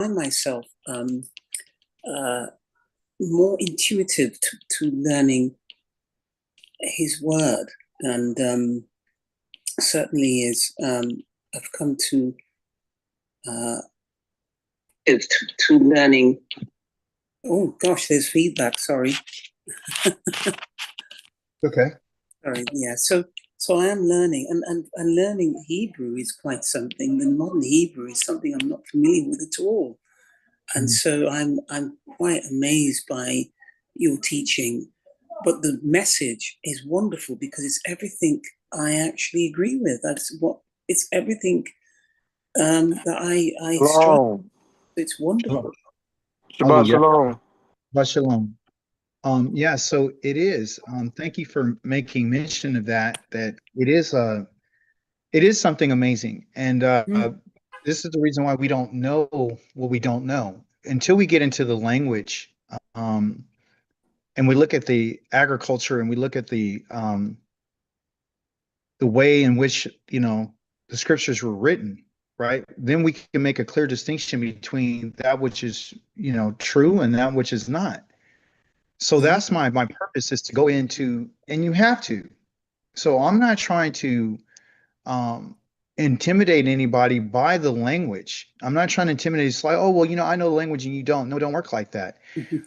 find myself uh, more intuitive to learning his word, and certainly is I've come uh, to learning. Oh gosh, there's feedback. Sorry. Okay. Sorry. Yeah. So I am learning, and learning Hebrew is quite something. The modern Hebrew is something I'm not familiar with at all. And so I'm quite amazed by your teaching, but the message is wonderful because it's everything I actually agree with. It's everything that I strive. Shalom. It's wonderful. Shabbat Hallelujah. shalom. Shalom. Yeah, so it is. Thank you for making mention of that, that it is something amazing. And Mm. this is the reason why we don't know what we don't know until we get into the language. Um, and we look at the agriculture and we look at the way in which, the scriptures were written, right? Then we can make a clear distinction between that which is, true and that which is not. So Mhm. that's my purpose, is to go into, and you have to. So I'm not trying to um, intimidate anybody by the language. I'm not trying to intimidate. It's like, oh well, I know the language and you don't. No, don't work like that.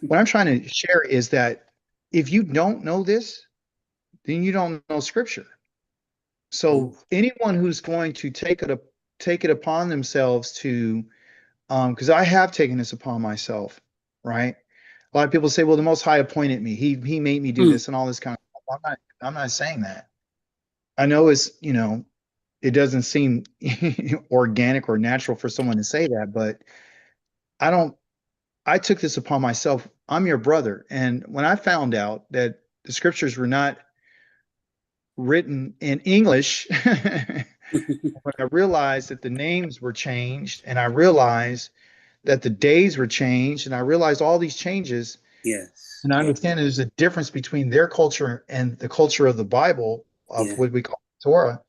What I'm trying to share is that if you don't know this, then you don't know Scripture. Oh, So anyone who's going to take it upon themselves to, because I have taken this upon myself, right? A lot of people say, well, the Most High appointed me. He made me do mm. this and all this kind of stuff. I'm not saying that. I know it doesn't seem organic or natural for someone to say that, but I don't I took this upon myself. I'm your brother. And when I found out that the scriptures were not written in English, when I realized that the names were changed, and I realized that the days were changed, and I realized all these changes, Yes. and I Yeah. understand there's a difference between their culture and the culture of the Bible, of Yeah. what we call Torah,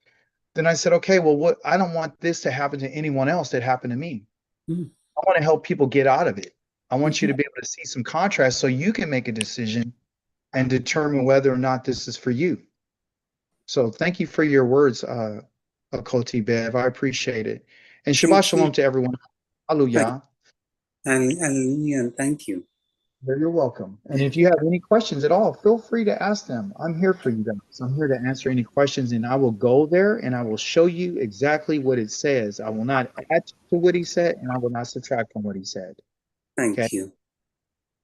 then I said, okay, well, what I don't want this to happen to anyone else that happened to me. Mm. I want to help people get out of it. I want you Mhm. to be able to see some contrast so you can make a decision and determine whether or not this is for you. So thank you for your words, Koti Bev. I appreciate it. And Shabbat Thank you. Shalom to everyone. Thank, Hallelujah. hallelujah, and thank you. You're welcome. And if you have any questions at all, feel free to ask them. I'm here for you guys. I'm here to answer any questions, and I will go there and I will show you exactly what it says. I will not add to what he said, and I will not subtract from what he said. Okay. Thank you.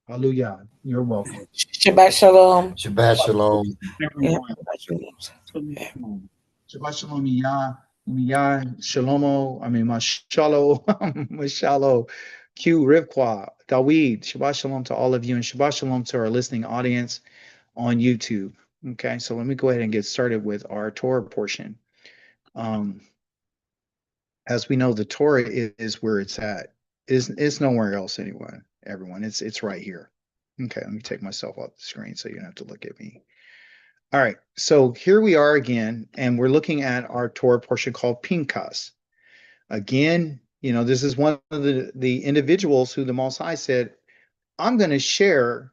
Hallelujah. You're welcome. Shabbat shalom. Shabbat shalom. Yeah. Everyone. Shabbat Shalom, Miyah, Miyah, Shalomo, I mean, Mashalo, Mashalo, Q, Rivqua, Dawid. Shabbat Shalom to all of you, and Shabbat Shalom to our listening audience on YouTube. Okay, so let me go ahead and get started with our Torah portion. Um, as we know, the Torah is where it's at. It's nowhere else anyway, everyone. It's right here. Okay, let me take myself off the screen so you don't have to look at me. All right, so here we are again, and we're looking at our Torah portion called Pinchas. Again, this is one of the individuals who the Most High said, I'm going to share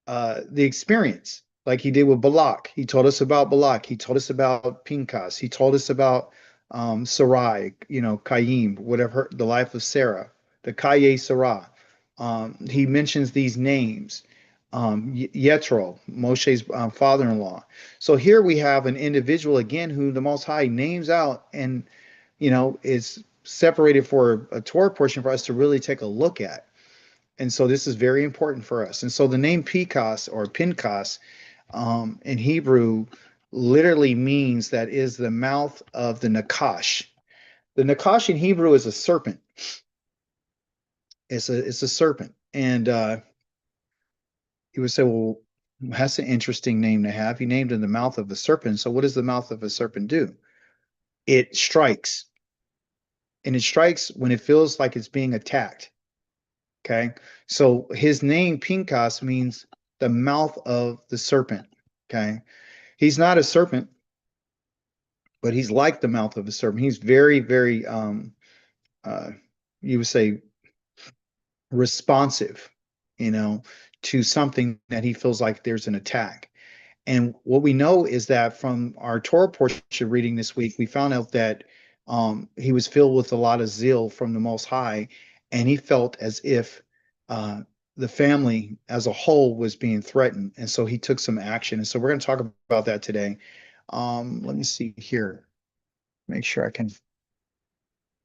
the experience, like he did with Balak. He told us about Balak. He told us about Pinchas. He told us about Sarai, Kayim, whatever, the life of Sarah, the Kaye Sarah. He mentions these names. Yetro, Moshe's father-in-law. So here we have an individual again who the Most High names out, and is separated for a Torah portion for us to really take a look at. And so this is very important for us. And so the name Pinchas or Pinchas in Hebrew literally means that is the mouth of the Nakash. The Nakash in Hebrew is a serpent. It's a serpent. And you would say, well, that's an interesting name to have. He named in the mouth of a serpent. So what does the mouth of a serpent do? It strikes. And it strikes when it feels like it's being attacked. Okay. So his name, Pinchas, means the mouth of the serpent. Okay. He's not a serpent, but he's like the mouth of a serpent. He's very, very, uh, you would say, responsive, to something that he feels like there's an attack. And what we know is that from our Torah portion reading this week, we found out that he was filled with a lot of zeal from the Most High, and he felt as if uh, the family as a whole was being threatened. And so he took some action. And so we're going to talk about that today. Let me see here. Make sure I can.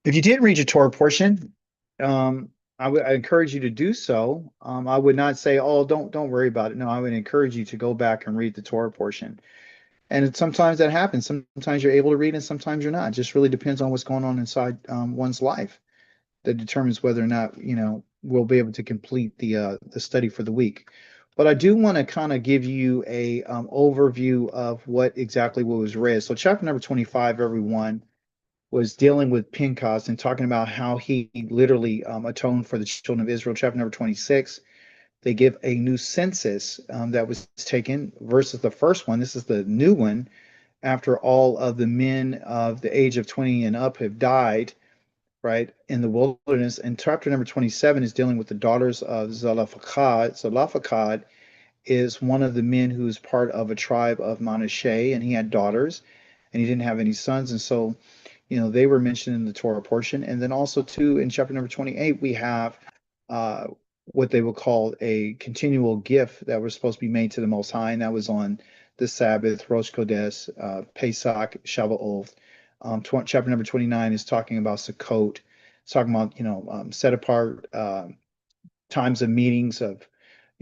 If you didn't read your Torah portion, I encourage you to do so. I would not say, "Oh, don't worry about it." No, I would encourage you to go back and read the Torah portion. And sometimes that happens. Sometimes you're able to read, and sometimes you're not. It just really depends on what's going on inside one's life that determines whether or not we'll be able to complete the study for the week. But I do want to kind of give you a overview of what was read. So chapter number 25, everyone, was dealing with Pinchas and talking about how he literally atoned for the children of Israel. Chapter number 26, they give a new census that was taken versus the first one. This is the new one after all of the men of the age of 20 and up have died, right, in the wilderness. And chapter number 27 is dealing with the daughters of Zelophehad. Zelophehad is one of the men who is part of a tribe of Manasseh, and he had daughters, and he didn't have any sons. And so they were mentioned in the Torah portion. And then also, too, in chapter number 28, we have what they will call a continual gift that was supposed to be made to the Most High, and that was on the Sabbath, Rosh Chodesh, Pesach, Shavuot. Chapter number 29 is talking about Sukkot. It's talking about, set apart times of meetings of,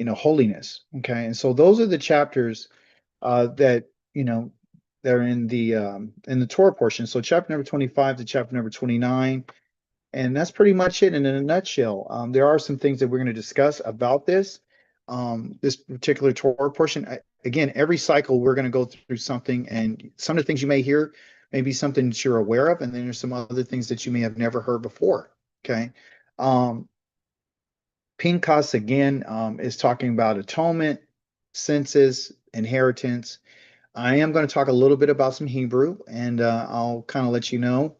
holiness. Okay. And so those are the chapters that, they're in the Torah portion. So chapter number 25 to chapter number 29. And that's pretty much it in a nutshell. There are some things that we're going to discuss about this particular Torah portion. Again, every cycle we're going to go through something, and some of the things you may hear may be something that you're aware of, and then there's some other things that you may have never heard before. Okay. Pinchas again is talking about atonement, census, inheritance. I am going to talk a little bit about some Hebrew, and I'll kind of let you know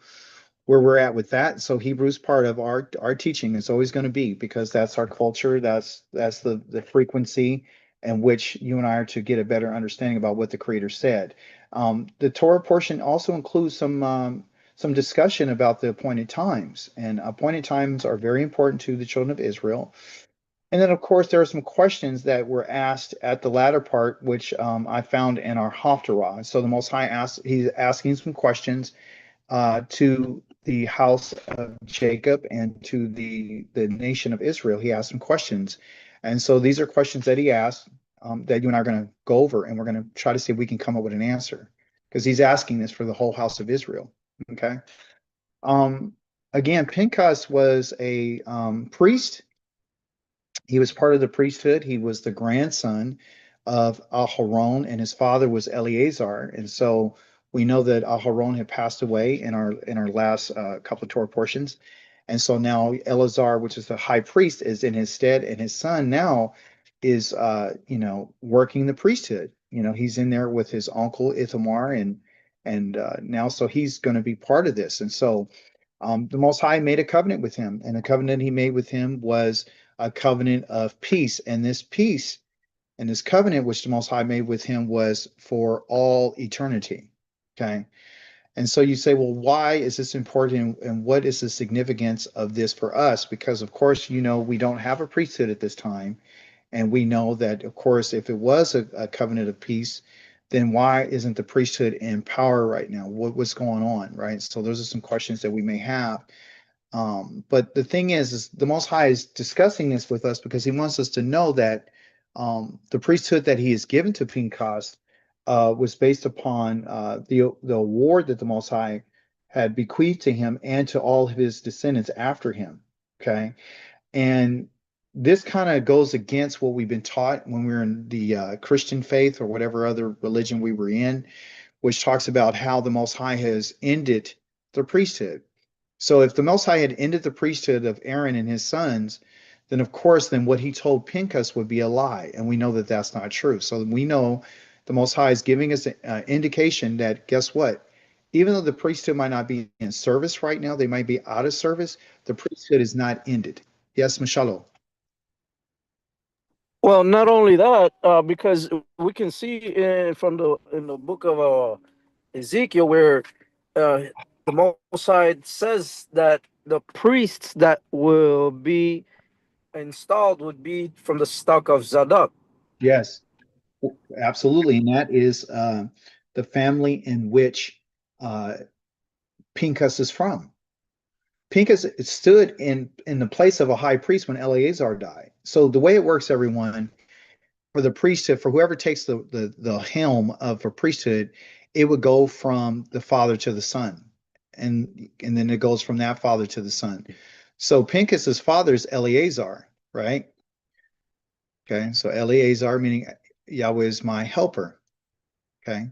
where we're at with that. So Hebrew is part of our teaching. It's always going to be, because that's our culture. That's the frequency in which you and I are to get a better understanding about what the Creator said. The Torah portion also includes some discussion about the appointed times, and appointed times are very important to the children of Israel. And then, of course, there are some questions that were asked at the latter part, which I found in our Haftarah. So the Most High he's asking some questions to the house of Jacob and to the nation of Israel. He asked some questions. And so these are questions that he asked that you and I are going to go over, and we're going to try to see if we can come up with an answer, because he's asking this for the whole house of Israel. Okay. Again, Pinchas was a priest. He was part of the priesthood. He was the grandson of Aharon, and his father was Eleazar. And so we know that Aharon had passed away in our last couple of Torah portions. And so now Eleazar, which is the high priest, is in his stead, and his son now is working the priesthood. He's in there with his uncle Ithamar, and now so he's going to be part of this. And so the Most High made a covenant with him, and the covenant he made with him was a covenant of peace. And this peace and this covenant which the Most High made with him was for all eternity. Okay. And so you say, well, why is this important, and what is the significance of this for us? Because, of course, we don't have a priesthood at this time. And we know that, of course, if it was a covenant of peace, then why isn't the priesthood in power right now? What's going on, right? So those are some questions that we may have. But the thing is the Most High is discussing this with us because he wants us to know that the priesthood that he has given to Pinchas was based upon the award that the Most High had bequeathed to him and to all of his descendants after him. Okay. And this kind of goes against what we've been taught when we were in the Christian faith or whatever other religion we were in, which talks about how the Most High has ended the priesthood. So if the Most High had ended the priesthood of Aaron and his sons, then of course, then what he told Pinchas would be a lie. And we know that that's not true. So we know the Most High is giving us an indication that, guess what? Even though the priesthood might not be in service right now, they might be out of service, the priesthood is not ended. Yes, Mashalo. Well, not only that, because we can see in the book of Ezekiel where the Most High says that the priests that will be installed would be from the stock of Zadok. Yes, absolutely. And that is the family in which Pinchas is from. Pinchas stood in the place of a high priest when Eleazar died. So the way it works, everyone, for the priesthood, for whoever takes the helm of a priesthood, it would go from the father to the son, and then it goes from that father to the son. So Pinchas's father is Eleazar, right? Okay, so Eleazar meaning Yahweh is my helper. Okay,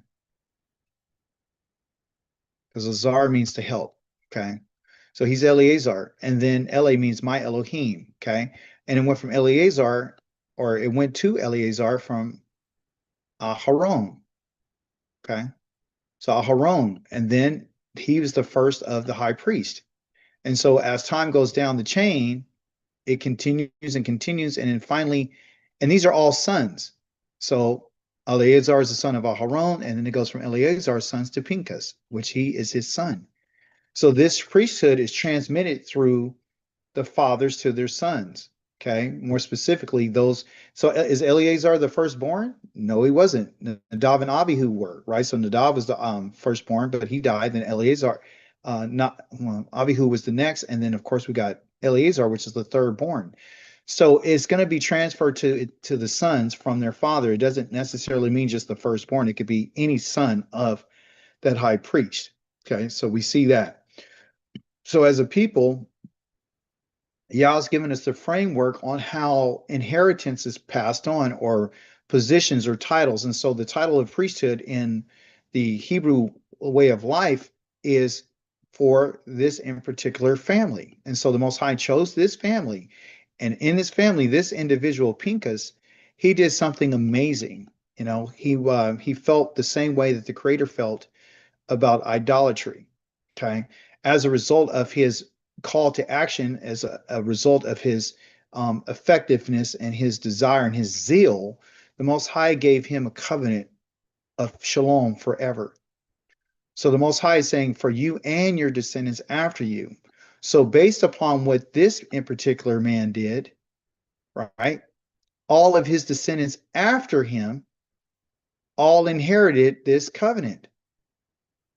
because Azar means to help. Okay, so he's Eleazar, and then Ele means my Elohim. Okay, and it went from Eleazar, or it went to Eleazar from Haron. Okay, so Aharon, and then he was the first of the high priest. And so as time goes down the chain, it continues and continues, and then finally, and these are all sons. So Eleazar is the son of Aharon, and then it goes from Eleazar's sons to Pinchas, which he is his son. So this priesthood is transmitted through the fathers to their sons. Okay, more specifically, those. So is Eleazar the firstborn? No, he wasn't. Nadav and Abihu were, right? So Nadav was the firstborn, but he died. Then Eleazar, not well, Abihu was the next, and then of course we got Eleazar, which is the third born. So it's going to be transferred to the sons from their father. It doesn't necessarily mean just the firstborn. It could be any son of that high priest. Okay, so we see that. So as a people, Yah's given us the framework on how inheritance is passed on, or positions or titles. And so the title of priesthood in the Hebrew way of life is for this in particular family. And so the Most High chose this family. And in this family, this individual, Pinchas, he did something amazing. You know, he felt the same way that the Creator felt about idolatry. Okay. As a result of his call to action, as a result of his effectiveness and his desire and his zeal, the Most High gave him a covenant of shalom forever. So the Most High is saying, for you and your descendants after you. So based upon what this in particular man did, right, all of his descendants after him all inherited this covenant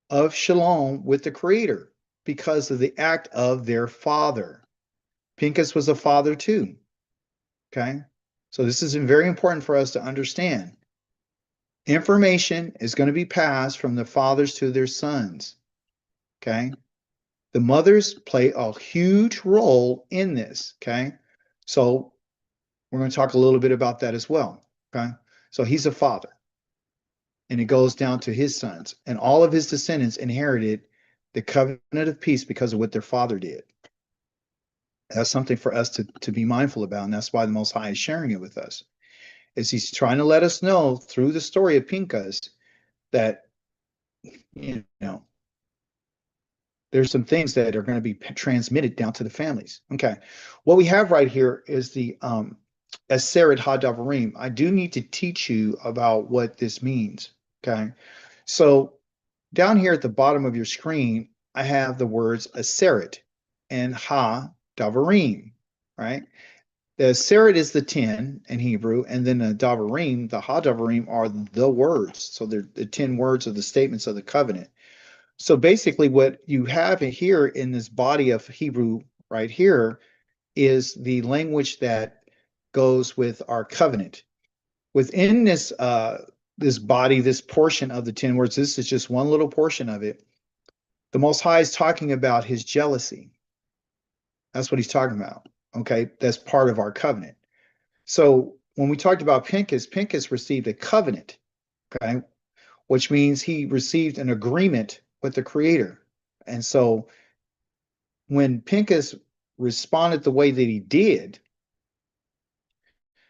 of shalom with the Creator because of the act of their father. Pinchas was a father too. Okay. So this is very important for us to understand. Information is going to be passed from the fathers to their sons. Okay. The mothers play a huge role in this. Okay. So we're going to talk a little bit about that as well. Okay. So he's a father, and it goes down to his sons, and all of his descendants inherited the covenant of peace because of what their father did. That's something for us to be mindful about, and that's why the Most High is sharing it with us. Is he's trying to let us know through the story of Pinchas that, you know, there's some things that are going to be transmitted down to the families. Okay, what we have right here is the Aseret HaDavarim. I do need to teach you about what this means. Okay, so down here at the bottom of your screen, I have the words Aseret and Ha-Davarim, right? The Aseret is the 10 in Hebrew, and then the Davarim, the Ha-Davarim, are the words. So they're the 10 words of the statements of the covenant. So basically what you have here in this body of Hebrew right here is the language that goes with our covenant. Within this this body, this portion of the 10 words, this is just one little portion of it. The Most High is talking about his jealousy. That's what he's talking about. Okay, that's part of our covenant. So when we talked about Pinchas, Pinchas received a covenant, okay, which means he received an agreement with the Creator. And so when Pinchas responded the way that he did,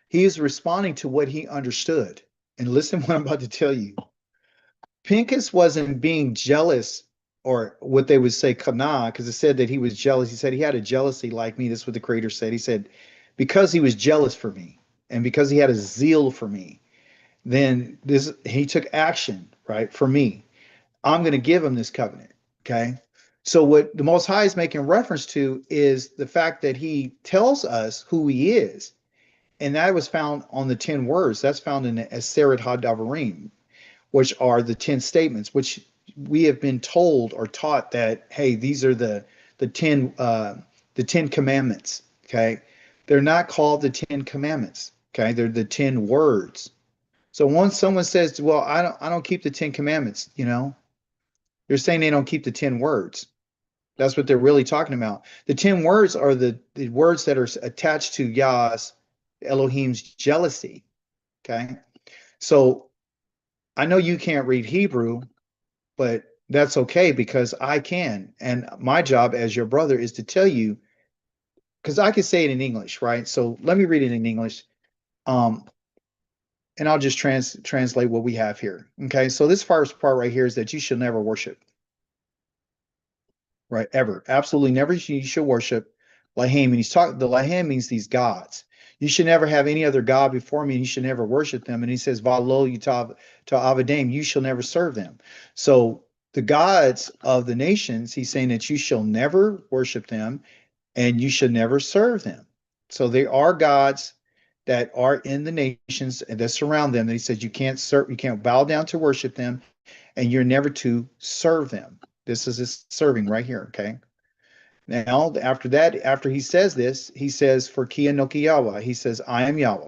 he is responding to what he understood. And listen what I'm about to tell you. Pinchas wasn't being jealous, or what they would say kana, because it said that he was jealous. He said he had a jealousy like me. This is what the Creator said. He said, because he was jealous for me. and because he had a zeal for me, then he took action, right, for me. I'm going to give him this covenant. Okay. So what the Most High is making reference to is the fact that he tells us who he is. And that was found on the 10 words. That's found in the Aseret HaDavarim, which are the 10 statements, which we have been told or taught that, hey, these are the 10 commandments. Okay. They're not called the 10 commandments. Okay. They're the 10 words. So once someone says, well, I don't keep the 10 commandments, you're saying they don't keep the 10 words. That's what they're really talking about. The 10 words are the words that are attached to Yah's, Elohim's jealousy. Okay. So I know you can't read Hebrew, but that's okay because I can. And my job as your brother is to tell you, because I can say it in English, right? So let me read it in English. And I'll just translate what we have here. Okay. So this first part right here is that you should never worship. Right, ever, absolutely never. You should worship Lahim, and the Lahim means these gods. You should never have any other god before me, and you should never worship them. And he says, Valo Yutav to Avadim, you shall never serve them. So the gods of the nations, he's saying that you shall never worship them, and you should never serve them. So they are gods that are in the nations and that surround them. And he says you can't serve, you can't bow down to worship them, and you're never to serve them. This is his serving right here, okay? Now, after that, after he says this, he says, for Kia Noki Yahweh, he says, I am Yahweh,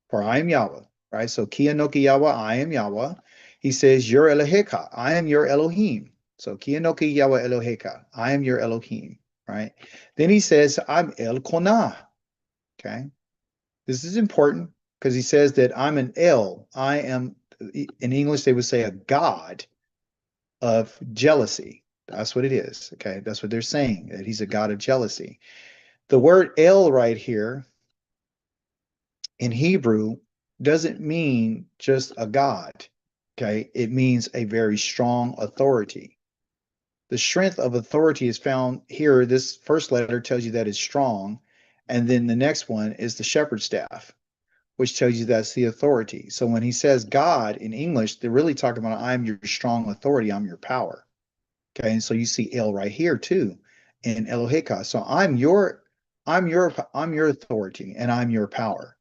for I am Yahweh, right? So Kia Noki Yahweh, I am Yahweh. He says, your Eloheka, I am your Elohim. So Kia Noki Yahweh Eloheka, I am your Elohim, right? Then he says, I'm El Konah, okay? This is important because he says that I'm an El, I am, in English, they would say a God of jealousy. That's what it is. Okay. That's what they're saying, that he's a God of jealousy. The word El right here in Hebrew doesn't mean just a God. Okay. It means a very strong authority. The strength of authority is found here. This first letter tells you that it's strong. And then the next one is the shepherd's staff, which tells you that's the authority. So when he says God in English, they're really talking about I'm your strong authority, I'm your power. Okay, and so you see El right here too in Eloheka. So I'm your authority and I'm your power.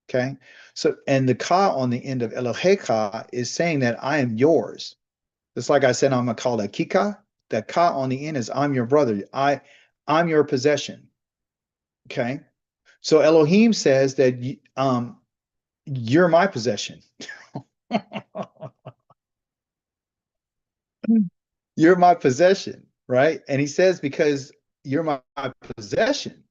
Okay. So and the Ka on the end of Eloheka is saying that I am yours. Just like I said, I'm gonna call that Kika. That Ka on the end is I'm your brother. I'm your possession. Okay. So Elohim says that you're my possession. You're my possession, right? And he says, because you're my possession,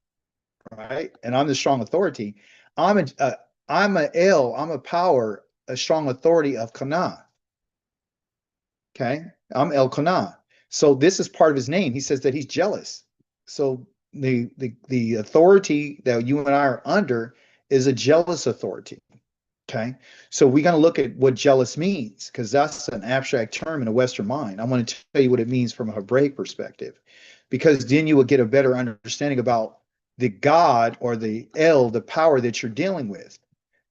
right? And I'm the strong authority. I'm a El, I'm a power, a strong authority of Kana. Okay, I'm El Kana. So this is part of his name. He says that he's jealous. So the authority that you and I are under is a jealous authority. Okay, so we're going to look at what jealous means because that's an abstract term in a Western mind. I want to tell you what it means from a Hebraic perspective, because then you will get a better understanding about the God or the El, the power that you're dealing with.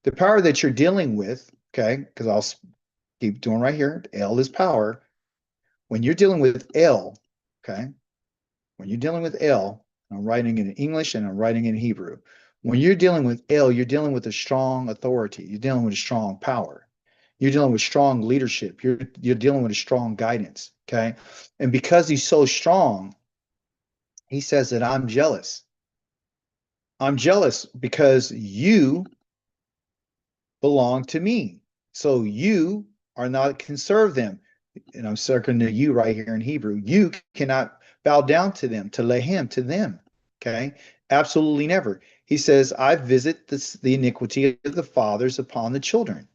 The power that you're dealing with, okay, because I'll keep doing right here. El is power. When you're dealing with El, okay, when you're dealing with El, I'm writing in English and I'm writing in Hebrew. When you're dealing with El, you're dealing with a strong authority. You're dealing with a strong power. You're dealing with strong leadership. You're dealing with a strong guidance. Okay. And because he's so strong, he says that I'm jealous. I'm jealous because you belong to me. So you are not can serve them. And I'm circling the you right here in Hebrew. You cannot bow down to them, to Lahim, to them. Okay. Absolutely never. He says, I visit the iniquity of the fathers upon the children.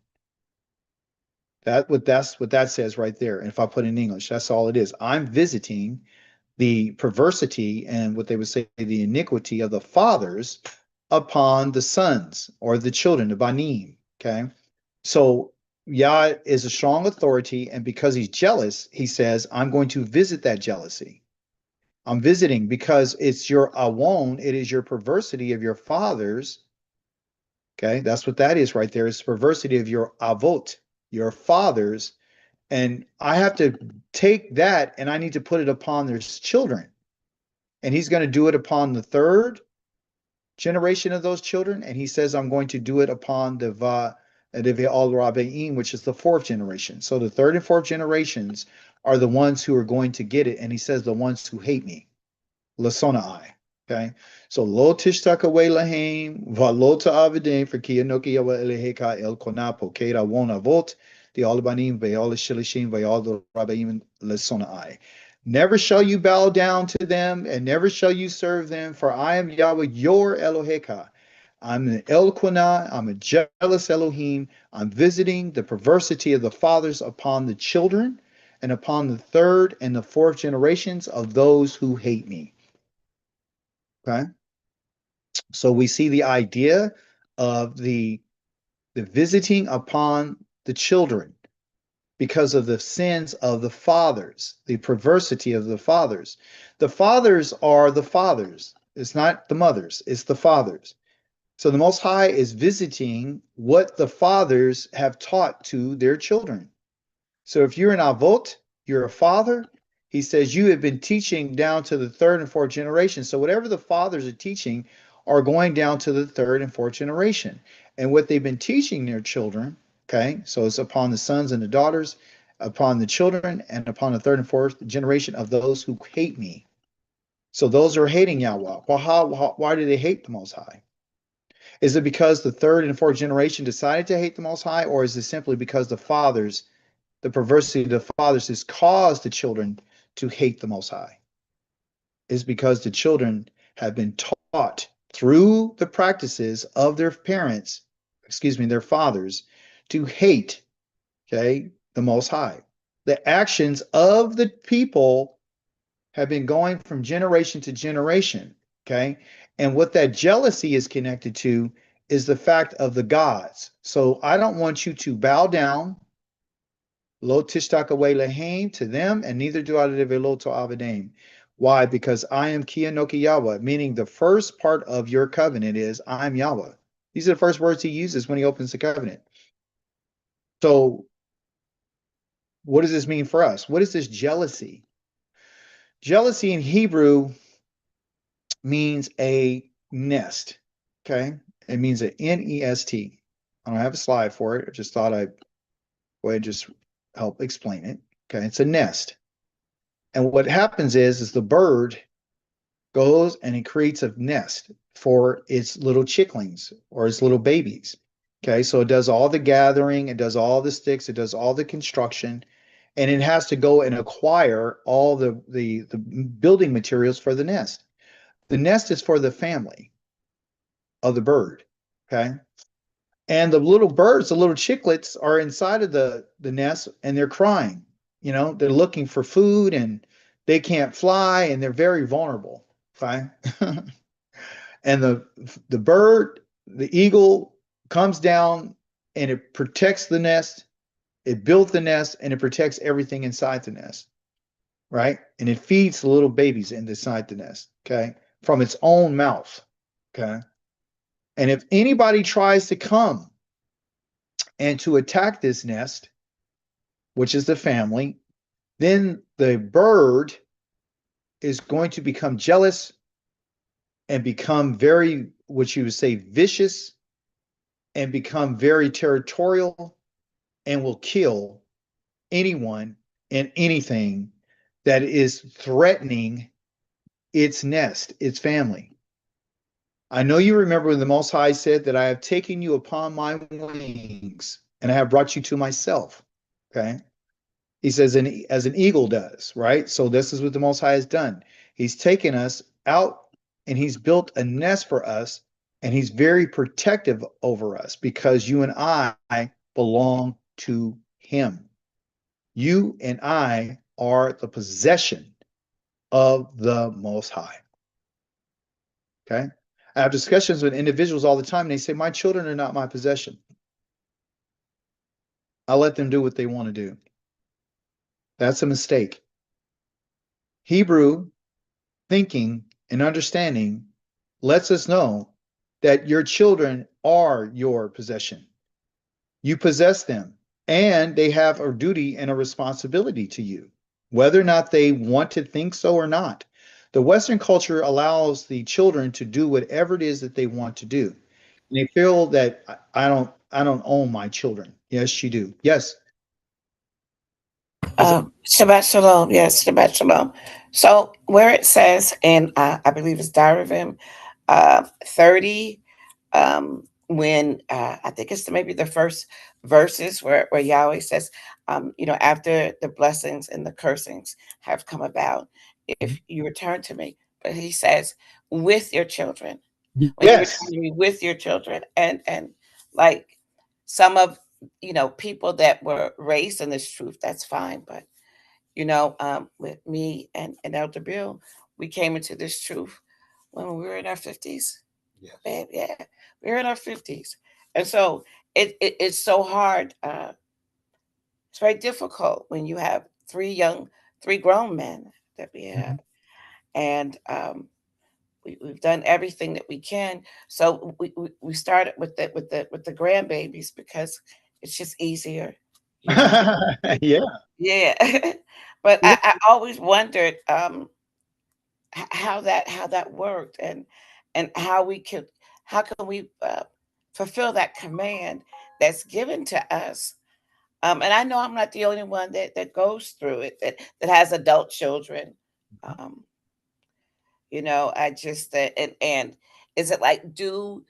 That's what that says right there. And if I put it in English, that's all it is. I'm visiting the perversity and what they would say the iniquity of the fathers upon the sons or the children, the banim. Okay. So Yah is a strong authority, and because he's jealous, he says, I'm going to visit that jealousy. I'm visiting because it's your awon, it is your perversity of your fathers Okay, that's what that is right there. It's perversity of your avot, your fathers. And I have to take that and I need to put it upon their children. And he's going to do it upon the third generation of those children. And he says, I'm going to do it upon the al Rabbeim, which is the fourth generation. So the third and fourth generations are the ones who are going to get it. And he says, the ones who hate me. Lasonai. Okay. So lo tishtaka we lahem, valo ta'avadim, for ki anoki yawa eleheka el konapo, keda won avot, the albanim, ve'al shilishim, ve'al rabbeim lasonai. Never shall you bow down to them, and never shall you serve them, for I am Yahweh your Eloheka. I'm an Elkanah, I'm a jealous Elohim. I'm visiting the perversity of the fathers upon the children, and upon the third and the fourth generations of those who hate me. Okay, so we see the idea of the visiting upon the children because of the sins of the fathers, the perversity of the fathers. The fathers are the fathers. It's not the mothers, it's the fathers. So the Most High is visiting what the fathers have taught to their children. So if you're an avot, you're a father, he says you have been teaching down to the third and fourth generation. So whatever the fathers are teaching are going down to the third and fourth generation. And what they've been teaching their children, okay, so it's upon the sons and the daughters, upon the children, and upon the third and fourth generation of those who hate me. So those are hating Yahweh. Well, why do they hate the Most High? Is it because the third and fourth generation decided to hate the Most High, or is it simply because the fathers, the perversity of the fathers has caused the children to hate the Most High? Is because the children have been taught through the practices of their parents, their fathers, to hate, okay, the Most High. The actions of the people have been going from generation to generation, okay? And what that jealousy is connected to is the fact of the gods. So I don't want you to bow down, lo tishtakawe lehem, to them, and neither do I lo to avadim. Why? Because I am Ki Anoki Yahweh, meaning the first part of your covenant is I am Yahweh. These are the first words he uses when he opens the covenant. So what does this mean for us? What is this jealousy? Jealousy in Hebrew means a nest, okay? It means an N-E-S-T. I don't have a slide for it. I just thought I'd go ahead and just help explain it. Okay, it's a nest. And what happens is the bird goes and it creates a nest for its little chicklings or its little babies. Okay, so it does all the gathering, it does all the sticks, it does all the construction, and it has to go and acquire all the building materials for the nest. The nest is for the family of the bird, okay? And the little birds, the little chicklets are inside of the nest and they're crying. You know, they're looking for food and they can't fly and they're very vulnerable, okay? And the bird, the eagle comes down and it protects the nest. It built the nest and it protects everything inside the nest, right? And it feeds the little babies inside the nest, okay? From its own mouth, okay? And if anybody tries to come and to attack this nest, which is the family, then the bird is going to become jealous and become very, what you would say, vicious, and become very territorial, and will kill anyone and anything that is threatening its nest, its family. I know you remember when the Most High said that I have taken you upon my wings and I have brought you to myself. Okay. He says, as an eagle does, right? So this is what the Most High has done. He's taken us out and he's built a nest for us, and he's very protective over us because you and I belong to him. You and I are the possession of the Most High. Okay. I have discussions with individuals all the time, and they say, my children are not my possession. I let them do what they want to do. That's a mistake. Hebrew thinking and understanding lets us know that your children are your possession. You possess them, and they have a duty and a responsibility to you, whether or not they want to think so or not. The Western culture allows the children to do whatever it is that they want to do. And they feel that I don't own my children. Yes, you do. Yes. Shabbat Shalom. Yes, Shabbat Shalom. So where it says in, I believe it's Darvim 30, when I think it's maybe the first verses where Yahweh says, after the blessings and the cursings have come about, if you return to me. But he says, with your children, when you return Yes. to me with your children, and like some of people that were raised in this truth, that's fine. But with me and Elder Bill, we came into this truth when we were in our 50s. Yes. Babe, yeah, we were in our 50s. And so it's so hard. It's very difficult when you have three grown men that we have. And we've done everything that we can. So we started with the grandbabies because it's just easier. You know? Yeah. Yeah. But Yeah. I always wondered how that worked, and how can we fulfill that command that's given to us. And I know I'm not the only one that goes through it, that has adult children. Um, I just and is it like, do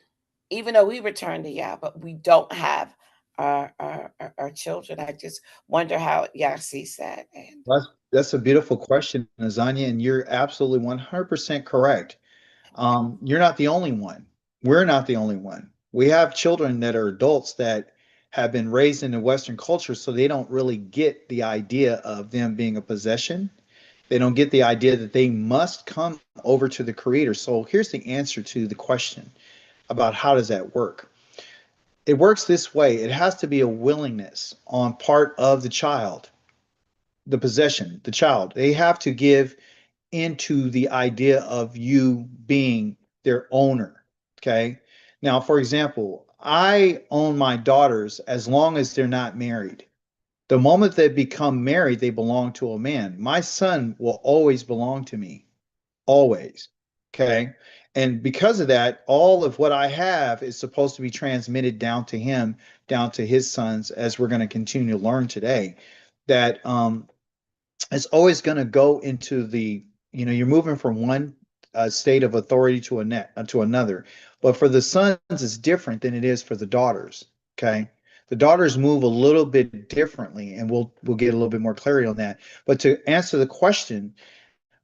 even though we return to Yah, but we don't have our children? I just wonder how Yah sees that. And That's a beautiful question, Azania, and you're absolutely 100% correct. You're not the only one. We're not the only one. We have children that are adults that have been raised in the Western culture, so they don't really get the idea of them being a possession. They don't get the idea that they must come over to the Creator. So here's the answer to the question about how does that work. It works this way. It has to be a willingness on part of the child, the possession, the child. They have to give into the idea of you being their owner. Okay. Now, for example, I own my daughters as long as they're not married. The moment they become married, they belong to a man. My son will always belong to me, always. Okay. And because of that, all of what I have is supposed to be transmitted down to him, down to his sons, as we're going to continue to learn today. That it's always going to go into you're moving from one state of authority to to another. But for the sons, it's different than it is for the daughters. Okay. The daughters move a little bit differently, and we'll get a little bit more clarity on that. But to answer the question,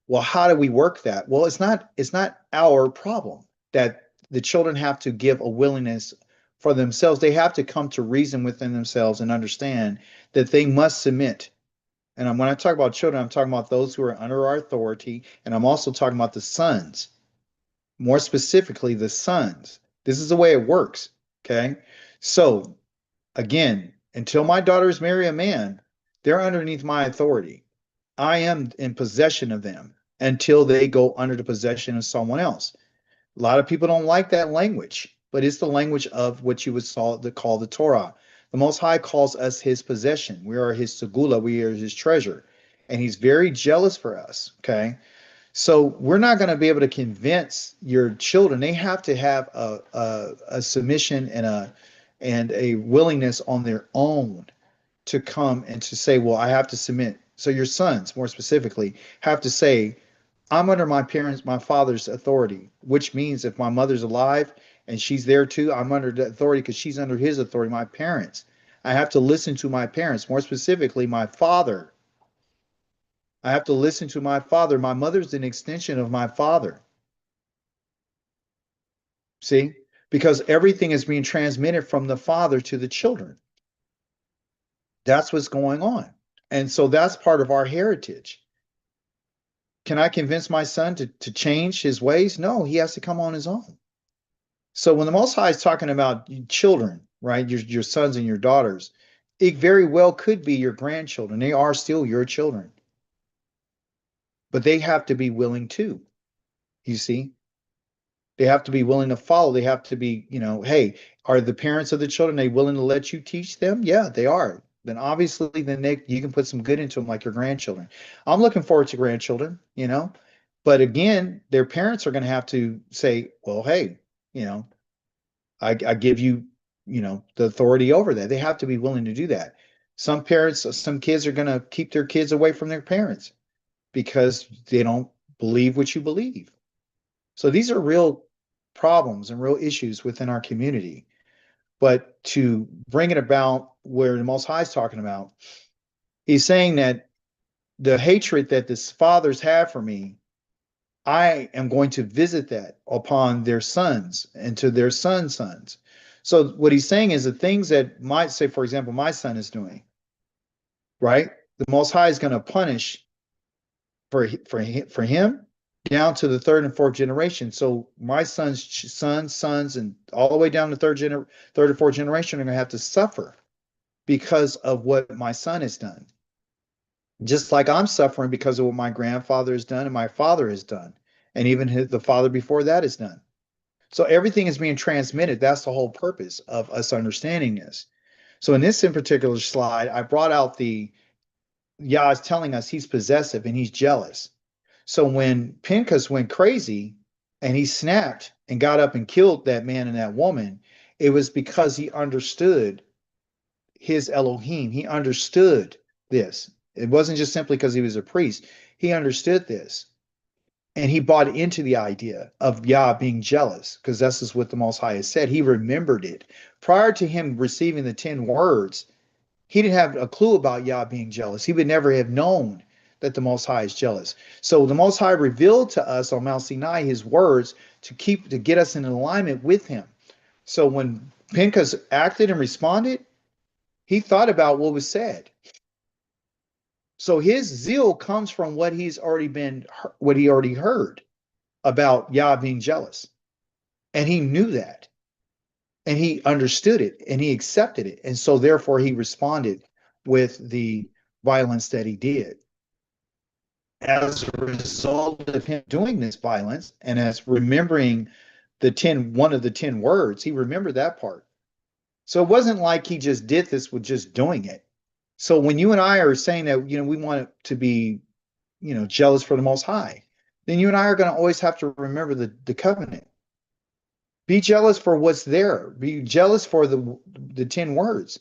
well, how do we work that? Well, it's not our problem that the children have to give a willingness for themselves. They have to come to reason within themselves and understand that they must submit. And when I talk about children, I'm talking about those who are under our authority, and I'm also talking about the sons, more specifically the sons. This is the way it works. Okay. So again, until my daughters marry a man, they're underneath my authority. I am in possession of them until they go under the possession of someone else. A lot of people don't like that language, but it's the language of what you would call the Torah. The Most High calls us his possession. We are his segula, we are his treasure. And he's very jealous for us. Okay. So we're not going to be able to convince your children. They have to have a submission and a willingness on their own to come and to say, well, I have to submit. So your sons, more specifically, have to say, I'm under my father's authority, which means if my mother's alive and she's there too, I'm under the authority because she's under his authority, my parents. I have to listen to my parents, more specifically, my father. I have to listen to my father. My mother's an extension of my father. See? Because everything is being transmitted from the father to the children. That's what's going on. And so that's part of our heritage. Can I convince my son to change his ways? No, he has to come on his own. So when the Most High is talking about children, right, your sons and your daughters, it very well could be your grandchildren. They are still your children. But they have to be willing too. You see? They have to be willing to follow. They have to be, hey, are the parents of the children, they willing to let you teach them? Yeah, they are. Then obviously, you can put some good into them, like your grandchildren. I'm looking forward to grandchildren. But again, their parents are going to have to say, well, hey, I give you, the authority over that. They have to be willing to do that. Some kids are going to keep their kids away from their parents because they don't believe what you believe. So these are real problems and real issues within our community. But to bring it about where the Most High is talking about, he's saying that the hatred that the fathers have for me, I am going to visit that upon their sons and to their sons' sons. So what he's saying is the things that might say, for example, my son is doing, right? The Most High is going to punish for him down to the third and fourth generation. So my sons, and all the way down to third and fourth generation are going to have to suffer because of what my son has done. Just like I'm suffering because of what my grandfather has done and my father has done, and even the father before that has done. So everything is being transmitted. That's the whole purpose of us understanding this. So in this in particular slide, I brought out Yah is telling us he's possessive and he's jealous. So when Pinchas went crazy and he snapped and got up and killed that man and that woman, it was because he understood his Elohim. He understood this. It wasn't just simply because he was a priest. He understood this. And he bought into the idea of Yah being jealous, because this is what the Most High has said. He remembered it. Prior to him receiving the 10 words, he didn't have a clue about Yah being jealous. He would never have known that the Most High is jealous. So the Most High revealed to us on Mount Sinai his words to get us in alignment with him. So when Pinchas acted and responded, he thought about what was said. So his zeal comes from what he already heard about Yah being jealous. And he knew that. And he understood it and he accepted it. And so therefore he responded with the violence that he did. As a result of him doing this violence and as remembering one of the 10 words, he remembered that part. So it wasn't like he just did this with just doing it. So when you and I are saying that, we want to be, jealous for the Most High, then you and I are going to always have to remember the covenant. Be jealous for what's there. Be jealous for the 10 words.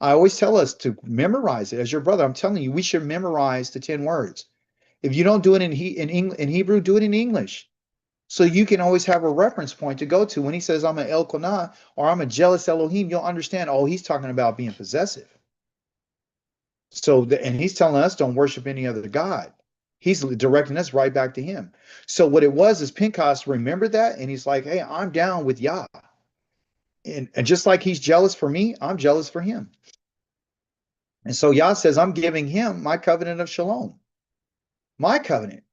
I always tell us to memorize it. As your brother, I'm telling you, we should memorize the 10 words. If you don't do it in Hebrew, do it in English. So you can always have a reference point to go to. When he says, I'm an Elkanah, or I'm a jealous Elohim, you'll understand, he's talking about being possessive. And he's telling us don't worship any other God. He's directing us right back to him. So what it was is Pinchas remembered that, and he's like, hey, I'm down with Yah. And just like he's jealous for me, I'm jealous for him. And so Yah says, I'm giving him my covenant of shalom. My covenant.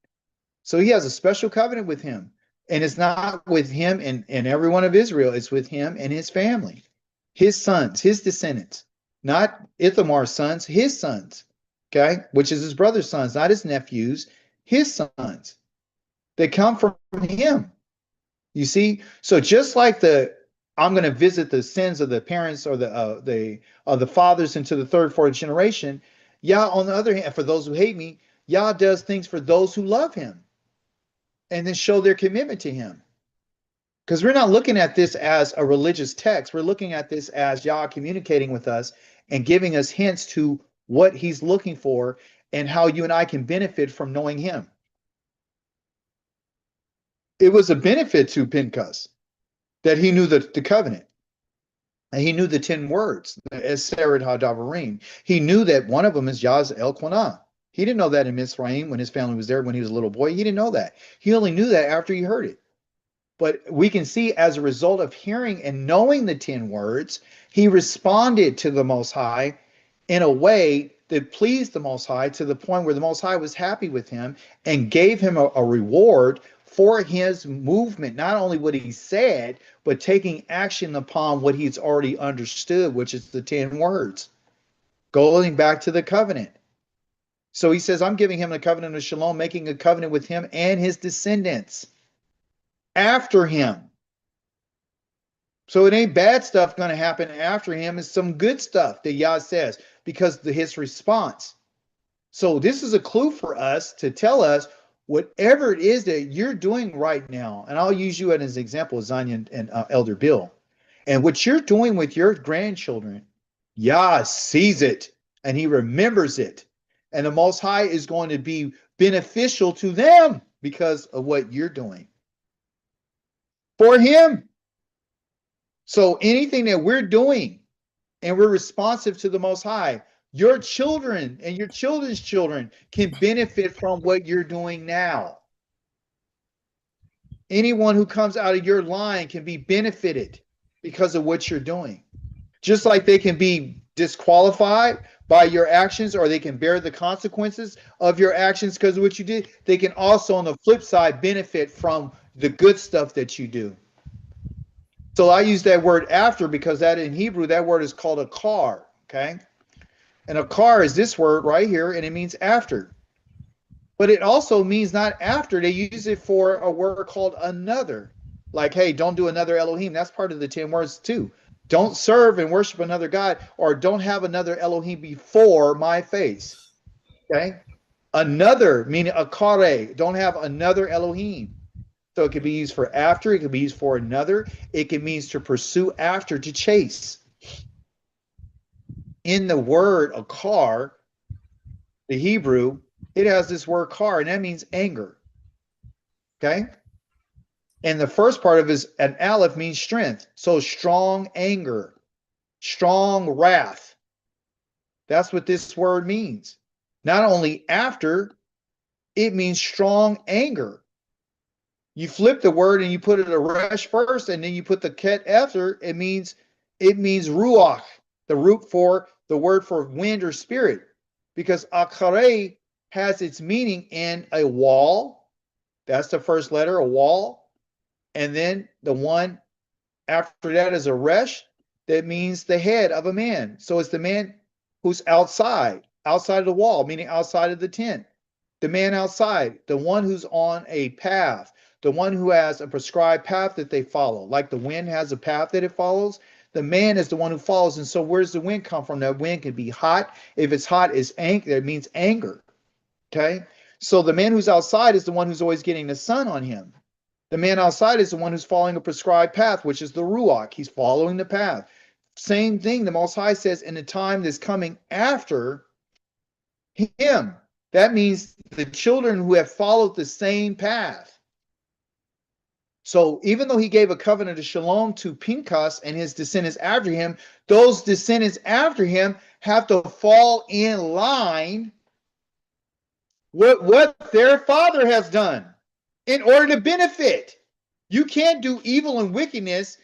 So he has a special covenant with him. And it's not with him and everyone of Israel. It's with him and his family, his sons, his descendants. Not Ithamar's sons, his sons, okay? Which is his brother's sons, not his nephews, his sons. They come from him. You see? So just like I'm going to visit the sins of the parents or the fathers into the third, fourth generation, Yah, on the other hand, for those who hate me, Yah does things for those who love him and then show their commitment to him. Because we're not looking at this as a religious text. We're looking at this as Yah communicating with us and giving us hints to what he's looking for and how you and I can benefit from knowing him. It was a benefit to Pinchas that he knew the covenant. And he knew the 10 words, as Sered HaDavarim. He knew that one of them is Yah's Elkanah. He didn't know that in Mizraim when his family was there when he was a little boy. He didn't know that. He only knew that after he heard it. But we can see as a result of hearing and knowing the 10 words, he responded to the Most High in a way that pleased the Most High to the point where the Most High was happy with him and gave him a reward for his movement, not only what he said, but taking action upon what he's already understood, which is the 10 words, going back to the covenant. So he says, I'm giving him the covenant of shalom, making a covenant with him and his descendants. after him. So it ain't bad stuff going to happen after him. It's some good stuff that Yah says because of his response. So this is a clue for us to tell us whatever it is that you're doing right now. And I'll use you as an example, Zanya and Elder Bill. And what you're doing with your grandchildren, Yah sees it and he remembers it. And the Most High is going to be beneficial to them because of what you're doing for him. So anything that we're doing and we're responsive to the Most High, your children and your children's children can benefit from what you're doing now. Anyone who comes out of your line can be benefited because of what you're doing. Just like they can be disqualified by your actions, or they can bear the consequences of your actions because of what you did, they can also, on the flip side, benefit from the good stuff that you do. So I use that word after because that in Hebrew, that word is called a car, okay? And a car is this word right here, and it means after. But it also means not after. They use it for a word called another. Like, hey, don't do another Elohim. That's part of the 10 words too. Don't serve and worship another God, or don't have another Elohim before my face, okay? Another, meaning a kare. Don't have another Elohim. So it could be used for after, it could be used for another. It can mean to pursue after, to chase. In the word a car, the Hebrew, it has this word car, and that means anger. Okay? And the first part of it is an aleph means strength. So strong anger, strong wrath. That's what this word means. Not only after, it means strong anger. You flip the word and you put it a resh first, and then you put the ket after. It means ruach, the root for the word for wind or spirit, because akare has its meaning in a wall. That's the first letter, a wall, and then the one after that is a resh. That means the head of a man. So it's the man who's outside of the wall, meaning outside of the tent. The man outside, the one who's on a path, the one who has a prescribed path that they follow. Like the wind has a path that it follows, the man is the one who follows. And so where does the wind come from? That wind can be hot. If it's hot, it's anger. It means anger. Okay? So the man who's outside is the one who's always getting the sun on him. The man outside is the one who's following a prescribed path, which is the ruach. He's following the path. Same thing, the Most High says, in the time that's coming after him. That means the children who have followed the same path. So even though he gave a covenant of shalom to Pinchas and his descendants after him, those descendants after him have to fall in line with what their father has done in order to benefit. You can't do evil and wickedness,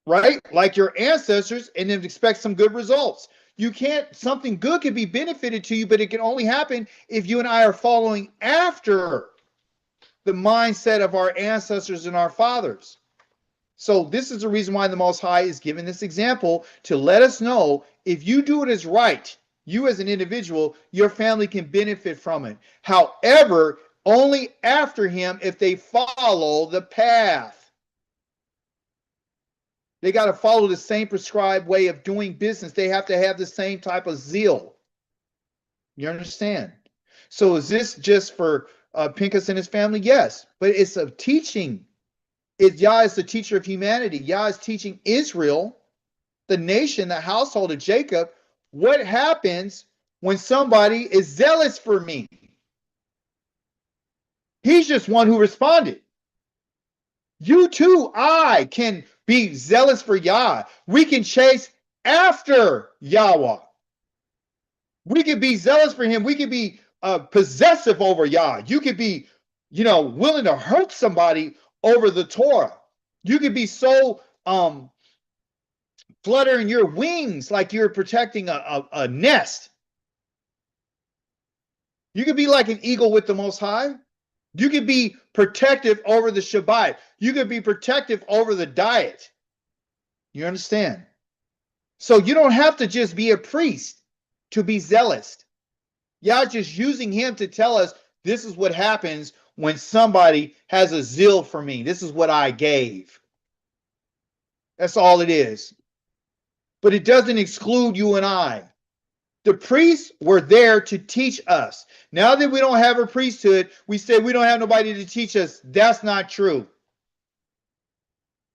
right, like your ancestors, and then expect some good results. You can't, something good can be benefited to you, but it can only happen if you and I are following after the mindset of our ancestors and our fathers. So this is the reason why the Most High is giving this example, to let us know if you do it as right, you as an individual, your family can benefit from it. However, only after him if they follow the path. They got to follow the same prescribed way of doing business. They have to have the same type of zeal. You understand? So is this just for Pinchas and his family? Yes, but it's a teaching. Yah is the teacher of humanity. Yah is teaching Israel, the nation, the household of Jacob, what happens when somebody is zealous for me. He's just one who responded. You too, I can be zealous for Yah. We can chase after Yahweh. We can be zealous for him. We can be possessive over Yah. You could be, willing to hurt somebody over the Torah. You could be so fluttering your wings like you're protecting a nest. You could be like an eagle with the Most High. You could be protective over the Shabbat. You could be protective over the diet. You understand? So you don't have to just be a priest to be zealous. Yah just using him to tell us This is what happens when somebody has a zeal for me. This is what I gave. That's all it is. But it doesn't exclude you and I. The priests were there to teach us. Now that we don't have a priesthood, we say we don't have nobody to teach us. That's not true.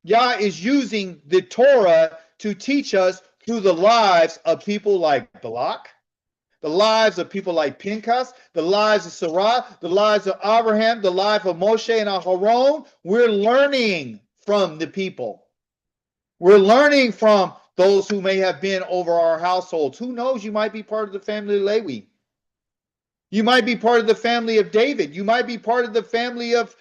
Yah is using the Torah to teach us through the lives of people like Balak, the lives of people like Pinchas, the lives of Sarah, the lives of Abraham, the life of Moshe and Aharon. We're learning from the people. We're learning from those who may have been over our households. Who knows? You might be part of the family of Levi. You might be part of the family of David. You might be part of the family of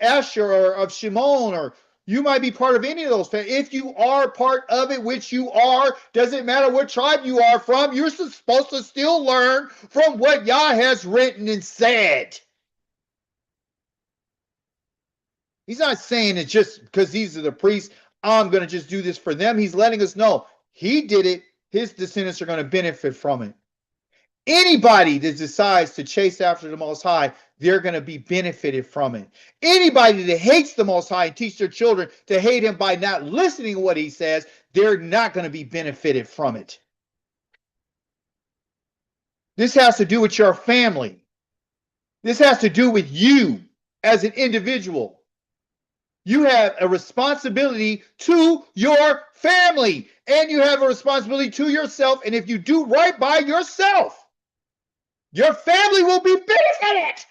Asher or of Shimon, or you might be part of any of those families. If you are part of it, which you are, doesn't matter what tribe you are from, you're supposed to still learn from what Yah has written and said. He's not saying it just because these are the priests, I'm going to just do this for them. He's letting us know he did it. His descendants are going to benefit from it. Anybody that decides to chase after the Most High, they're going to be benefited from it. Anybody that hates the Most High and teach their children to hate him by not listening to what he says, they're not going to be benefited from it. This has to do with your family. This has to do with you as an individual. You have a responsibility to your family, and you have a responsibility to yourself. And if you do right by yourself, your family will be benefited.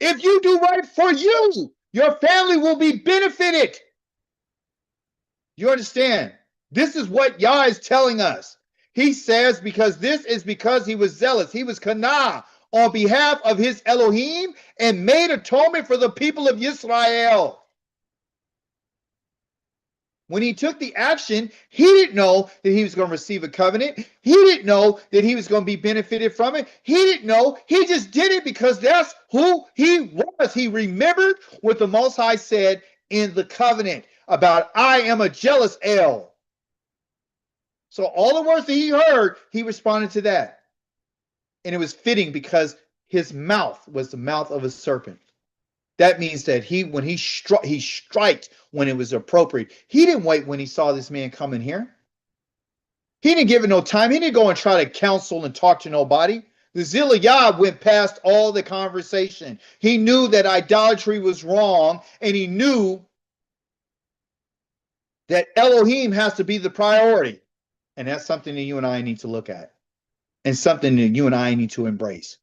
If you do right for you, your family will be benefited. You understand? This is what Yah is telling us. He says, because he was zealous. He was kana on behalf of his Elohim and made atonement for the people of Israel. When he took the action, he didn't know that he was going to receive a covenant. He didn't know that he was going to be benefited from it. He didn't know. He just did it because that's who he was. He remembered what the Most High said in the covenant about, I am a jealous El. So all the words that he heard, he responded to that. And it was fitting because his mouth was the mouth of a serpent. That means that when he striked when it was appropriate. He didn't wait when he saw this man coming here. He didn't give it no time. He didn't go and try to counsel and talk to nobody. The zeal of Yah went past all the conversation. He knew that idolatry was wrong, and he knew that Elohim has to be the priority. And that's something that you and I need to look at, and something that you and I need to embrace.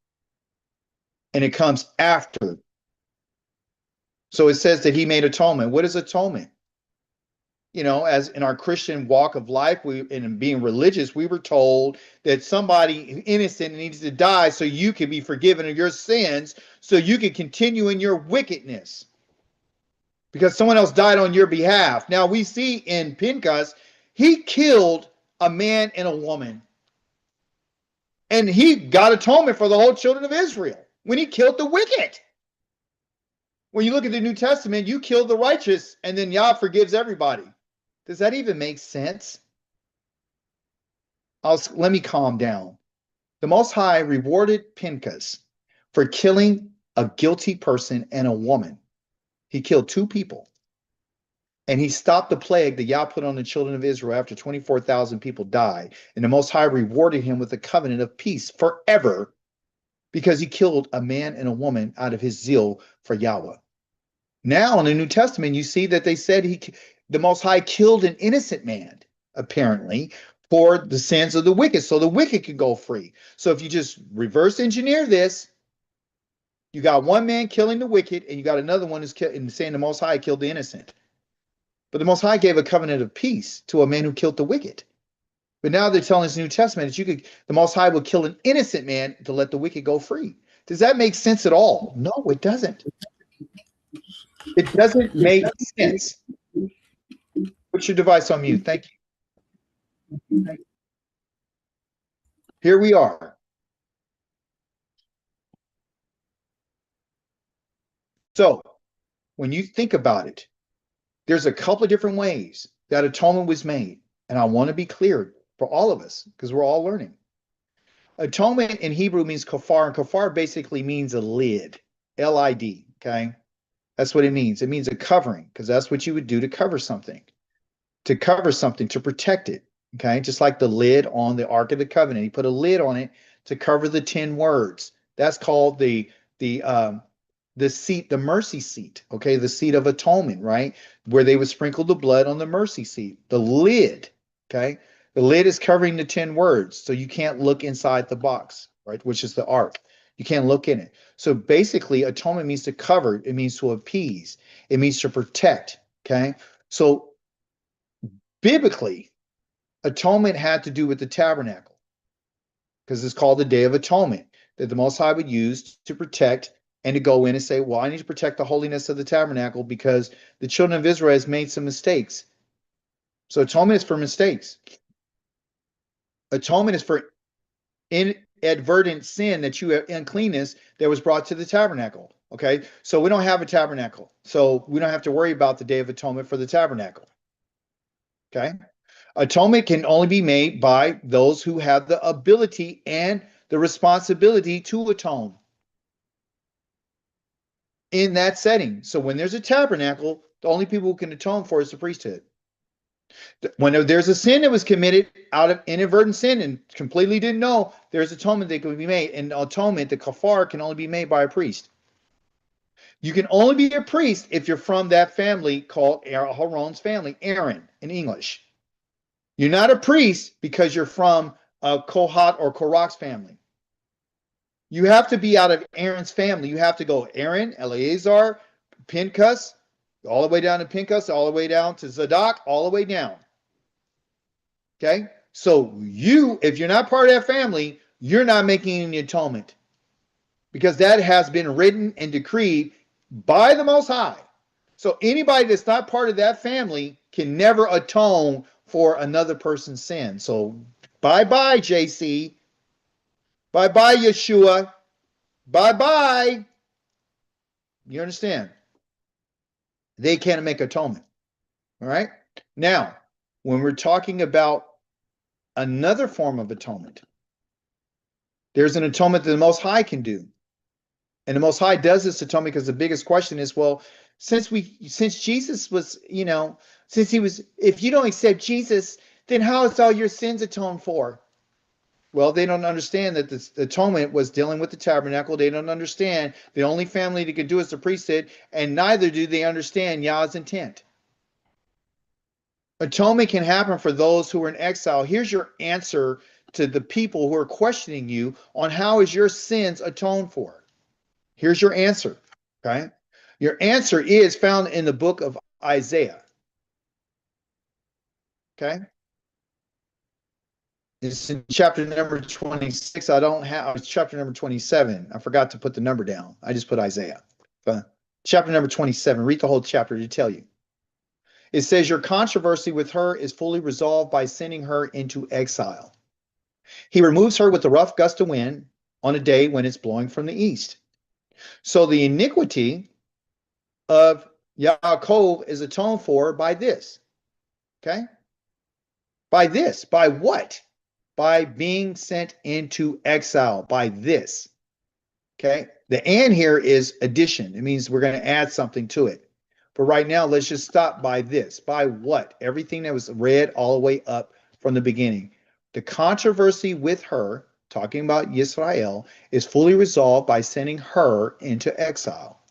And it comes after. So it says that he made atonement. What is atonement? You know, as in our Christian walk of life, in being religious, we were told that somebody innocent needs to die so you can be forgiven of your sins, so you can continue in your wickedness. Because someone else died on your behalf. Now we see in Pinchas, he killed a man and a woman. And he got atonement for the whole children of Israel when he killed the wicked. When you look at the New Testament, you kill the righteous and then Yah forgives everybody. Does that even make sense? Let me calm down. The Most High rewarded Pinchas for killing a guilty person and a woman. He killed two people. And he stopped the plague that Yah put on the children of Israel after 24,000 people died. And the Most High rewarded him with a covenant of peace forever because he killed a man and a woman out of his zeal for Yahweh. Now in the New Testament, you see that they said the Most High killed an innocent man, apparently, for the sins of the wicked, so the wicked could go free. So if you just reverse engineer this, you got one man killing the wicked, and you got another one who's saying the Most High killed the innocent. But the Most High gave a covenant of peace to a man who killed the wicked. But now they're telling us in the New Testament that the Most High will kill an innocent man to let the wicked go free. Does that make sense at all? No, it doesn't. It doesn't make sense. Put your device on mute. Thank you. Here we are. So, when you think about it, there's a couple of different ways that atonement was made. And I want to be clear for all of us, because we're all learning. Atonement in Hebrew means kafar, and kafar basically means a lid, L-I-D, okay? That's what it means. It means a covering, because that's what you would do to cover something, to protect it, okay? Just like the lid on the Ark of the Covenant. He put a lid on it to cover the 10 words. That's called the seat, the mercy seat, okay? The seat of atonement, right? Where they would sprinkle the blood on the mercy seat, the lid, okay? The lid is covering the 10 words, so you can't look inside the box, right? Which is the ark. You can't look in it. So basically, atonement means to cover, it means to appease, it means to protect, okay? So biblically, atonement had to do with the tabernacle, because it's called the Day of Atonement, that the Most High would use to protect and to go in and say, well, I need to protect the holiness of the tabernacle because the children of Israel has made some mistakes. So atonement is for mistakes. Atonement is for inadvertent sin, that you have uncleanness that was brought to the tabernacle. Okay, so we don't have a tabernacle, so we don't have to worry about the Day of Atonement for the tabernacle. Okay, atonement can only be made by those who have the ability and the responsibility to atone in that setting. So when there's a tabernacle, the only people who can atone for is the priesthood. When there's a sin that was committed out of inadvertent sin and completely didn't know, there's atonement that can be made. And atonement, the kafar, can only be made by a priest. You can only be a priest if you're from that family called Aaron's family, Aaron in English. You're not a priest because you're from a Kohat or Korach's family. You have to be out of Aaron's family. You have to go Aaron, Eleazar, Pinchas, all the way down to Pinchas, all the way down to Zadok, all the way down. Okay? So you, if you're not part of that family, you're not making any atonement, because that has been written and decreed by the Most High. So anybody that's not part of that family can never atone for another person's sin. So bye-bye, JC. Bye-bye, Yeshua. Bye-bye. You understand? They can't make atonement. All right? Now, when we're talking about another form of atonement, there's an atonement that the Most High can do. And the Most High does this atonement because the biggest question is, well, since Jesus was, if you don't accept Jesus, then how is all your sins atoned for? Well, they don't understand that the atonement was dealing with the tabernacle. They don't understand the only family that could do is the priesthood, and neither do they understand Yah's intent. Atonement can happen for those who are in exile. Here's your answer to the people who are questioning you on how is your sins atoned for. Here's your answer, okay? Your answer is found in the book of Isaiah, okay? It's in chapter number 26. It's chapter number 27. I forgot to put the number down. I just put Isaiah. Chapter number 27. Read the whole chapter to tell you. It says, your controversy with her is fully resolved by sending her into exile. He removes her with a rough gust of wind on a day when it's blowing from the east. So the iniquity of Yaakov is atoned for by this. Okay? By this. By what? By being sent into exile. By this. Okay? The and here is addition. It means we're going to add something to it. But right now, let's just stop by this. By what? Everything that was read all the way up from the beginning. The controversy with her, talking about Yisrael, is fully resolved by sending her into exile.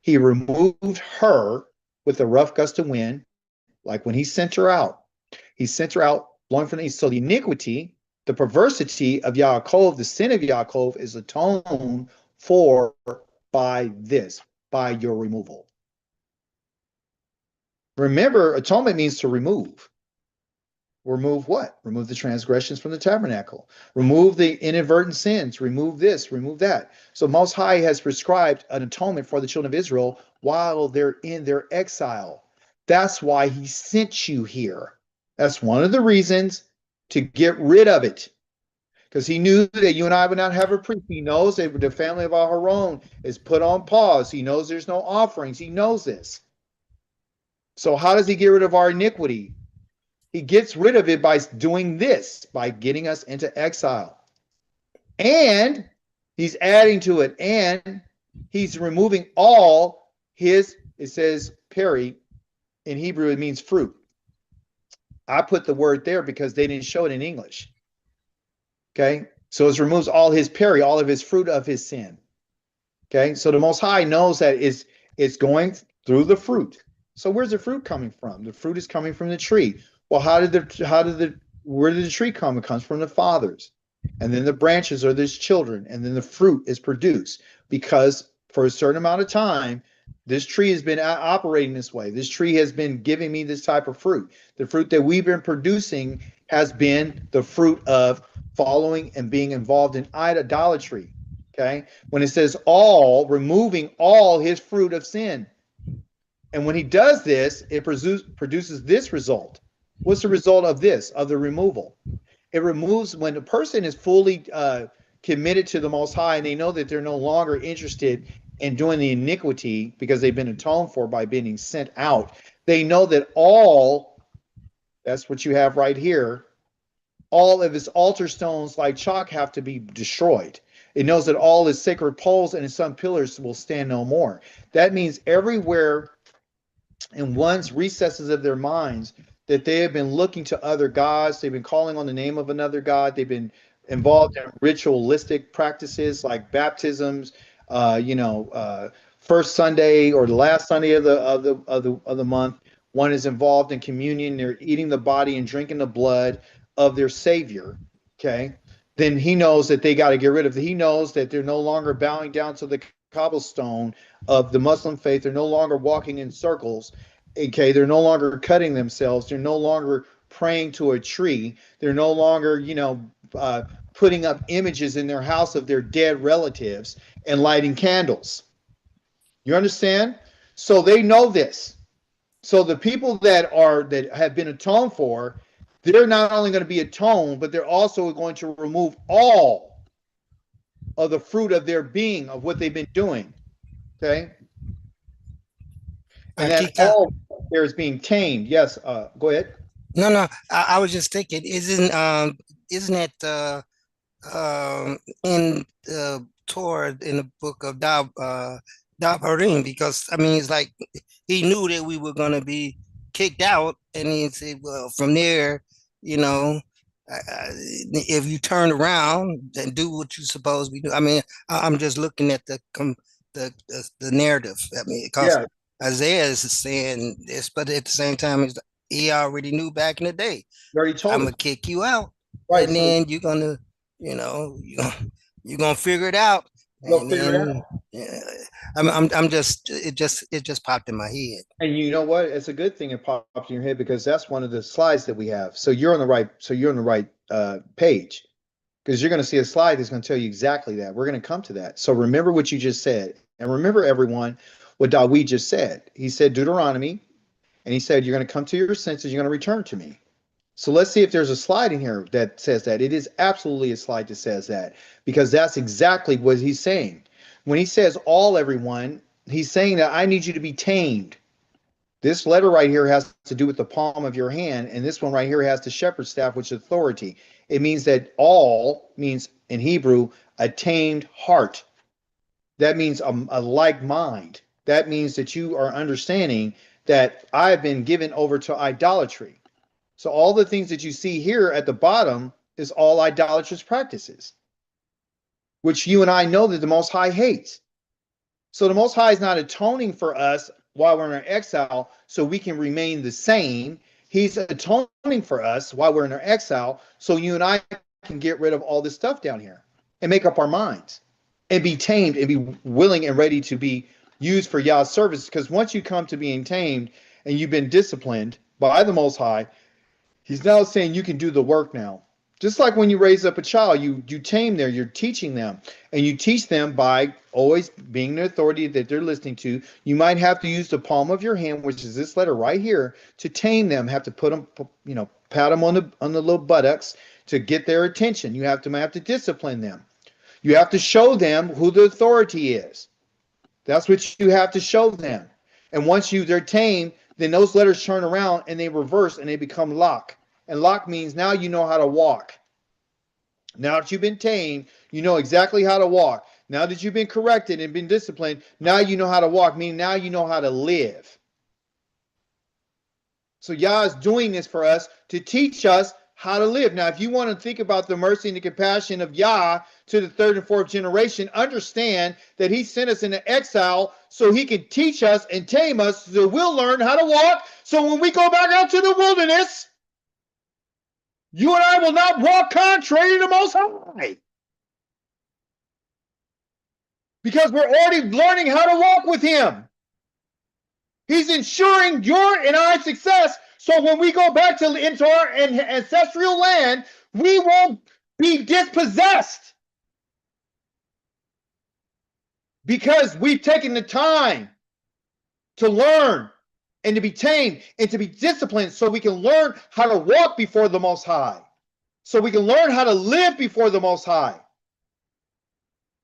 He removed her with a rough gust of wind, like when he sent her out. He sent her out blowing from the east. So the iniquity, the perversity of Yaakov, the sin of Yaakov is atoned for by this, by your removal. Remember, atonement means to remove. Remove what? Remove the transgressions from the tabernacle. Remove the inadvertent sins. Remove this, remove that. So Most High has prescribed an atonement for the children of Israel while they're in their exile. That's why he sent you here. That's one of the reasons to get rid of it. Because he knew that you and I would not have a priest. He knows that the family of Aharon is put on pause. He knows there's no offerings. He knows this. So how does he get rid of our iniquity? He gets rid of it by doing this, by getting us into exile. And he's adding to it, and he's removing all his, it says peri, in Hebrew it means fruit. I put the word there because they didn't show it in English. Okay, so it removes all his peri, all of his fruit of his sin. Okay, so the Most High knows that it's going through the fruit. So where's the fruit coming from? The fruit is coming from the tree. Well, where did the tree come? It comes from the fathers, and then the branches are his children, and then the fruit is produced because for a certain amount of time, this tree has been operating this way. This tree has been giving me this type of fruit. The fruit that we've been producing has been the fruit of following and being involved in idolatry. Okay, when it says all, removing all his fruit of sin. And when he does this, it produces this result. What's the result of this, of the removal? It removes when a person is fully committed to the Most High and they know that they're no longer interested in doing the iniquity because they've been atoned for by being sent out. They know that all, that's what you have right here, all of his altar stones like chalk have to be destroyed. It knows that all his sacred poles and his sun pillars will stand no more. That means everywhere in one's recesses of their minds that they have been looking to other gods, they've been calling on the name of another god, they've been involved in ritualistic practices like baptisms, first Sunday or the last Sunday of the month, one is involved in communion, they're eating the body and drinking the blood of their Savior, okay? Then he knows that they got to get rid of it. He knows that they're no longer bowing down to the cobblestone of the Muslim faith. They're no longer walking in circles. Okay, they're no longer cutting themselves. They're no longer praying to a tree. They're no longer, putting up images in their house of their dead relatives and lighting candles. You understand? So they know this. So the people that have been atoned for, they're not only going to be atoned, but they're also going to remove all of the fruit of their being, of what they've been doing. Okay? And then all there is being tamed. Yes, go ahead. No. I was just thinking, isn't it in the Torah in the book of Harim? Because I mean, it's like he knew that we were going to be kicked out, and he said, "Well, from there, if you turn around and do what you're supposed to be doing." I mean, I'm just looking at the narrative. I mean, because Isaiah is saying this, but at the same time, he already knew back in the day. Already told I'm gonna kick you out, right? And then you're gonna, you're gonna figure it out. Go figure it out. I'm just, it just popped in my head. And you know what? It's a good thing it popped in your head because that's one of the slides that we have. So you're on the right page, because you're going to see a slide that's going to tell you exactly that. We're going to come to that. So remember what you just said, and remember everyone what Dawid just said. He said Deuteronomy, and he said you're going to come to your senses. You're going to return to me. So let's see if there's a slide in here that says that. It is absolutely a slide that says that, because that's exactly what he's saying. When he says all everyone, he's saying that I need you to be tamed. This letter right here has to do with the palm of your hand, and this one right here has the shepherd's staff, which is authority. It means that all means in Hebrew a tamed heart. That means a like mind. That means that you are understanding that I've been given over to idolatry. So all the things that you see here at the bottom is all idolatrous practices, which you and I know that the Most High hates. So the Most High is not atoning for us while we're in our exile so we can remain the same. He's atoning for us while we're in our exile so you and I can get rid of all this stuff down here and make up our minds and be tamed and be willing and ready to be used for Yah's service. Because once you come to being tamed and you've been disciplined by the Most High, He's now saying you can do the work now. Just like when you raise up a child, you tame them, you're teaching them, and you teach them by always being the authority that they're listening to. You might have to use the palm of your hand, which is this letter right here, to tame them. Have to put them, pat them on the little buttocks to get their attention. You have to discipline them. You have to show them who the authority is. That's what you have to show them. And once they're tamed, then those letters turn around and they reverse and they become lock. And lock means now you know how to walk. Now that you've been tamed, You know exactly how to walk. Now that you've been corrected and been disciplined, now you know how to walk, meaning now you know how to live. So Yah is doing this for us to teach us how to live. Now, if you want to think about the mercy and the compassion of Yah to the third and fourth generation, understand that he sent us into exile so he can teach us and tame us so we'll learn how to walk. So when we go back out to the wilderness, you and I will not walk contrary to the Most High. Because we're already learning how to walk with him. He's ensuring your and our success. So when we go back into our ancestral land, we won't be dispossessed. Because we've taken the time to learn and to be tamed and to be disciplined so we can learn how to walk before the Most High. So we can learn how to live before the Most High.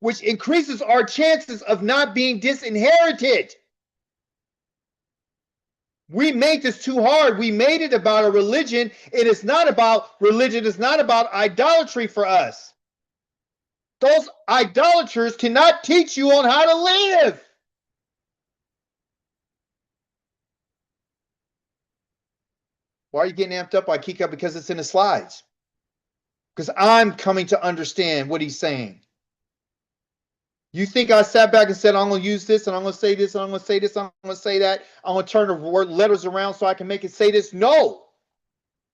Which increases our chances of not being disinherited. We made this too hard. We made it about a religion. It is not about religion. It's not about idolatry for us. Those idolaters cannot teach you on how to live. Why are you getting amped up by Kika? Because it's in the slides. Because I'm coming to understand what he's saying. You think I sat back and said, I'm going to use this, and I'm going to say this, and I'm going to say this, and I'm going to say that. I'm going to turn the word letters around so I can make it say this. No.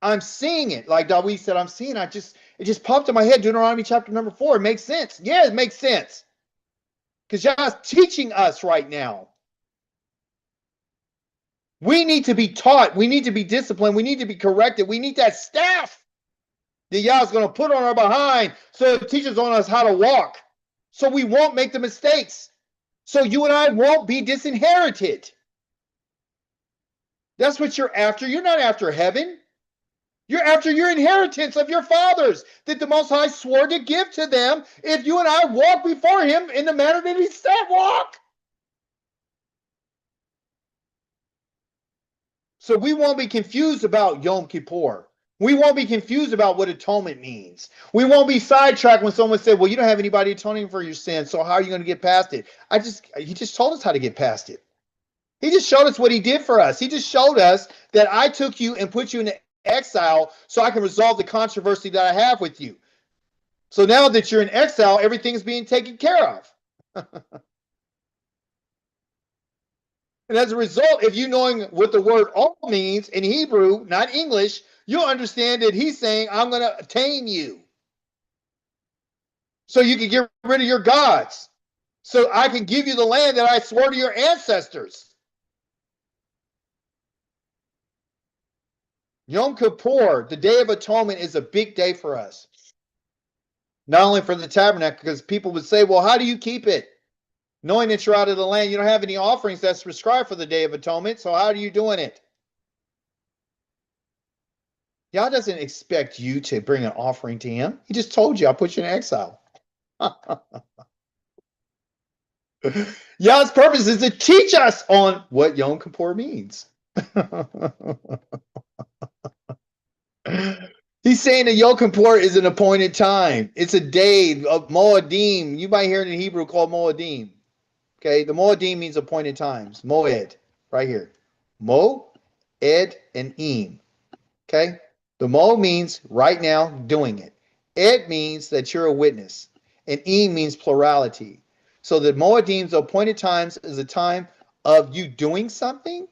I'm seeing it. Like Dawid said, I'm seeing it. It just popped in my head. Deuteronomy chapter number 4. It makes sense. Yeah, it makes sense. Because Yah's teaching us right now. We need to be taught. We need to be disciplined. We need to be corrected. We need that staff that Yah's going to put on our behind so it teaches on us how to walk. So we won't make the mistakes. So you and I won't be disinherited. That's what you're after. You're not after heaven. You're after your inheritance of your fathers that the Most High swore to give to them if you and I walk before him in the manner that he said walk. So we won't be confused about Yom Kippur. We won't be confused about what atonement means. We won't be sidetracked when someone said, well, you don't have anybody atoning for your sins, so how are you going to get past it? He just told us how to get past it. He just showed us what he did for us. He just showed us that I took you and put you in exile so I can resolve the controversy that I have with you. So now that you're in exile, everything's being taken care of. And as a result, if you knowing what the word all means in Hebrew, not English, you'll understand that he's saying, I'm going to tame you. So you can get rid of your gods. So I can give you the land that I swore to your ancestors. Yom Kippur, the Day of Atonement, is a big day for us. Not only for the tabernacle, because people would say, well, how do you keep it? Knowing that you're out of the land, you don't have any offerings that's prescribed for the Day of Atonement, so how are you doing it? Yah doesn't expect you to bring an offering to him. He just told you, I'll put you in exile. Yah's purpose is to teach us on what Yom Kippur means. He's saying that Yom Kippur is an appointed time. It's a day of Moedim. You might hear it in Hebrew called Moedim. Okay, the Moedim means appointed times. Moed, right here. Mo, Ed, and Im. Okay, the Mo means right now doing it. Ed means that you're a witness. And Im means plurality. So the Moedim's appointed times is a time of you doing something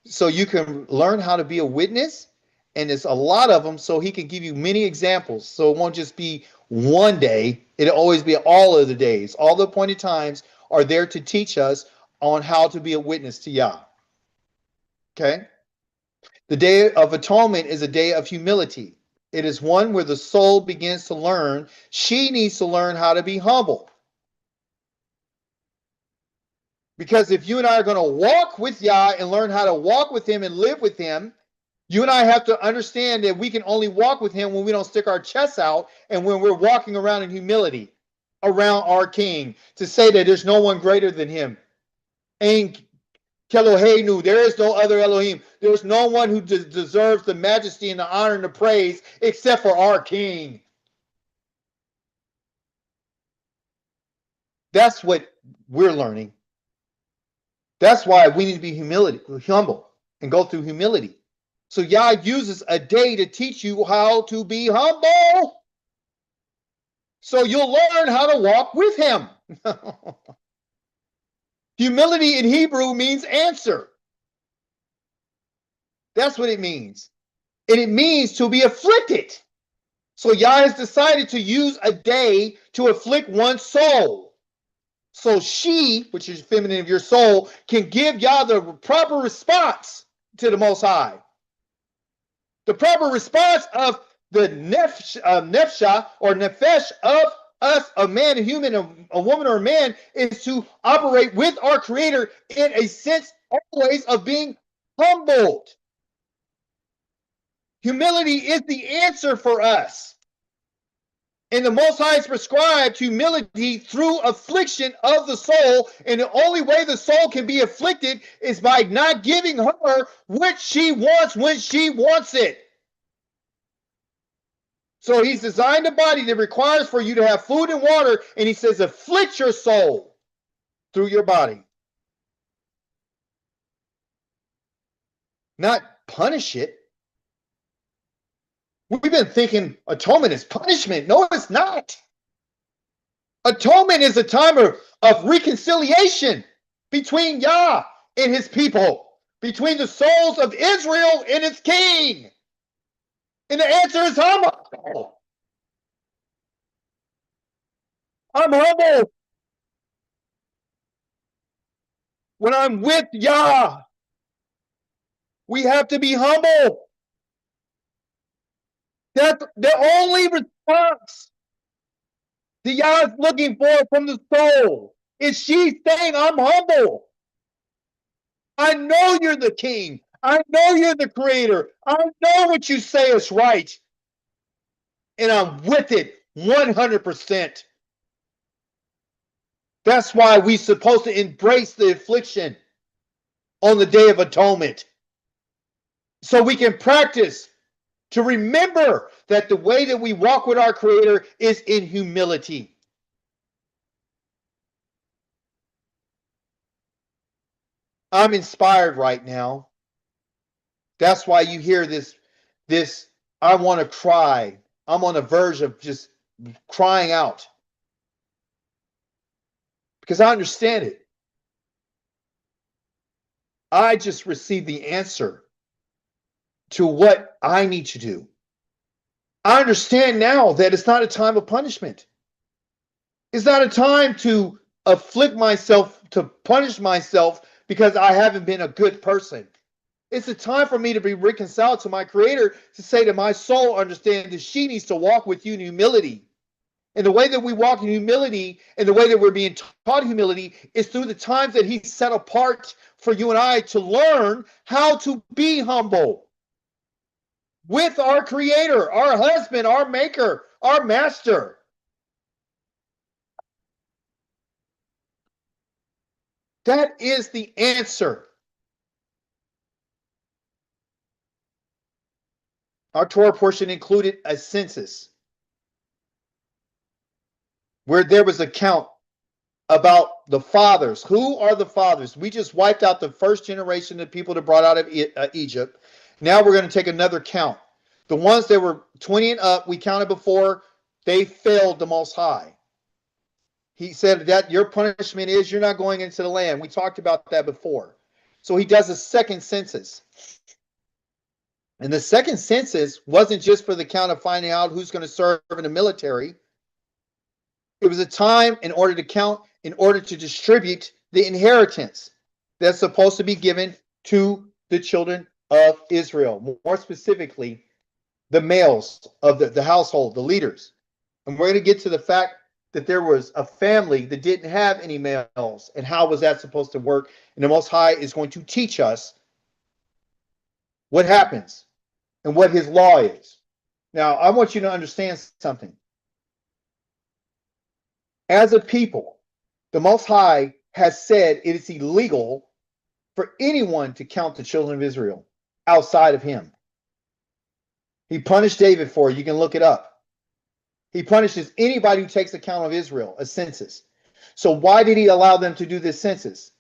so you can learn how to be a witness. And there's a lot of them, so he can give you many examples. So it won't just be one day. It'll always be all of the days. All the appointed times are there to teach us on how to be a witness to Yah. Okay? The Day of Atonement is a day of humility. It is one where the soul begins to learn. She needs to learn how to be humble. Because if you and I are going to walk with Yah and learn how to walk with him and live with him, you and I have to understand that we can only walk with him when we don't stick our chests out and when we're walking around in humility around our King to say that there's no one greater than him. Ain Kelohenu, there is no other Elohim. There's no one who deserves the majesty and the honor and the praise except for our King. That's what we're learning. That's why we need to be humble and go through humility. So Yah uses a day to teach you how to be humble. So you'll learn how to walk with him. Humility in Hebrew means answer. That's what it means. And it means to be afflicted. So Yah has decided to use a day to afflict one's soul. So she, which is feminine of your soul, can give Yah the proper response to the Most High. The proper response of the nefsha or nefesh of us, a man, a human, a woman, or a man, is to operate with our Creator in a sense always of being humbled. Humility is the answer for us. And the Most High has prescribed humility through affliction of the soul. And the only way the soul can be afflicted is by not giving her what she wants when she wants it. So he's designed a body that requires for you to have food and water. And he says, afflict your soul through your body. Not punish it. We've been thinking atonement is punishment. No, it's not. Atonement is a time of reconciliation between Yah and his people, between the souls of Israel and its king. And the answer is humble. I'm humble when I'm with Yah. We have to be humble. That's the only response that Yah is looking for from the soul. Is she saying, I'm humble. I know you're the king. I know you're the creator. I know what you say is right. And I'm with it 100%. That's why we're supposed to embrace the affliction on the Day of Atonement. So we can practice to remember that the way that we walk with our Creator is in humility. I'm inspired right now. That's why you hear this, I want to cry. I'm on the verge of just crying out. Because I understand it. I just received the answer to what I need to do. I understand now that it's not a time of punishment. It's not a time to afflict myself, to punish myself because I haven't been a good person. It's a time for me to be reconciled to my Creator, to say to my soul, understand that she needs to walk with you in humility. And the way that we walk in humility and the way that we're being taught humility is through the times that He set apart for you and I to learn how to be humble with our Creator, our husband, our maker, our master. That is the answer. Our Torah portion included a census where there was a count about the fathers. Who are the fathers? We just wiped out the first generation of people that brought out of Egypt. Now we're going to take another count. The ones that were 20 and up, we counted before, they failed the Most High. He said that your punishment is you're not going into the land. We talked about that before. So he does a second census. And the second census wasn't just for the count of finding out who's going to serve in the military. It was a time in order to count, in order to distribute the inheritance that's supposed to be given to the children of Israel. More specifically, the males of the household, the leaders. And we're going to get to the fact that there was a family that didn't have any males. And how was that supposed to work? And the Most High is going to teach us what happens and what His law is. Now, I want you to understand something. As a people, the Most High has said it is illegal for anyone to count the children of Israel outside of Him. He punished David for it. You can look it up. He punishes anybody who takes account of Israel, a census. So why did he allow them to do this census?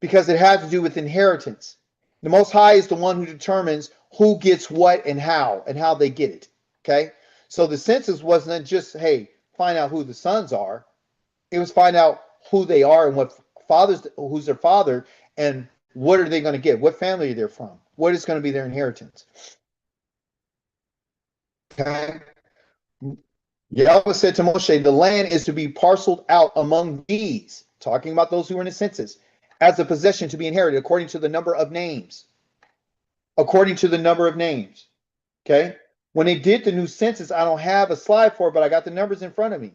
Because it had to do with inheritance. The Most High is the one who determines who gets what and how they get it. Okay? So the census wasn't just, hey, find out who the sons are. It was find out who they are and who's their father, and what are they going to get? What family they're from? What is going to be their inheritance? Okay? Yahweh said to Moshe, the land is to be parceled out among these, talking about those who were in the census, as a possession to be inherited according to the number of names. According to the number of names. Okay? When they did the new census, I don't have a slide for it, but I got the numbers in front of me.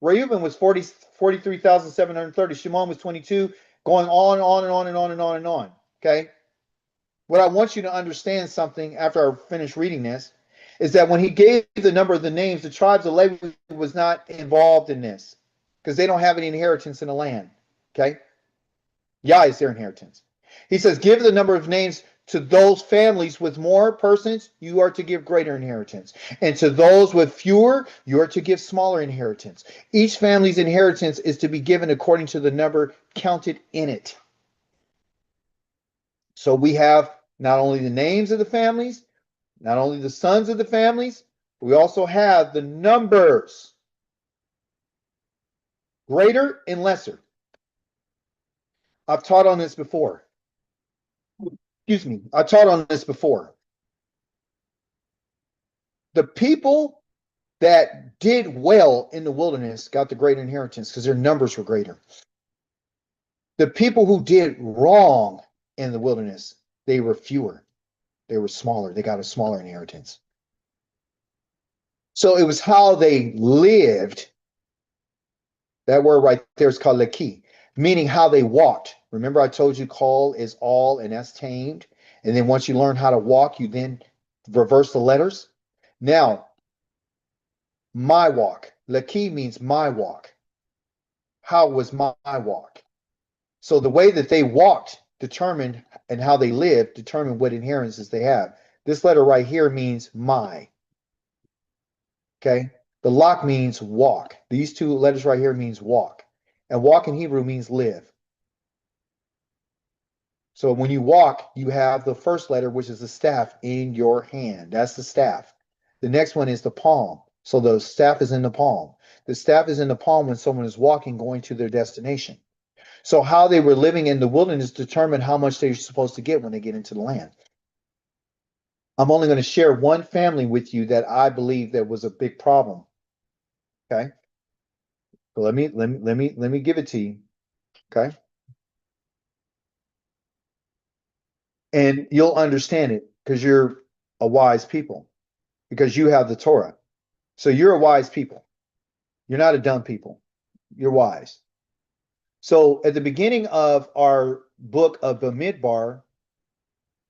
Reuben was 43,730. Shimon was 22, going on and on and on and on and on and on. Okay? What I want you to understand something after I finish reading this is that when he gave the number of the names, the tribes of Levi was not involved in this because they don't have any inheritance in the land. Okay? Yah is their inheritance. He says, give the number of names to those families with more persons, you are to give greater inheritance. And to those with fewer, you are to give smaller inheritance. Each family's inheritance is to be given according to the number counted in it. So we have not only the names of the families, not only the sons of the families, we also have the numbers, greater and lesser. I've taught on this before. Excuse me, I taught on this before. The people that did well in the wilderness got the great inheritance because their numbers were greater. The people who did wrong in the wilderness, they were fewer. They were smaller. They got a smaller inheritance. So it was how they lived. That word right there is called leki, meaning how they walked. Remember I told you call is all and that's tamed. And then once you learn how to walk, you then reverse the letters. Now, my walk. Laki means my walk. How was my walk? So the way that they walked determined, and how they lived determined what inheritances they have. This letter right here means my. Okay? The lock means walk. These two letters right here means walk. And walk in Hebrew means live. So when you walk, you have the first letter, which is the staff, in your hand. That's the staff. The next one is the palm. So the staff is in the palm. The staff is in the palm when someone is walking, going to their destination. So how they were living in the wilderness determined how much they're supposed to get when they get into the land. I'm only going to share one family with you that I believe that was a big problem. Okay. So let me give it to you. Okay. And you'll understand it because you're a wise people, because you have the Torah. So you're a wise people. You're not a dumb people. You're wise. So at the beginning of our book of Bamidbar,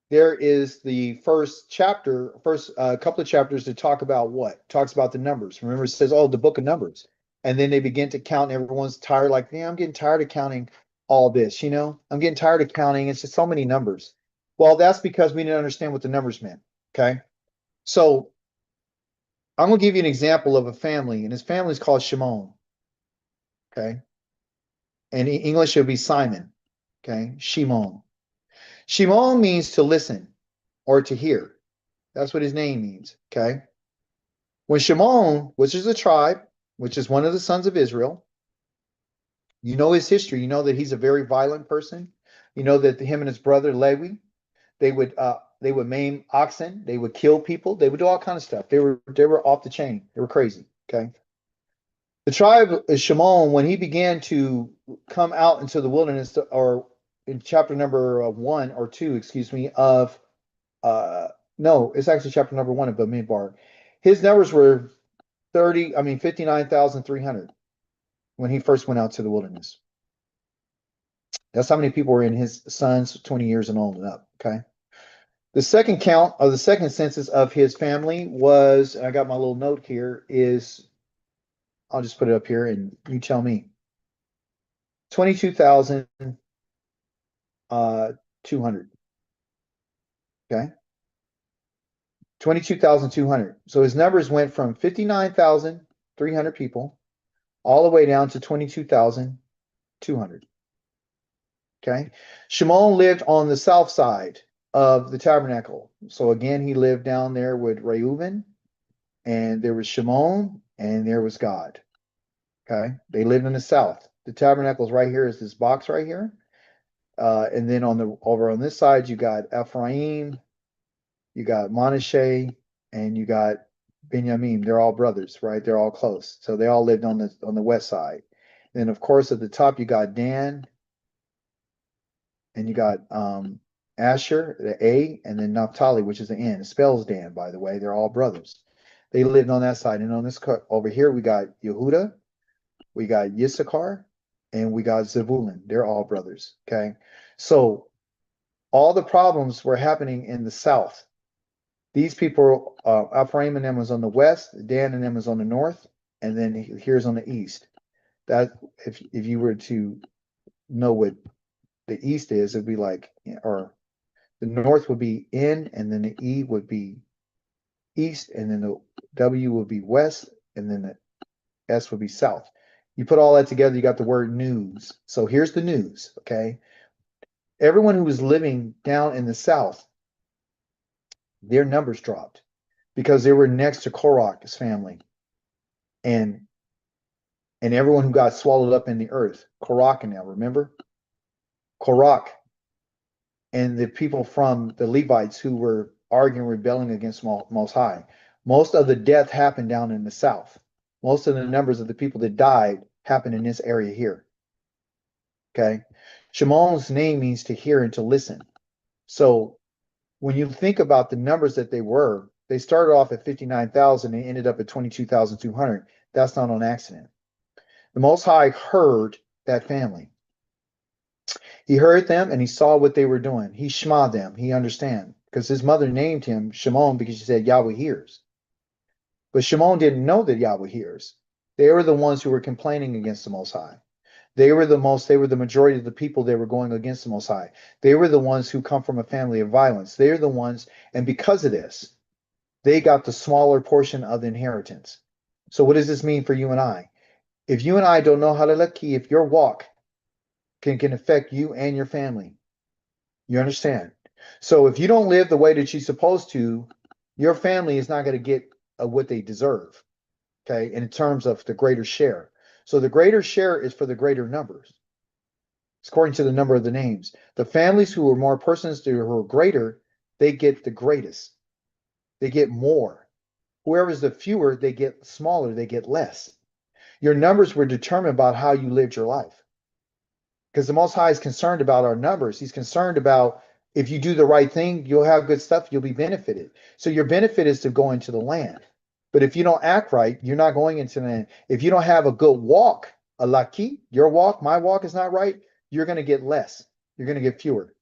there is the first couple of chapters that talk about what? Talks about the numbers. Remember, it says, oh, the book of numbers. And then they begin to count. And everyone's tired, like, yeah, I'm getting tired of counting all this, you know? I'm getting tired of counting. It's just so many numbers. Well, that's because we didn't understand what the numbers meant, okay? So I'm going to give you an example of a family, and his family is called Shimon, okay? And in English, it would be Simon, okay? Shimon. Shimon means to listen or to hear. That's what his name means, okay? When Shimon, which is a tribe, which is one of the sons of Israel, you know his history. You know that he's a very violent person. You know that him and his brother Levi, they would maim oxen, they would kill people, they would do all kind of stuff. They were off the chain. They were crazy. Okay. The tribe of Shimon, when he began to come out into the wilderness, or in chapter number 1 or 2, excuse me, of no, it's actually chapter number 1 of Bamidbar. His numbers were 59,300 when he first went out to the wilderness. That's how many people were in his sons 20 years and old and up. Okay. The second count of the second census of his family was, I got my little note here, is, I'll just put it up here and you tell me. 22,200. Okay. 22,200. So his numbers went from 59,300 people all the way down to 22,200. Okay. Shimon lived on the south side of the tabernacle. So again, he lived down there with Reuben, and there was Shimon, and there was God. Okay. They lived in the south. The tabernacle's right here is this box right here. And then over on this side, you got Ephraim, you got Manasseh, and you got Benjamin. They're all brothers, right? They're all close. So they all lived on the west side. Then of course at the top you got Dan, and you got Asher, the A, and then Naphtali, which is the N. It spells Dan, by the way. They're all brothers. They lived on that side. And on this over here, we got Yehuda, we got Issachar, and we got Zebulun. They're all brothers. Okay. So all the problems were happening in the south. These people, Ephraim and them was on the west, Dan and them was on the north, and then here's on the east. That if you were to know what the east is, it'd be like, or the north would be in, and then the E would be east, and then the W would be west, and then the S would be south. You put all that together, you got the word news. So here's the news, okay? Everyone who was living down in the south, their numbers dropped because they were next to Korach's family. And everyone who got swallowed up in the earth, Korach now, remember? Korach and the people from the Levites who were arguing, rebelling against Most High. Most of the death happened down in the south. Most of the numbers of the people that died happened in this area here. Okay. Shimon's name means to hear and to listen. So when you think about the numbers that they started off at 59,000 and ended up at 22,200. That's not on accident. The Most High heard that family. He heard them and he saw what they were doing. He shema them. He understand because his mother named him Shimon because she said Yahweh hears. But Shimon didn't know that Yahweh hears. They were the ones who were complaining against the Most High. They were the majority of the people that were going against the Most High. They were the ones who come from a family of violence. They're the ones, and because of this, they got the smaller portion of the inheritance. So what does this mean for you and I? If you and I don't know how to lucky, if your walk can affect you and your family, you understand? So if you don't live the way that you're supposed to, your family is not going to get what they deserve, okay, in terms of the greater share. So the greater share is for the greater numbers. It's according to the number of the names. The families who are more persons who are greater, they get the greatest. They get more. Whoever's the fewer, they get smaller, they get less. Your numbers were determined about how you lived your life. Because the Most High is concerned about our numbers. He's concerned about if you do the right thing, you'll have good stuff, you'll be benefited. So your benefit is to go into the land. But if you don't act right, you're not going into the land. If you don't have a good walk, a laki, your walk, my walk is not right, you're going to get less. You're going to get fewer.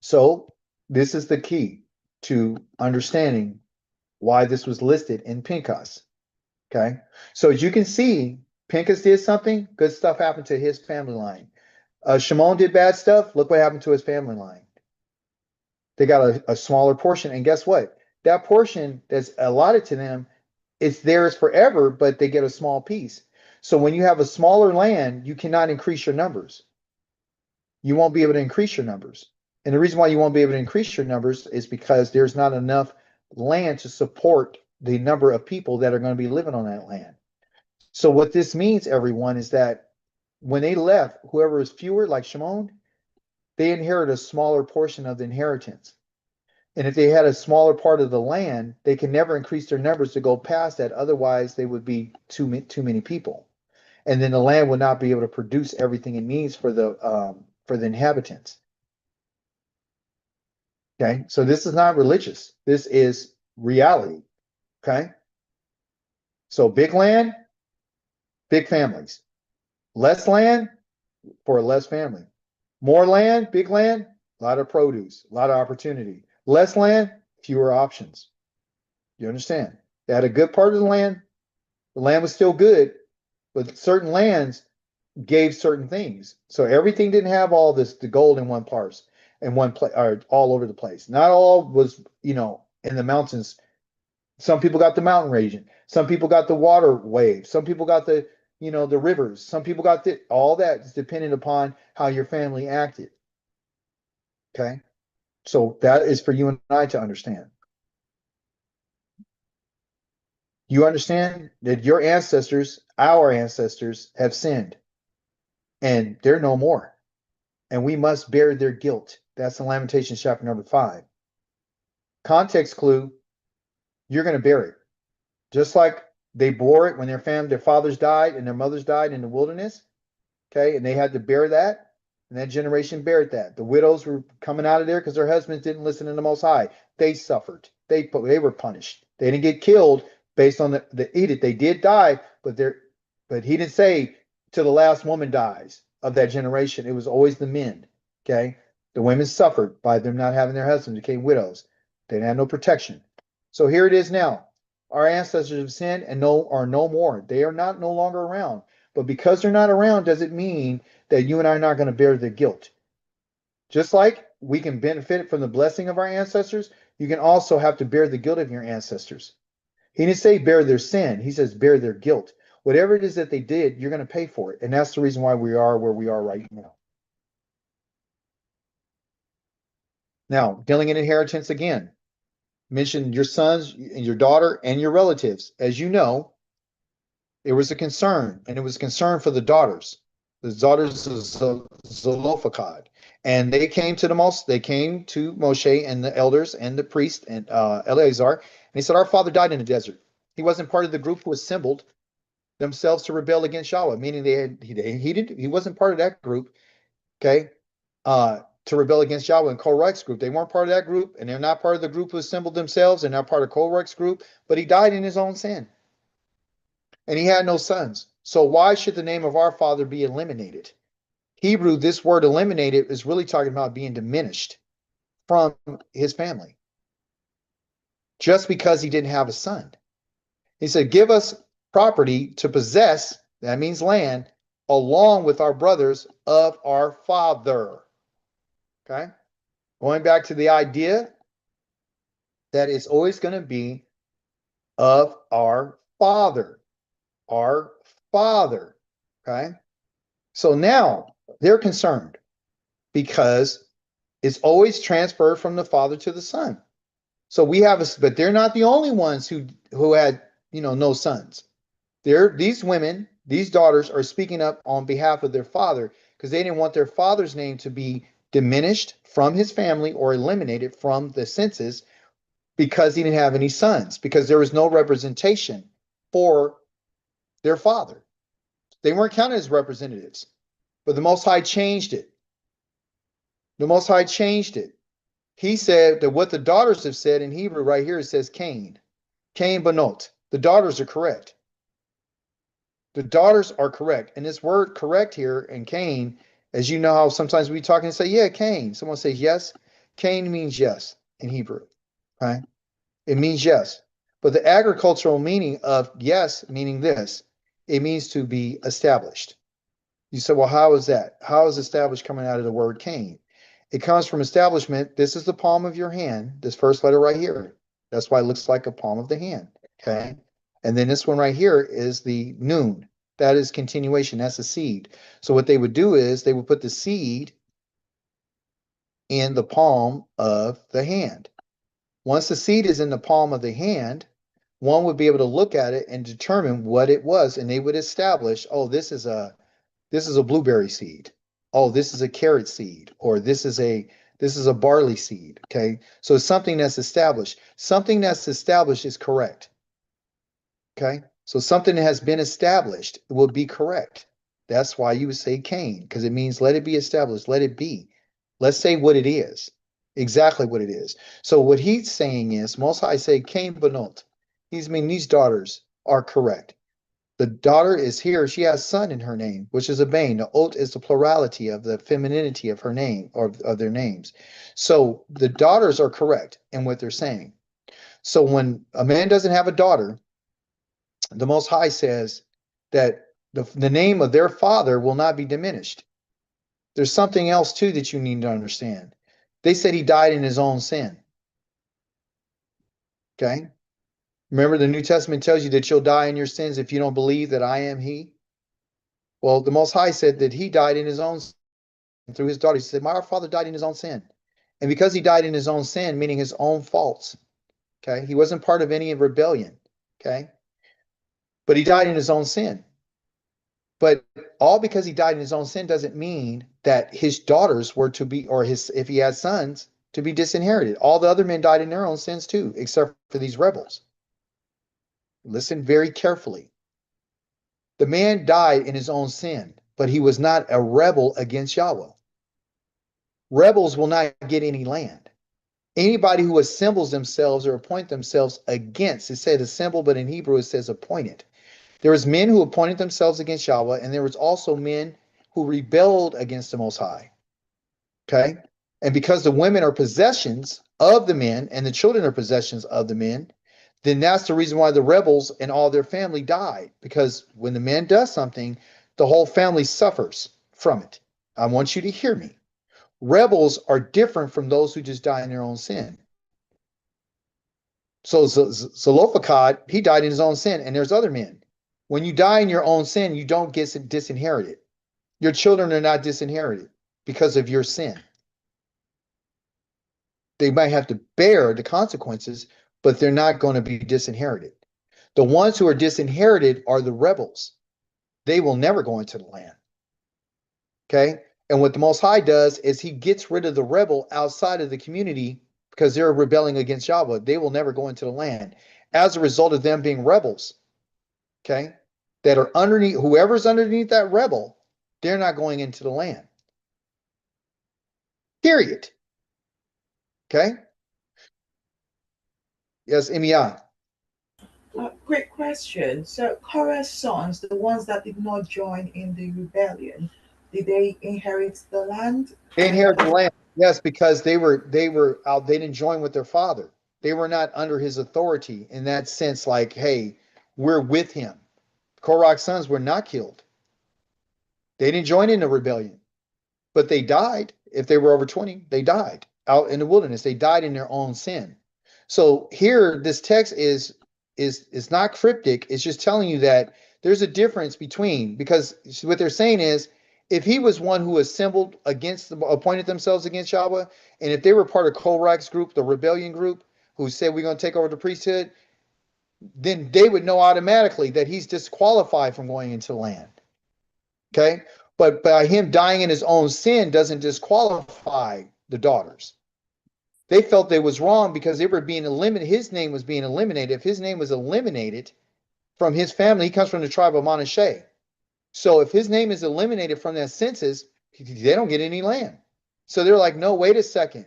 So this is the key to understanding why this was listed in Pinchas. Okay. So as you can see, Pinchas did something, good stuff happened to his family line. Shimon did bad stuff. Look what happened to his family line. They got a smaller portion. And guess what? That portion that's allotted to them, it's theirs forever, but they get a small piece. So when you have a smaller land, you cannot increase your numbers. You won't be able to increase your numbers. And the reason why you won't be able to increase your numbers is because there's not enough land to support the number of people that are going to be living on that land. So what this means, everyone, is that when they left, whoever is fewer, like Shimon, they inherit a smaller portion of the inheritance. And if they had a smaller part of the land, they can never increase their numbers to go past that. Otherwise, they would be too many people. And then the land would not be able to produce everything it needs for the inhabitants. Okay, so this is not religious. This is reality. Okay, so big land, big families. Less land for a less family. More land, big land, a lot of produce, a lot of opportunity. Less land, fewer options. You understand? They had a good part of the land was still good, but certain lands gave certain things. So everything didn't have all the gold in one place, or all over the place. Not all was, in the mountains Some people got the mountain region. Some people got the water wave. Some people got the, the rivers. Some people got all that is dependent upon how your family acted. Okay. So that is for you and I to understand. You understand that your ancestors, our ancestors, have sinned and they're no more. And we must bear their guilt. That's in Lamentations chapter number 5. Context clue, you're going to bear it. Just like they bore it when their fathers died and their mothers died in the wilderness. Okay, and they had to bear that, and that generation bared that. The widows were coming out of there because their husbands didn't listen to the Most High. They suffered. They were punished. They didn't get killed based on the edict. They did die, but he didn't say till the last woman dies of that generation. It was always the men. Okay, the women suffered by them not having their husbands, became widows. They didn't have no protection. So here it is now. Our ancestors have sinned and are no more. They are no longer around. But because they're not around doesn't mean that you and I are not going to bear the guilt. Just like we can benefit from the blessing of our ancestors, you can also have to bear the guilt of your ancestors. He didn't say bear their sin. He says bear their guilt. Whatever it is that they did, you're going to pay for it. And that's the reason why we are where we are right now. Now, dealing in inheritance again. Mention your sons and your daughter and your relatives. As you know, it was a concern, and it was a concern for the daughters of Zelophehad. And they came to Moshe and the elders and the priest and Eleazar, and he said, our father died in the desert. He wasn't part of the group who assembled themselves to rebel against Yahweh, meaning he wasn't part of that group, okay, to rebel against Yahweh and Korach's group. They weren't part of that group, and they're not part of the group who assembled themselves, and not part of Korach's group, but he died in his own sin. And he had no sons. So why should the name of our father be eliminated? Hebrew, this word eliminated is really talking about being diminished from his family. Just because he didn't have a son. He said, give us property to possess, that means land, along with our brothers of our father. Okay? Going back to the idea that it's always going to be of our father. Our father. Okay? So now they're concerned because it's always transferred from the father to the son. So we have but they're not the only ones who had, no sons. These women, these daughters are speaking up on behalf of their father because they didn't want their father's name to be diminished from his family or eliminated from the census because he didn't have any sons, because there was no representation for their father. They weren't counted as representatives, but the Most High changed it. The Most High changed it. He said that what the daughters have said in Hebrew right here, it says Cain. Cain Banot. The daughters are correct. The daughters are correct. And this word correct here in Cain, as you know how sometimes we talk and say, yeah, Cain. Someone says yes. Cain means yes in Hebrew. Right? It means yes. But the agricultural meaning of yes, meaning this, it means to be established. You said, well, how is that? How is established coming out of the word Cain? It comes from establishment. This is the palm of your hand. This first letter right here. That's why it looks like a palm of the hand. Okay. And then this one right here is the noon. That is continuation. That's a seed. So what they would do is they would put the seed in the palm of the hand. Once the seed is in the palm of the hand, one would be able to look at it and determine what it was. And they would establish, oh, this is a blueberry seed. Oh, this is a carrot seed, or this is a barley seed. Okay. So it's something that's established. Something that's established is correct. Okay. So something that has been established will be correct. That's why you would say Cain, because it means let it be established, let it be. Let's say what it is, exactly what it is. So what he's saying is, Most High say Cain Banot. These daughters are correct. The daughter is here. She has son in her name, which is a bane. The ot is the plurality of the femininity of her name or of their names. So the daughters are correct in what they're saying. So when a man doesn't have a daughter, the Most High says that the name of their father will not be diminished. There's something else too that you need to understand. They said he died in his own sin. Okay. Remember, the New Testament tells you that you'll die in your sins if you don't believe that I am he. Well, the Most High said that he died in his own sin through his daughter. He said, our father died in his own sin. And because he died in his own sin, meaning his own faults, okay, he wasn't part of any rebellion, okay, but he died in his own sin. But all because he died in his own sin doesn't mean that his daughters were to be, or his, if he had sons, to be disinherited. All the other men died in their own sins too, except for these rebels. Listen very carefully. The man died in his own sin, but he was not a rebel against Yahweh. Rebels will not get any land. Anybody who assembles themselves or appoint themselves against, it says assemble, but in Hebrew it says appointed. There was men who appointed themselves against Yahweh, and there was also men who rebelled against the Most High. Okay? And because the women are possessions of the men and the children are possessions of the men, then that's the reason why the rebels and all their family died. Because when the man does something, the whole family suffers from it. I want you to hear me. Rebels are different from those who just die in their own sin. So Zelophehad, he died in his own sin, and there's other men. When you die in your own sin, you don't get disinherited. Your children are not disinherited because of your sin. They might have to bear the consequences, but they're not going to be disinherited. The ones who are disinherited are the rebels. They will never go into the land. Okay? And what the Most High does is he gets rid of the rebel outside of the community because they're rebelling against Yahweh. They will never go into the land as a result of them being rebels. Okay? That are underneath, whoever's underneath that rebel, they're not going into the land. Period. Okay? Yes, Emiya. Great question. So Korah's sons, the ones that did not join in the rebellion, did they inherit the land? They inherited the land. Yes, because they were out, they didn't join with their father. They were not under his authority in that sense, like, hey, we're with him. Korah's sons were not killed. They didn't join in the rebellion, but they died. If they were over 20, they died out in the wilderness. They died in their own sin. So here, this text is not cryptic. It's just telling you that there's a difference between, because what they're saying is, if he was one who assembled against, appointed themselves against Yahweh, and if they were part of Korach's group, the rebellion group, who said we're going to take over the priesthood, then they would know automatically that he's disqualified from going into the land. Okay? But by him dying in his own sin doesn't disqualify the daughters. They felt they was wrong because they were being eliminated. His name was being eliminated. If his name was eliminated from his family, he comes from the tribe of Manasseh. So if his name is eliminated from that census, they don't get any land. So they're like, no, wait a second.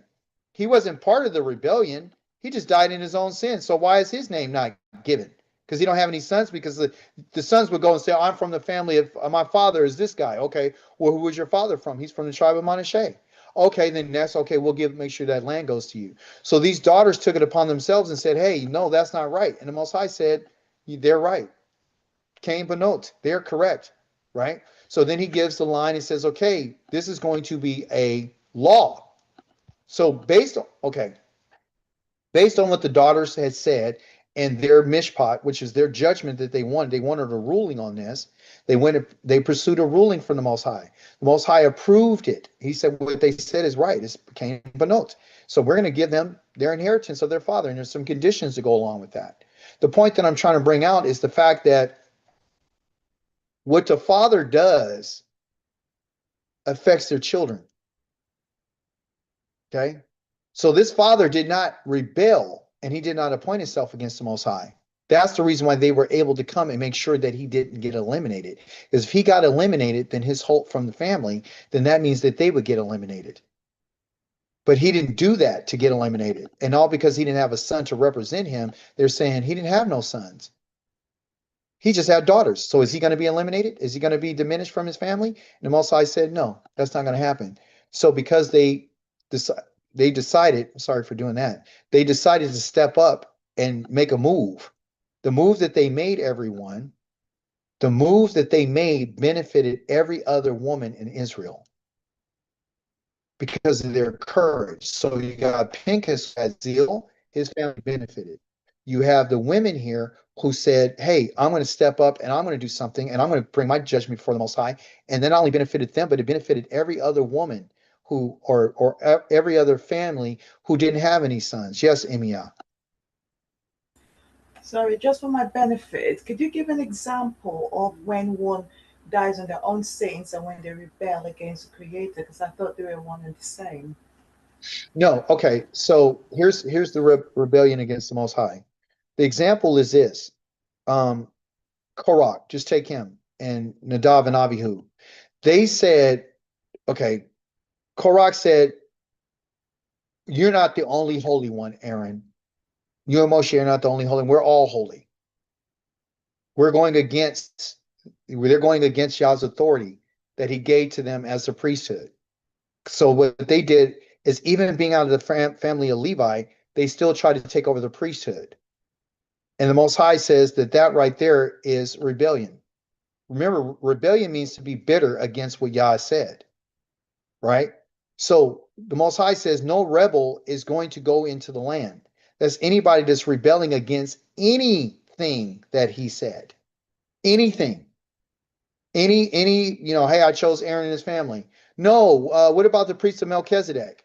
He wasn't part of the rebellion. He just died in his own sin. So why is his name not given? Because he don't have any sons, because the sons would go and say, oh, I'm from the family of my father is this guy. Okay, well, who was your father from? He's from the tribe of Manasseh. Okay, then that's okay. We'll make sure that land goes to you. So these daughters took it upon themselves and said, hey, no, that's not right. And the Most High said, they're right. Cain Benot, they're correct, right? So then he gives the line and says, okay, this is going to be a law. So based on what the daughters had said and their mishpat, which is their judgment that they wanted a ruling on this. They pursued a ruling from the Most High. The Most High approved it. He said what they said is right. It's Cain Benot. So we're going to give them their inheritance of their father, and there's some conditions to go along with that. The point that I'm trying to bring out is the fact that what the father does affects their children. Okay? So this father did not rebel, and he did not appoint himself against the Most High. That's the reason why they were able to come and make sure that he didn't get eliminated. Because if he got eliminated, then his whole from the family, then that means that they would get eliminated. But he didn't do that to get eliminated. And all because he didn't have a son to represent him, they're saying he didn't have no sons. He just had daughters. So is he going to be eliminated? Is he going to be diminished from his family? And the Most High said, no, that's not going to happen. So because they decided, sorry for doing that, they decided to step up and make a move. The move that they made, everyone, the move that they made benefited every other woman in Israel because of their courage. So you got Pinchas had zeal, his family benefited. You have the women here who said, hey, I'm going to step up and I'm going to do something and I'm going to bring my judgment before the Most High. And that not only benefited them, but it benefited every other woman who, or every other family who didn't have any sons. Yes, Emiya. Sorry, just for my benefit, could you give an example of when one dies on their own sins and when they rebel against the Creator? Because I thought they were one and the same. No, okay. So here's the rebellion against the Most High. The example is this. Korach, just take him, and Nadav and Abihu. They said, okay, Korach said, you're not the only holy one, Aaron. You and Moshe are not the only holy. We're all holy. They're going against Yah's authority that he gave to them as a priesthood. So what they did is, even being out of the family of Levi, they still tried to take over the priesthood. And the Most High says that right there is rebellion. Remember, rebellion means to be bitter against what Yah said, right? So the Most High says no rebel is going to go into the land. That's anybody that's rebelling against anything that he said. Anything. Any, hey, I chose Aaron and his family. No, what about the priest of Melchizedek?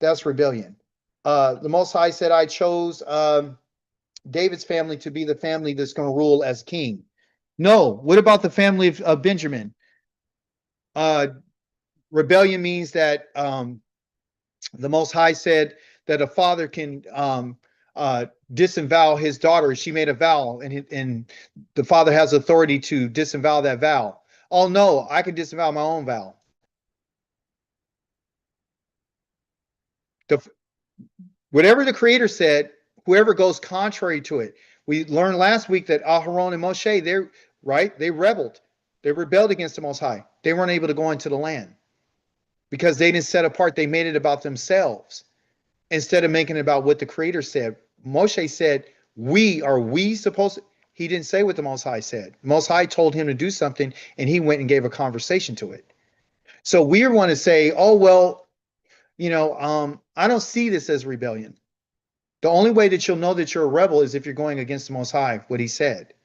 That's rebellion. The Most High said, I chose David's family to be the family that's going to rule as king. No, what about the family of Benjamin? Rebellion means that the Most High said that a father can disavow his daughter. She made a vow, and the father has authority to disavow that vow. Oh no, I can disavow my own vow. Whatever the Creator said, whoever goes contrary to it. We learned last week that Aharon and Moshe, they rebelled. They rebelled against the Most High. They weren't able to go into the land because they didn't set apart. They made it about themselves instead of making it about what the Creator said. Moshe said, are we supposed to? He didn't say what the Most High said. The Most High told him to do something, and he went and gave a conversation to it. So we want to say, oh, well, I don't see this as rebellion. The only way that you'll know that you're a rebel is if you're going against the Most High, what he said.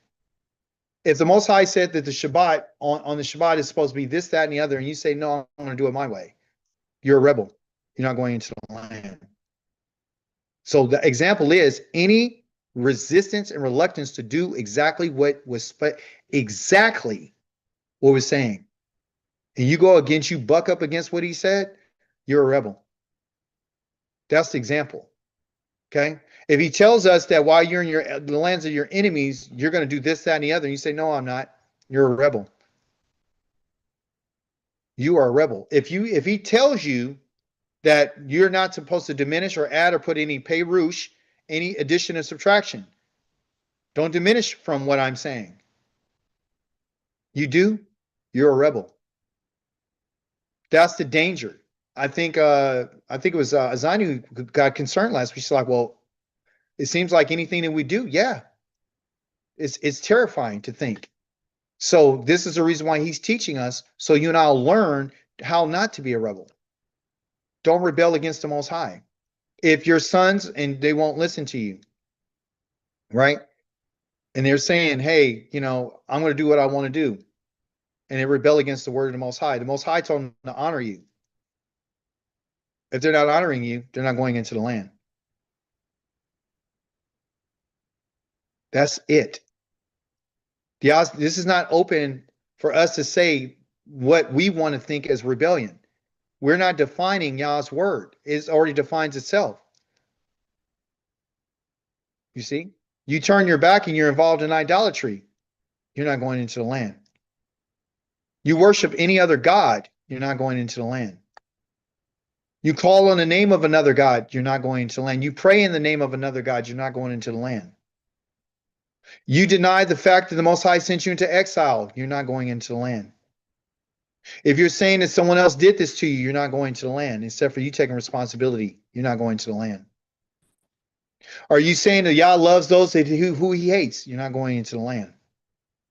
If the Most High said that the Shabbat, on the Shabbat is supposed to be this, that, and the other, and you say, no, I'm going to do it my way, you're a rebel. You're not going into the land. So the example is any resistance and reluctance to do exactly what was saying, and you buck up against what he said, you're a rebel. That's the example. Okay. If he tells us that while you're in the lands of your enemies, you're going to do this, that, and the other, and you say, no, I'm not, you're a rebel. You are a rebel. If he tells you that you're not supposed to diminish or add or put any perush, any addition or subtraction, don't diminish from what I'm saying. You do, you're a rebel. That's the danger. I think it was Azani who got concerned last week. She's like, well, it seems like anything that we do, yeah. It's terrifying to think. So this is the reason why he's teaching us, so you and I'll learn how not to be a rebel. Don't rebel against the Most High. If your sons and they won't listen to you, right? And they're saying, hey, I'm going to do what I want to do. And they rebel against the word of the Most High. The Most High told them to honor you. If they're not honoring you, they're not going into the land. That's it. This is not open for us to say what we want to think as rebellion. We're not defining Yah's word. It already defines itself. You see? You turn your back and you're involved in idolatry, you're not going into the land. You worship any other god, you're not going into the land. You call on the name of another god, you're not going into the land. You pray in the name of another god, you're not going into the land. You deny the fact that the Most High sent you into exile, you're not going into the land. If you're saying that someone else did this to you, you're not going to the land. Except for you taking responsibility, you're not going to the land. Are you saying that Yah loves those who he hates? You're not going into the land.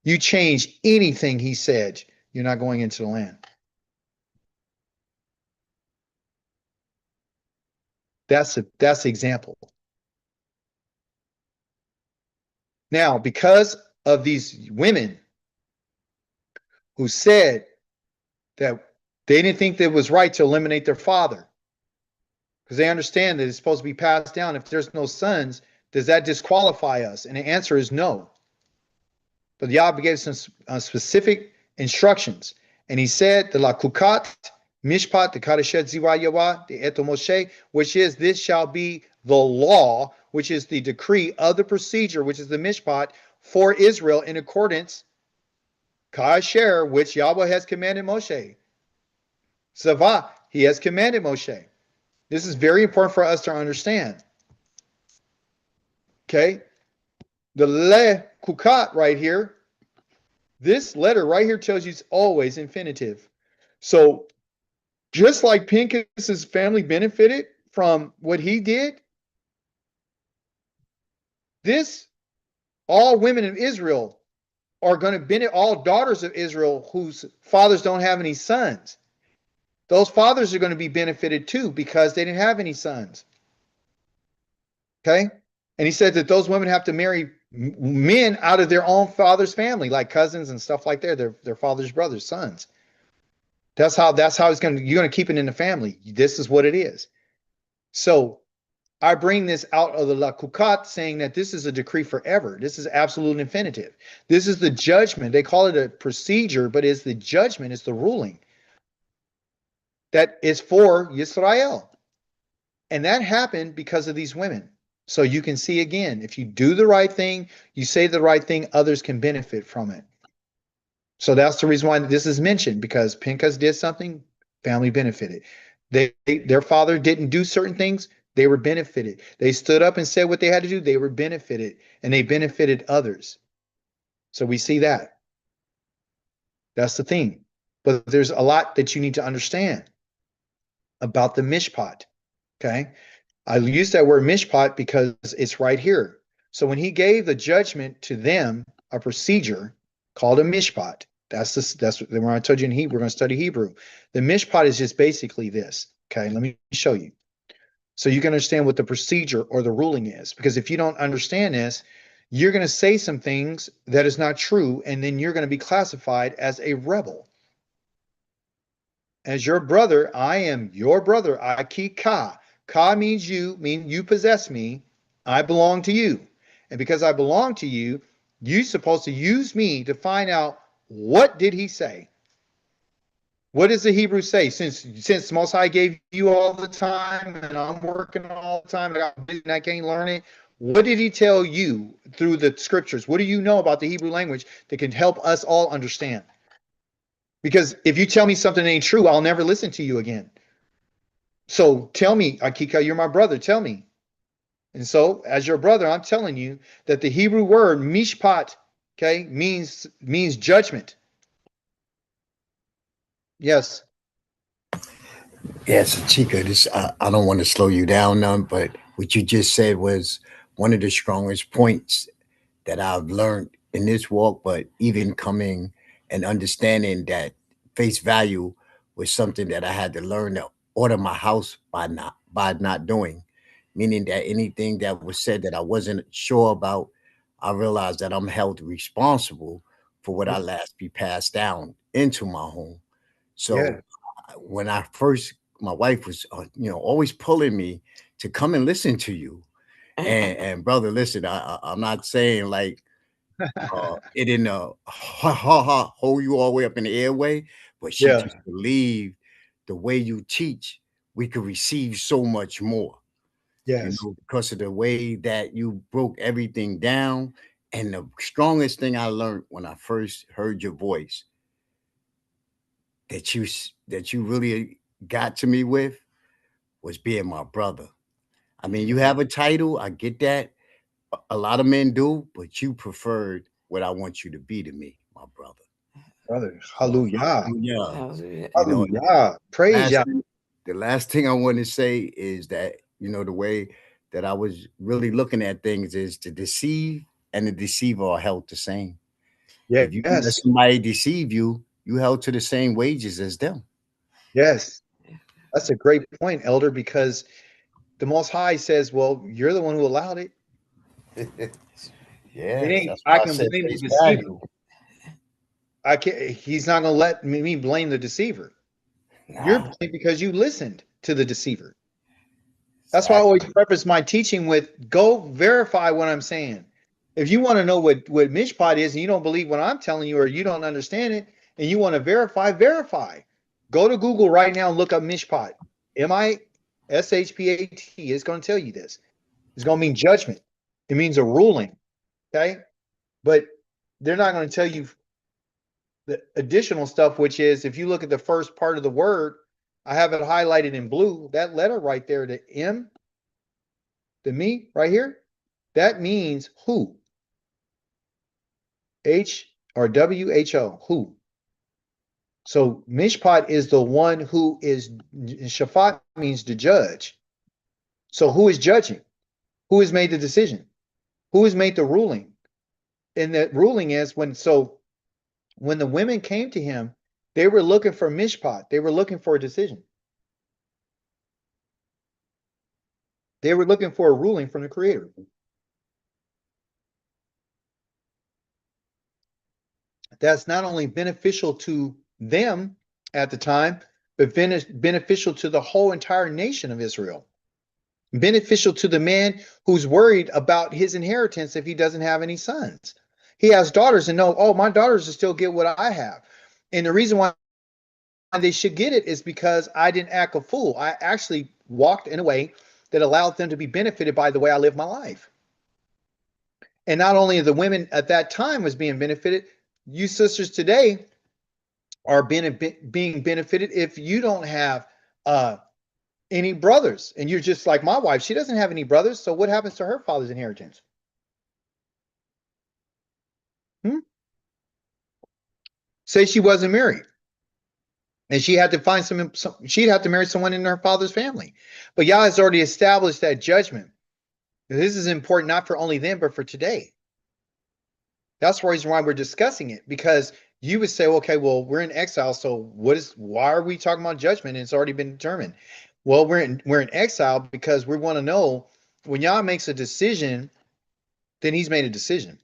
You change anything he said, you're not going into the land. That's the example. Now, because of these women who said that they didn't think that it was right to eliminate their father, because they understand that it's supposed to be passed down. If there's no sons, does that disqualify us? And the answer is no. But Yahweh gave some specific instructions. And he said, the lakukat, mishpat, the kadeshet ziwa yawa, the eto Moshe, which is, this shall be the law, which is the decree of the procedure, which is the mishpat for Israel in accordance, kasher, which Yahweh has commanded Moshe. Savah, he has commanded Moshe. This is very important for us to understand. Okay? The le kukat right here, this letter right here tells you it's always infinitive. So just like Pinchas's family benefited from what he did, this, all women of Israel are going to benefit, all daughters of Israel whose fathers don't have any sons. Those fathers are going to be benefited too because they didn't have any sons. Okay? And he said that those women have to marry men out of their own father's family, like cousins and stuff like that, their father's brothers, sons. That's how it's going to, you're going to keep it in the family. This is what it is. So I bring this out of the Lakukat saying that this is a decree forever. This is absolute infinitive. This is the judgment. They call it a procedure, but it's the judgment, it's the ruling that is for Yisrael. And that happened because of these women. So you can see again, if you do the right thing, you say the right thing, others can benefit from it. So that's the reason why this is mentioned, because Pinchas did something, family benefited. Their father didn't do certain things, they were benefited. They stood up and said what they had to do, they were benefited, and they benefited others. So we see that. That's the thing. But there's a lot that you need to understand about the mishpat. Okay? I use that word mishpat because it's right here. So when he gave the judgment to them, a procedure called a mishpat, that's when I told you in Hebrew, we're going to study Hebrew. The mishpat is just basically this. Okay, let me show you. So you can understand what the procedure or the ruling is. Because if you don't understand this, you're going to say some things that is not true, and then you're going to be classified as a rebel. As your brother, I am your brother, Aki Ka. Ka means you possess me. I belong to you. And because I belong to you, you're supposed to use me to find out what did he say. What does the Hebrew say? Since Most High gave you all the time and I'm working all the time and I can't learn it, what did he tell you through the scriptures? What do you know about the Hebrew language that can help us all understand? Because if you tell me something ain't true, I'll never listen to you again. So tell me, Akika, you're my brother. Tell me. And so, as your brother, I'm telling you that the Hebrew word mishpat, okay, means judgment. Yes. Yes, Chica, I don't want to slow you down none, but what you just said was one of the strongest points that I've learned in this walk, but even coming and understanding that face value was something that I had to learn to order my house by not doing. Meaning that anything that was said that I wasn't sure about, I realized that I'm held responsible for what I last be passed down into my home. So Yeah. when I first, my wife was, always pulling me to come and listen to you. And brother, listen, I'm not saying like it in a hold you all the way up in the airway, but she Yeah. just believed the way you teach, we could receive so much more. Yes. Because of the way that you broke everything down. And the strongest thing I learned when I first heard your voice that you really got to me with was being my brother. I mean, you have a title, I get that. A lot of men do, but you preferred what I want you to be to me, my brother. Brother. Hallelujah. Yeah. Hallelujah. Praise Yah. The last thing I want to say is that, the way that I was really looking at things is to deceive and the deceiver are held the same. If you let Yes. somebody deceive you, you held to the same wages as them. Yes. That's a great point, Elder, because the Most High says, well, you're the one who allowed it. Yes, that's I why I can said blame the face deceiver. value. I can't. He's not gonna let me blame the deceiver. You're Nah, blamed because you listened to the deceiver. That's why I exactly. always preface my teaching with go verify what I'm saying. If you want to know what mishpat is and you don't believe what I'm telling you or you don't understand it and you want to verify, verify. Go to Google right now and look up mishpat. M-I-S-H-P-A-T. It's going to tell you this. It's going to mean judgment. It means a ruling. Okay. But they're not going to tell you the additional stuff, which is if you look at the first part of the word, I have it highlighted in blue. That letter right there, the M, the me right here, that means who. H or W-H-O, who. So mishpat is the one who is, shafat means to judge. So who is judging? Who has made the decision? Who has made the ruling? And that ruling is when the women came to him, they were looking for mishpat. They were looking for a decision. They were looking for a ruling from the creator. That's not only beneficial to them at the time, but beneficial to the whole entire nation of Israel. Beneficial to the man who's worried about his inheritance if he doesn't have any sons. He has daughters and know, oh, my daughters will still get what I have. And the reason why they should get it is because I didn't act a fool. I actually walked in a way that allowed them to be benefited by the way I live my life. And not only the women at that time was being benefited, you sisters today are being benefited if you don't have any brothers and you're just like my wife. She doesn't have any brothers. So what happens to her father's inheritance? Say she wasn't married and she had to find she'd have to marry someone in her father's family. But Yah has already established that judgment. This is important not for only them, but for today. That's the reason why we're discussing it, because you would say, okay, well, we're in exile, so why are we talking about judgment? It's already been determined. Well, we're in exile because we want to know when Yah makes a decision, then he's made a decision.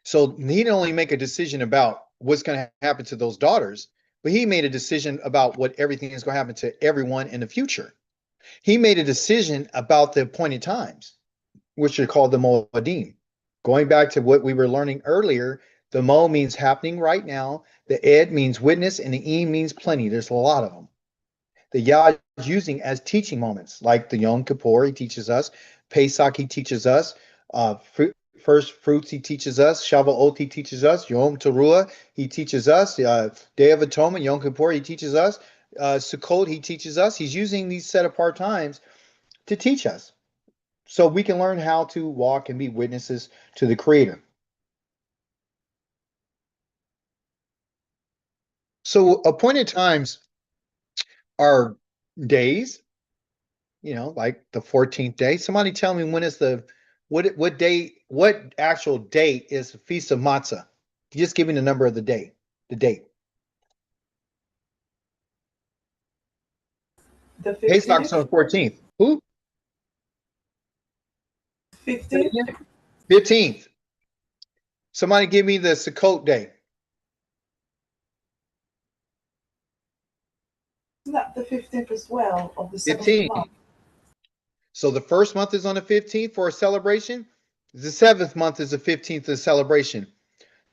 So he didn't only make a decision about what's going to happen to those daughters, but he made a decision about what everything is going to happen to everyone in the future. He made a decision about the appointed times, which are called the Moedim. Going back to what we were learning earlier, the Mo means happening right now, the Ed means witness, and the E means plenty. There's a lot of them. The Yah is using as teaching moments, like the Yom Kippur, he teaches us, Pesach, he teaches us, first fruits, he teaches us, Shavuot, he teaches us, Yom Teruah, he teaches us, Day of Atonement, Yom Kippur, he teaches us, Sukkot, he teaches us. He's using these set apart times to teach us, so we can learn how to walk and be witnesses to the Creator. So appointed times are days, like the 14th day. Somebody tell me when is what day, what actual date is the Feast of Matzah? Just give me the number of the day, the date. The Pesach's on the 14th. Who? 15th? 15th. Somebody give me the Sukkot day. Isn't that the 15th as well of the 7th 15th. month? So the first month is on the 15th for a celebration. The 7th month is the 15th of celebration.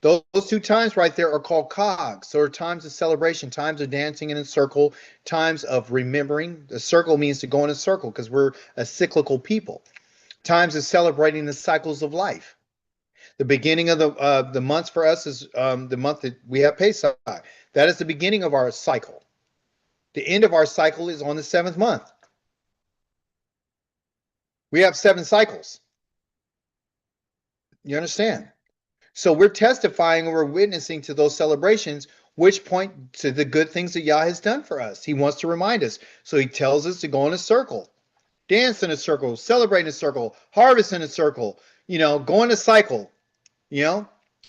Those two times right there are called cogs. So are times of celebration, times of dancing in a circle, times of remembering. The circle means to go in a circle because we're a cyclical people. Times of celebrating the cycles of life. The beginning of the months for us is the month that we have Pesach. That is the beginning of our cycle. The end of our cycle is on the 7th month. We have 7 cycles. You understand? So we're testifying and we're witnessing to those celebrations, which point to the good things that Yah has done for us. He wants to remind us. So he tells us to go in a circle, dance in a circle, celebrate in a circle, harvest in a circle, go in a cycle,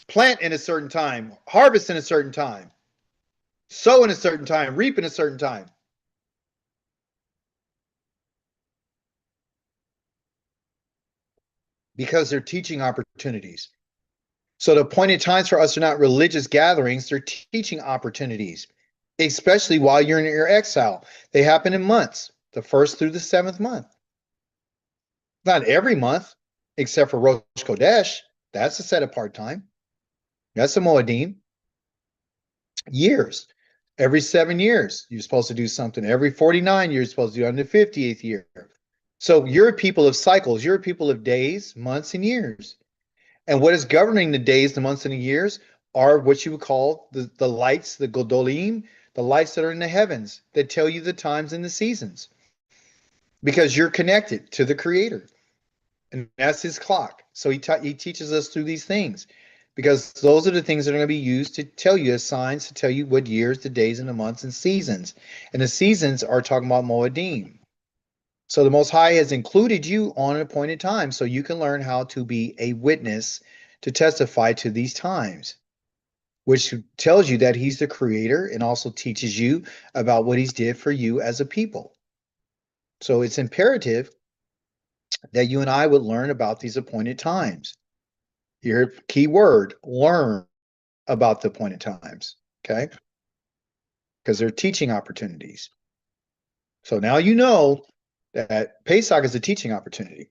plant in a certain time, harvest in a certain time, sow in a certain time, reap in a certain time. because they're teaching opportunities. So the appointed times for us are not religious gatherings, they're teaching opportunities, especially while you're in your exile. They happen in months, the 1st through the 7th month. Not every month, except for Rosh Kodesh. That's a set apart time. That's a Moedim. Years. Every 7 years, you're supposed to do something. Every 49 years, you're supposed to do on the 50th year. So you're a people of cycles. You're a people of days, months, and years. And what is governing the days, the months, and the years are what you would call the lights, the Godolim, the lights that are in the heavens that tell you the times and the seasons. Because you're connected to the Creator. And that's his clock. So he teaches us through these things. Because those are the things that are going to be used to tell you as signs, to tell you what years, the days, and the months, and seasons. And the seasons are talking about Moedim. So the Most High has included you on an appointed time so you can learn how to be a witness to testify to these times, which tells you that he's the creator and also teaches you about what he's did for you as a people. So it's imperative that you and I would learn about these appointed times. Your key word, learn about the appointed times, okay? Because they're teaching opportunities. So now you know that Pesach is a teaching opportunity.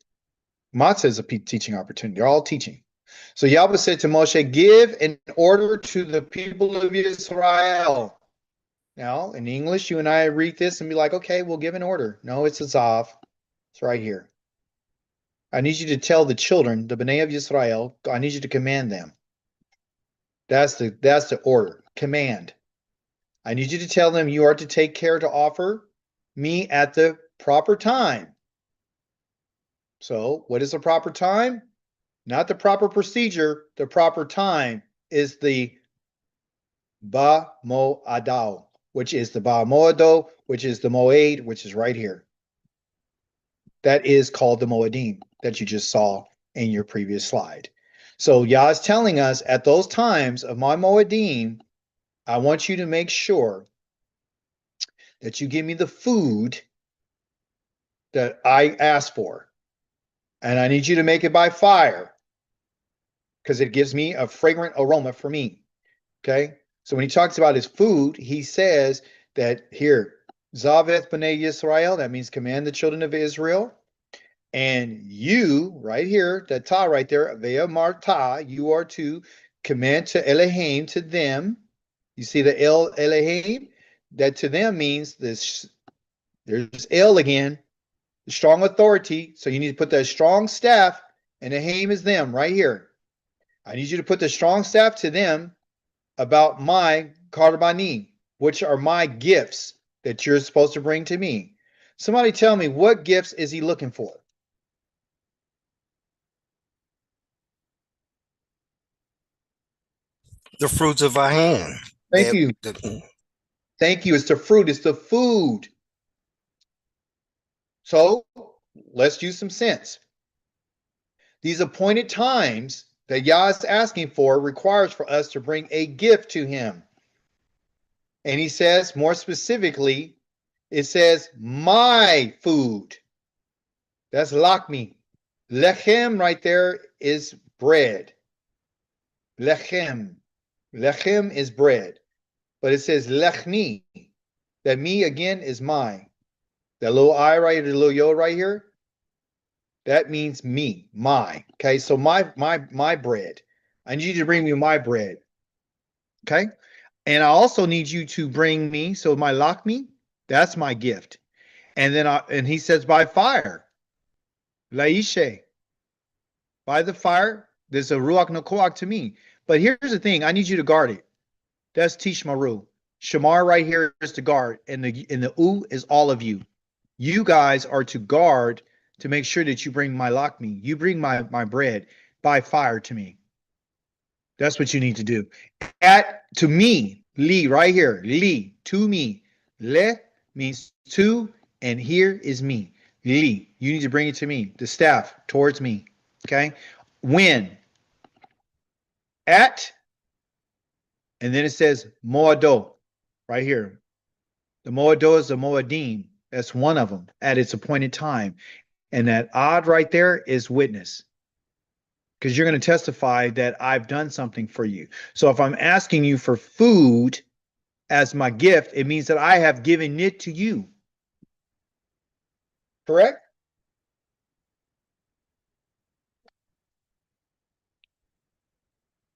Matzah is a teaching opportunity. They're all teaching. So Yahweh said to Moshe, give an order to the people of Israel. Now, in English, you and I read this and be like, okay, we'll give an order. No, it's a Zav. It's right here. I need you to tell the children, the Bnei of Israel, I need you to command them. That's the order. Command. I need you to tell them you are to take care to offer me at the proper time. So what is the proper time? Not the proper procedure. The proper time is the Ba Mo'adau, which is the Ba Mo'ado, which is the Moed, which is right here. That is called the Moedim that you just saw in your previous slide. So Yah is telling us at those times of my Moedim, I want you to make sure that you give me the food that I asked for. And I need you to make it by fire because it gives me a fragrant aroma for me. Okay? So when he talks about his food, he says that here, Zaveth B'nai Yisrael, that means command the children of Israel. And you, right here, that ta right there, Vea Marta, you are to command to Elohim, to them. You see the El Elohim? That to them means this, there's El again, the strong authority. So you need to put that strong staff, and Elohim is them right here. I need you to put the strong staff to them about my Karbani, which are my gifts that you're supposed to bring to me. Somebody tell me, what gifts is he looking for? The fruits of our hand. Thank you. Thank you. It's the fruit. It's the food. So let's use some sense. These appointed times that Yah is asking for requires for us to bring a gift to him. And he says, more specifically, it says, my food. That's lakmi. Lechem right there is bread. Lechem. Lechem is bread. But it says lechni. That me again is mine. That little I right here, the little yo right here, that means me, my. Okay, so my bread. I need you to bring me my bread. Okay? And I also need you to bring me, so my lakmi, that's my gift. And then and he says by fire. Laishe. By the fire, there's a ruach nokoach to me. But here's the thing, I need you to guard it. That's Tishmaru. Shamar right here is to guard, and the U is all of you. You guys are to guard to make sure that you bring my lakmi. You bring my bread by fire to me. That's what you need to do. To me, li right here, li, to me. Le means to, and here is me. Li, you need to bring it to me. The staff towards me. Okay? When? At, and then it says moado right here. The moado is the moadim. That's one of them at its appointed time. And that odd right there is witness. because you're going to testify that I've done something for you. So if I'm asking you for food as my gift, it means that I have given it to you. Correct?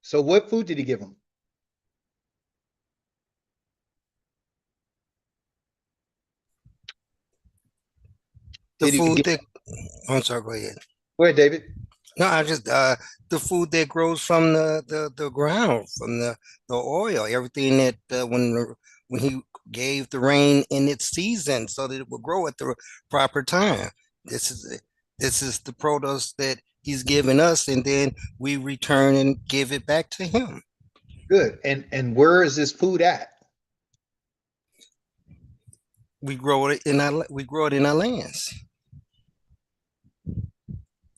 So what food did he give him? The Did he food give, that, I'm sorry, go ahead. go ahead, David. No, I just the food that grows from the ground, from the oil, everything that when he gave the rain in its season so that it would grow at the proper time. This is the produce that he's given us, and then we return and give it back to him. Good. And where is this food at? We grow it in our lands.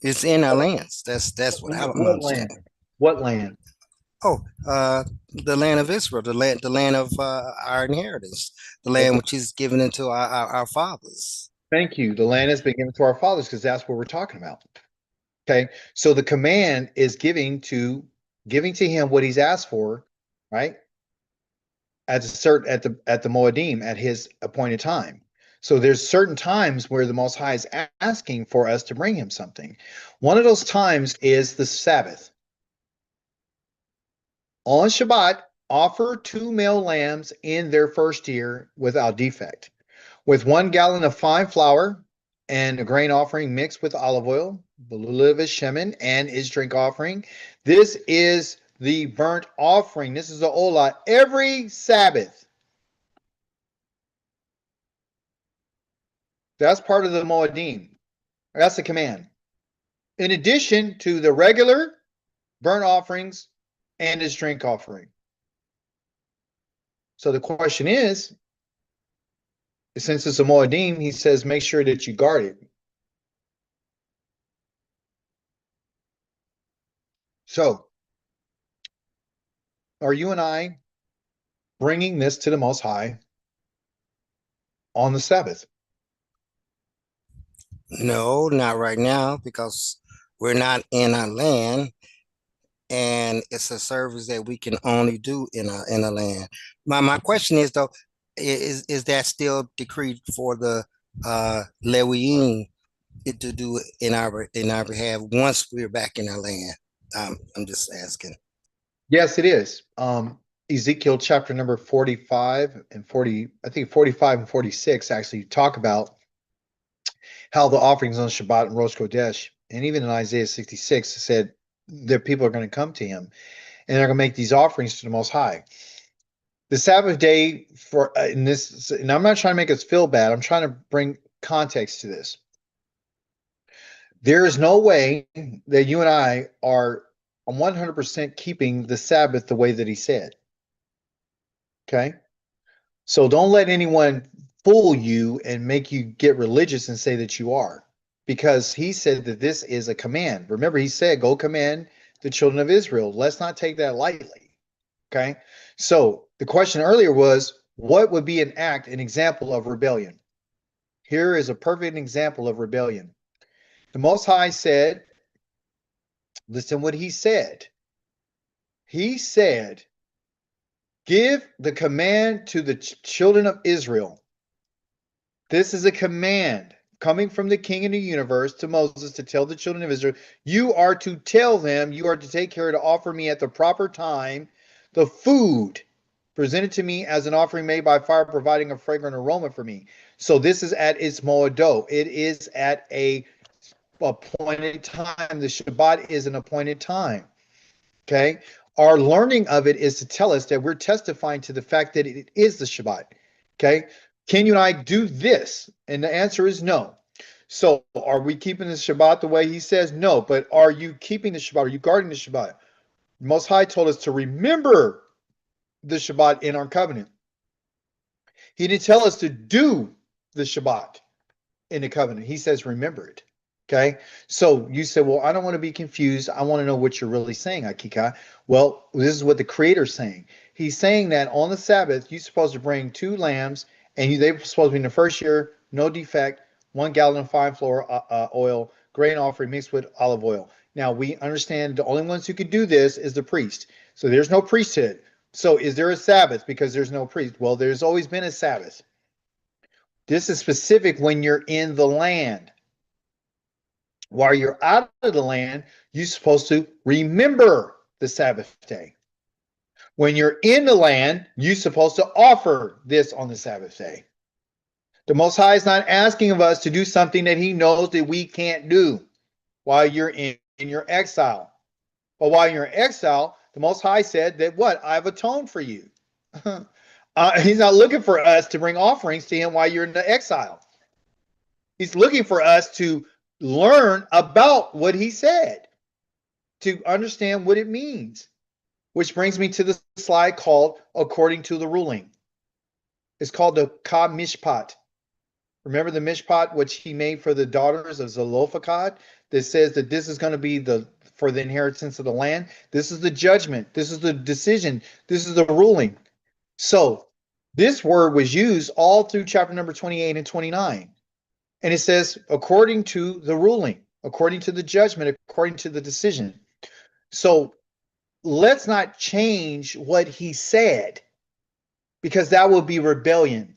It's in our lands. That's what I'm What saying. land? What land? Oh, the land of Israel, the land of our inheritance, the land which is given into our fathers. Thank you. The land has been given to our fathers because that's what we're talking about. Okay. So the command is giving to him what he's asked for, right? At the Moedim at his appointed time. So there's certain times where the Most High is asking for us to bring him something. One of those times is the Sabbath. On Shabbat, offer 2 male lambs in their first year without defect, with 1 gallon of fine flour and a grain offering mixed with olive oil, the lulav shemen, and his drink offering. This is the burnt offering. This is the Olah every Sabbath. That's part of the Moedim. That's the command. In addition to the regular burnt offerings and his drink offering. So the question is, since it's a Moedim, he says, make sure that you guard it. So, are you and I bringing this to the Most High on the Sabbath? No, not right now, because we're not in our land, and it's a service that we can only do in a land. My question is though, is that still decreed for the Lewiim to do it in our behalf once we're back in our land? I'm just asking. Yes, it is. Ezekiel chapter number 45 and 40, I think 45 and 46 actually talk about how the offerings on Shabbat and Rosh Kodesh, and even in Isaiah 66 said that people are going to come to him and they're going to make these offerings to the Most High. The Sabbath day for in this, and I'm not trying to make us feel bad. I'm trying to bring context to this. There is no way that you and I are 100% keeping the Sabbath the way that he said. Okay? So don't let anyone fool you and make you get religious and say that you are, because he said that this is a command. Remember, he said, go command the children of Israel. Let's not take that lightly. Okay? So the question earlier was, what would be an example of rebellion? Here is a perfect example of rebellion. The Most High said, listen what he said. He said, give the command to the children of Israel. This is a command coming from the King of the universe to Moses to tell the children of Israel, you are to tell them, you are to take care to offer me at the proper time the food presented to me as an offering made by fire, providing a fragrant aroma for me. So this is at its moedo. It is at a appointed time. The Shabbat is an appointed time. Okay. Our learning of it is to tell us that we're testifying to the fact that it is the Shabbat. Okay. Can you and I do this? And the answer is no. So are we keeping the Shabbat the way he says? No. But are you keeping the Shabbat? Are you guarding the Shabbat? Most High told us to remember the Shabbat in our covenant. He didn't tell us to do the Shabbat in the covenant. He says, remember it. Okay. So you say, well, I don't want to be confused. I want to know what you're really saying, Akika. Well, this is what the Creator's saying. He's saying that on the Sabbath, you're supposed to bring 2 lambs, and they're supposed to be in the first year, no defect, 1 gallon of fine flour oil, grain offering mixed with olive oil. Now we understand the only ones who could do this is the priest. So there's no priesthood. So is there a Sabbath because there's no priest? Well, there's always been a Sabbath. This is specific when you're in the land. While you're out of the land, you're supposed to remember the Sabbath day. When you're in the land, you're supposed to offer this on the Sabbath day. The Most High is not asking of us to do something that he knows that we can't do while you're in your exile. But while you're in exile, the Most High said that what? I've atoned for you. He's not looking for us to bring offerings to him while you're in the exile. He's looking for us to learn about what he said, to understand what it means, which brings me to the slide called according to the ruling. It's called the Ka Mishpat. Remember the mishpat which he made for the daughters of Zelophehad that says that this is going to be for the inheritance of the land. This is the judgment. This is the decision. This is the ruling. So this word was used all through chapter number 28 and 29. And it says, according to the ruling, according to the judgment, according to the decision. So let's not change what he said, because that will be rebellion.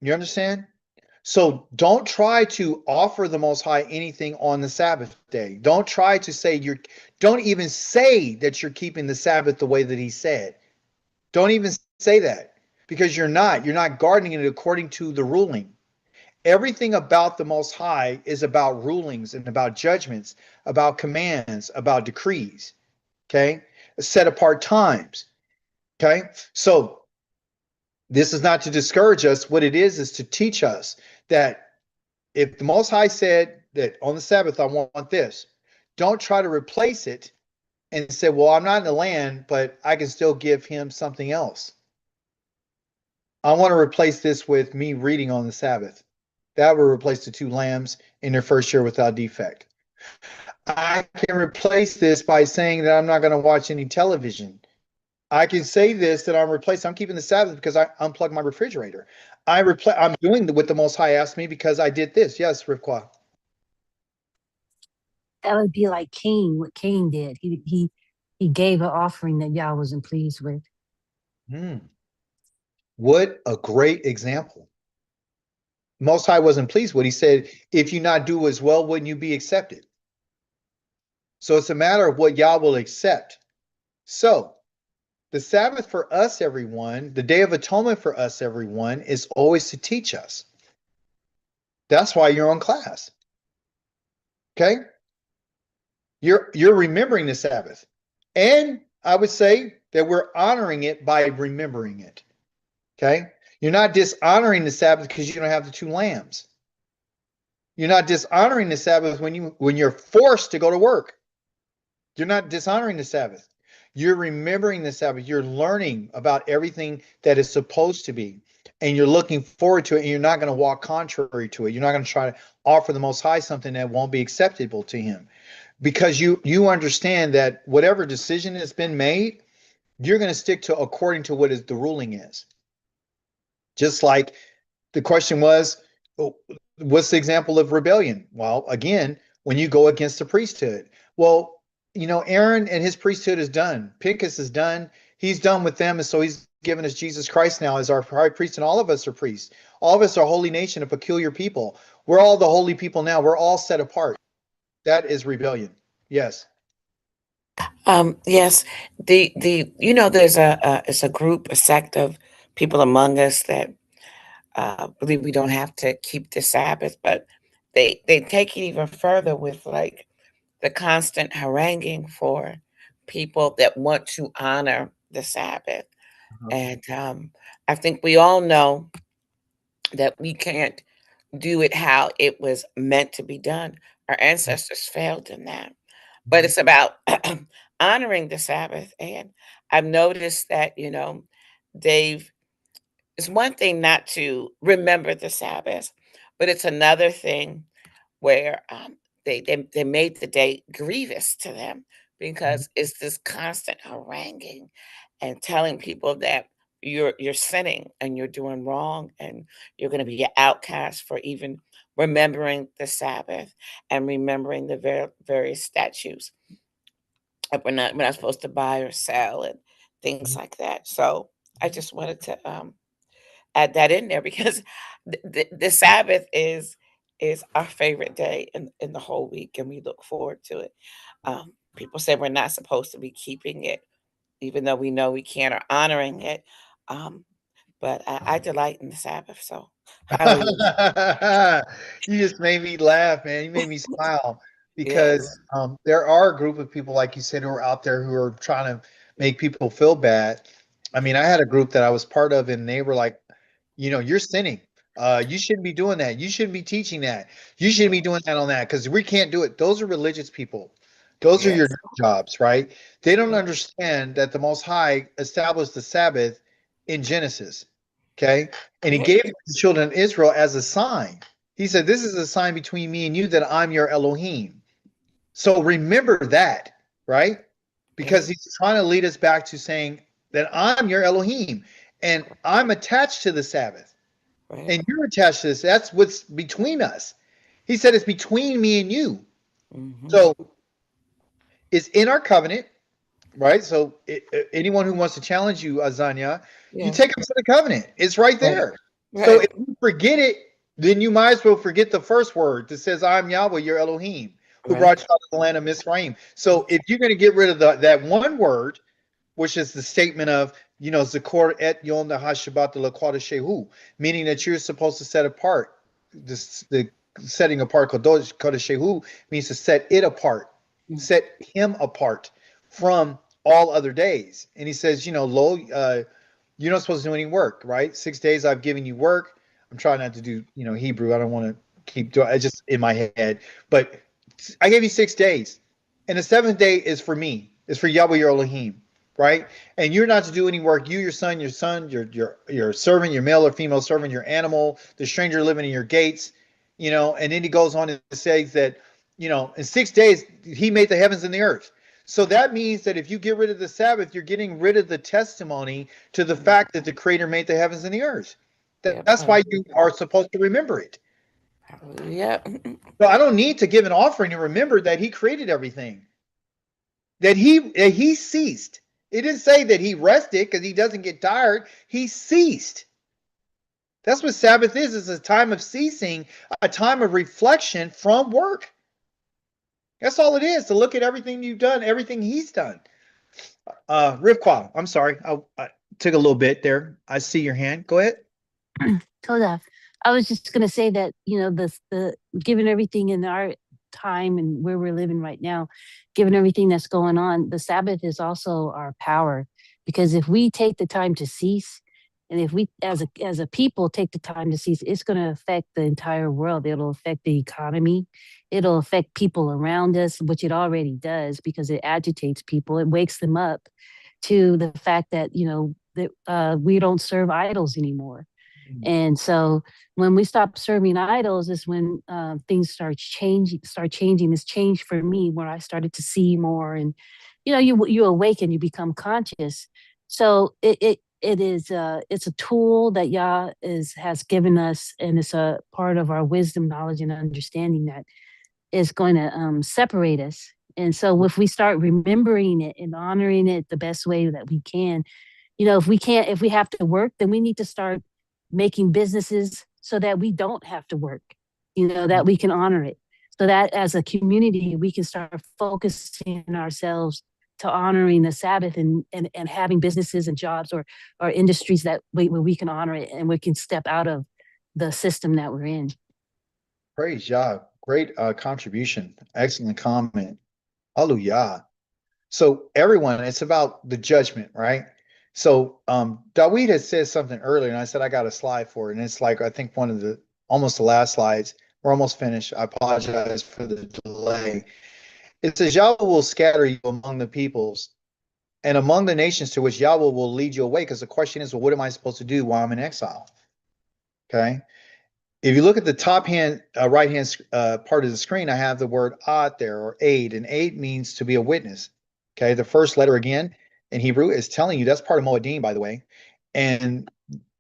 You understand? So don't try to offer the Most High anything on the Sabbath day. Don't try to say don't even say that you're keeping the Sabbath the way that he said. Don't even say that, because you're not. You're not guarding it according to the ruling. Everything about the Most High is about rulings and about judgments, about commands, about decrees, okay? Set apart times, okay? So this is not to discourage us. What it is to teach us that if the Most High said that on the Sabbath, I want this, don't try to replace it and say, well, I'm not in the land, but I can still give him something else. I want to replace this with me reading on the Sabbath. That will replace the 2 lambs in their first year without defect. I can replace this by saying that I'm not going to watch any television. I can say this, that I'm keeping the Sabbath because I unplugged my refrigerator. I'm doing what the Most High asked me because I did this. Yes, Rivka. That would be like Cain, what Cain did. He gave an offering that Yah wasn't pleased with. What a great example. Most High wasn't pleased with. He said, if you not do as well, wouldn't you be accepted? So it's a matter of what Yah will accept. So the Sabbath for us, everyone, the Day of Atonement for us, everyone, is always to teach us. That's why you're on class. Okay? You're remembering the Sabbath. And I would say that we're honoring it by remembering it. Okay? You're not dishonoring the Sabbath because you don't have the 2 lambs. You're not dishonoring the Sabbath when you're forced to go to work. You're not dishonoring the Sabbath. You're remembering the Sabbath. You're learning about everything that is supposed to be. And you're looking forward to it, and you're not going to walk contrary to it. You're not going to try to offer the Most High something that won't be acceptable to him. Because you understand that whatever decision has been made, you're going to stick to according to what the ruling is. Just like the question was, what's the example of rebellion? Well, again, when you go against the priesthood. Well, Aaron and his priesthood is done. Pinchas is done. He's done with them. And so he's given us Jesus Christ now as our high priest. And all of us are priests. All of us are a holy nation, a peculiar people. We're all the holy people now. We're all set apart. That is rebellion. Yes. Yes, there's it's a group, a sect of people among us that believe we don't have to keep the Sabbath, but they take it even further with like the constant haranguing for people that want to honor the Sabbath. And I think we all know that we can't do it how it was meant to be done. Our ancestors failed in that. But it's about honoring the Sabbath. And I've noticed that, they've it's one thing not to remember the Sabbath, but it's another thing where they made the day grievous to them because it's this constant haranguing and telling people that you're sinning and you're doing wrong and you're going to be an outcast for even remembering the Sabbath and remembering the various statutes. We're not supposed to buy or sell and things like that. So I just wanted to add that in there because the Sabbath is our favorite day in the whole week, and we look forward to it. People say we're not supposed to be keeping it, even though we know we can't, or honoring it. But I delight in the Sabbath. So hallelujah. You just made me laugh, man. You made me smile Yes. because there are a group of people, like you said, who are out there who are trying to make people feel bad. I mean, I had a group that I was part of, and they were like, you know, you're sinning. You shouldn't be doing that. You shouldn't be teaching that. You shouldn't be doing that on that because we can't do it. Those are religious people. Those are your Yes. jobs, right? They don't Yeah. understand that the Most High established the Sabbath in Genesis. Okay. And he Right. gave it to the children of Israel as a sign. He said, this is a sign between me and you that I'm your Elohim. So remember that, right? Because he's trying to lead us back to saying that I'm your Elohim and I'm attached to the Sabbath Right. and you're attached to this. That's what's between us. He said it's between me and you. Mhm. So it's in our covenant, right? So anyone who wants to challenge you, Azania, you Yes. take them to the covenant. It's right there. So if you forget it, then you might as well forget the first word that says, I'm Yahweh, your Elohim, who Right. brought you out of the land of Mizraim. So if you're going to get rid of that one word, which is the statement of, you know, Zakor et Yom Shabbat Shehu, meaning that you're supposed to set apart. The setting apart, Kodesh Shehu, means to set it apart, set him apart from all other days. And he says, you know, you're not supposed to do any work, right? 6 days I've given you work. I'm trying not to do, you know, Hebrew. I don't want to keep doing it just in my head. But I gave you 6 days. And the seventh day is for me. It's for Yahweh your Elohim, right? And you're not to do any work. You, your son, your servant, your male or female servant, your animal, the stranger living in your gates, you know. And then he goes on and says that, you know, in 6 days he made the heavens and the earth. So that means that if you get rid of the Sabbath, you're getting rid of the testimony to the fact that the Creator made the heavens and the earth. That's why you are supposed to remember it. Yeah. So I don't need to give an offering to remember that He created everything. That He ceased. It didn't say that He rested because He doesn't get tired. He ceased. That's what Sabbath is. It's a time of ceasing, a time of reflection from work. That's all it is, to look at everything you've done, everything He's done. Rivqua, I'm sorry. I took a little bit there. I see your hand. Go ahead. Toda. I was just going to say that, you know, the given everything in our time and where we're living right now, given everything that's going on, the Sabbath is also our power. Because if we take the time to cease, and if we as a people take the time to cease, it's going to affect the entire world. It'll affect the economy. It'll affect people around us, which it already does because it agitates people. It wakes them up to the fact that, you know, that we don't serve idols anymore. And so when we stop serving idols is when things start changing. This change for me where I started to see more, and you know, you awaken, you become conscious. So it is it's a tool that Yah has given us, and it's a part of our wisdom, knowledge, and understanding that is going to separate us. And so if we start remembering it and honoring it the best way that we can, you know, if we have to work, then we need to start making businesses so that we don't have to work, you know, that we can honor it. So that as a community, we can start focusing ourselves to honoring the Sabbath and having businesses and jobs or industries that where we can honor it and we can step out of the system that we're in. Praise Yah. Great contribution. Excellent comment. Hallelujah. So everyone, it's about the judgment, right? So Dawid had said something earlier, and I said I got a slide for it, and it's like I think one of the almost the last slides. We're almost finished. I apologize for the delay. It says Yahweh will scatter you among the peoples and among the nations to which Yahweh will lead you away. Because the question is, well, what am I supposed to do while I'm in exile? Okay. If you look at the top hand, right hand part of the screen, I have the word ad there, or aid, and aid means to be a witness. Okay, the first letter again in Hebrew is telling you that's part of Moedim, by the way, and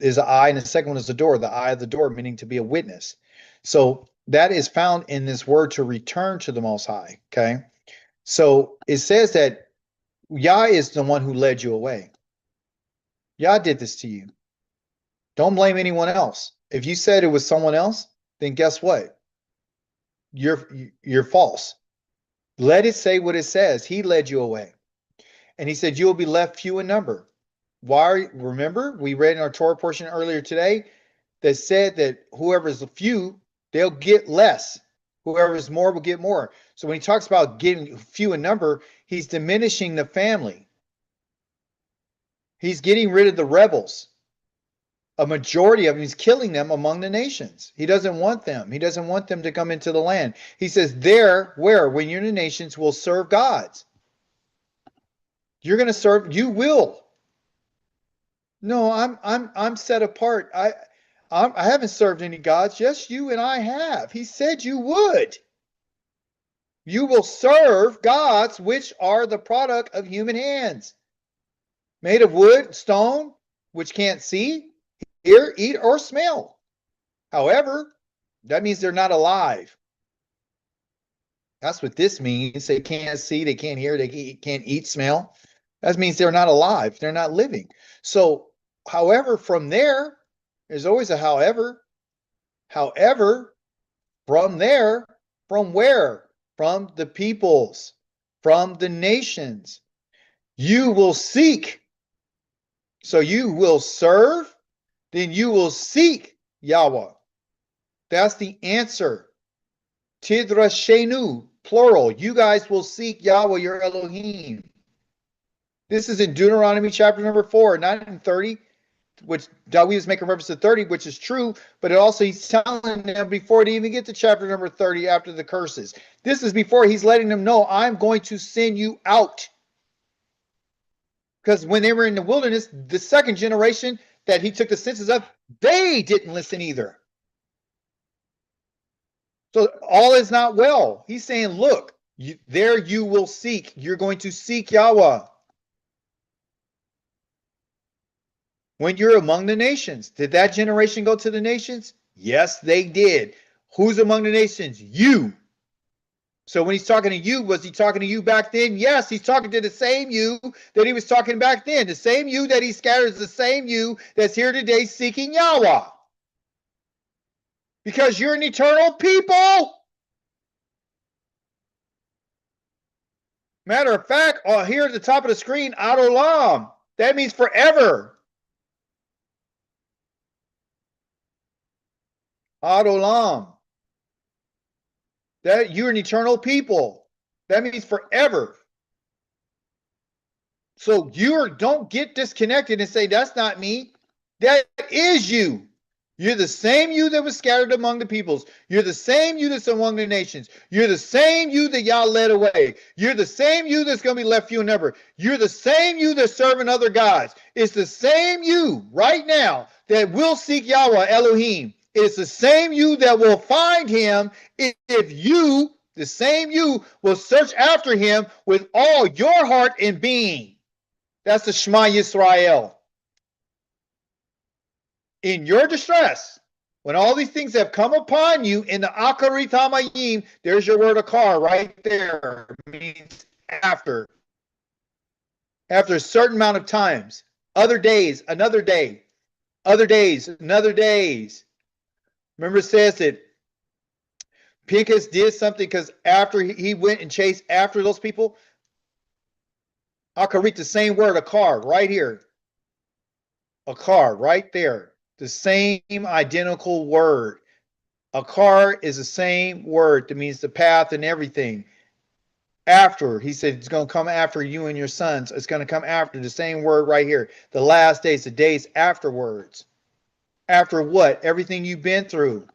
is an eye, and the second one is the door, the eye of the door, meaning to be a witness. So that is found in this word to return to the Most High. Okay. So it says that Yah is the one who led you away. Yah did this to you. Don't blame anyone else. If you said it was someone else, then guess what? You're false. Let it say what it says. He led you away. And he said, you will be left few in number. Why? Remember, we read in our Torah portion earlier today that said that whoever is few, they'll get less. Whoever is more will get more. So when he talks about getting few in number, he's diminishing the family. He's getting rid of the rebels. A majority of them, he's killing them among the nations. He doesn't want them. He doesn't want them to come into the land. He says, there, where, when you're in the nations, will serve gods. You're going to serve, you will. No, I'm set apart. I haven't served any gods. Yes, you and I have. He said you would. You will serve gods which are the product of human hands, made of wood, stone, which can't see, hear, eat, or smell. However, that means they're not alive. That's what this means. They can't see, they can't hear, they can't eat, smell. That means they're not alive. They're not living. So, however, from there, there's always a however. However, from there, from where? From the peoples, from the nations. You will seek. So you will serve, then you will seek Yahweh. That's the answer. Tidrashenu, plural. You guys will seek Yahweh, your Elohim. This is in Deuteronomy chapter number 4, not in 30, which Dawid is making reference to 30, which is true, but it also he's telling them before they even get to chapter number 30 after the curses. This is before he's letting them know, I'm going to send you out. Because when they were in the wilderness, the second generation that he took the census of, they didn't listen either. So all is not well. He's saying, look, there you will seek. You're going to seek Yahweh. When you're among the nations, did that generation go to the nations? Yes, they did. Who's among the nations? You. So when he's talking to you, was he talking to you back then? Yes, he's talking to the same you that he was talking back then. The same you that he scatters, the same you that's here today seeking Yahweh. Because you're an eternal people. Matter of fact, here at the top of the screen, Ad Olam. That means forever. Ad Olam. That you're an eternal people. That means forever. So don't get disconnected and say, that's not me. That is you. You're the same you that was scattered among the peoples. You're the same you that's among the nations. You're the same you that y'all led away. You're the same you that's going to be left few in number. You're the same you that's serving other gods. It's the same you right now that will seek Yahweh Elohim. It's the same you that will find him if you, the same you, will search after him with all your heart and being. That's the Shema Yisrael. In your distress, when all these things have come upon you in the Akarit HaMayim, there's your word akar right there. It means after. After a certain amount of times. Other days, another day. Other days, another days. Remember it says that Pinchas did something because after he went and chased after those people, Akarit, the same word, akar, right here. Akar, right there. The same identical word. Akar is the same word that means the path and everything. After, he said, it's going to come after you and your sons. It's going to come after the same word right here. The last days, the days afterwards. After what? Everything you've been through.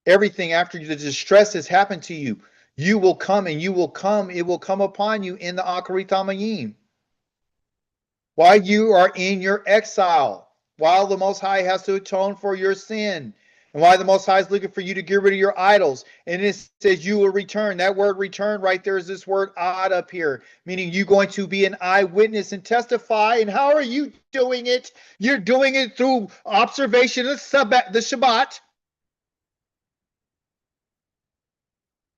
Everything after the distress has happened to you. You will come and you will come. It will come upon you in the Akarit HaMayim. While you are in your exile. While the Most High has to atone for your sin. And why the Most High is looking for you to get rid of your idols. And it says you will return. That word return right there is this word ad up here. Meaning you're going to be an eyewitness and testify. And how are you doing it? You're doing it through observation of the Shabbat.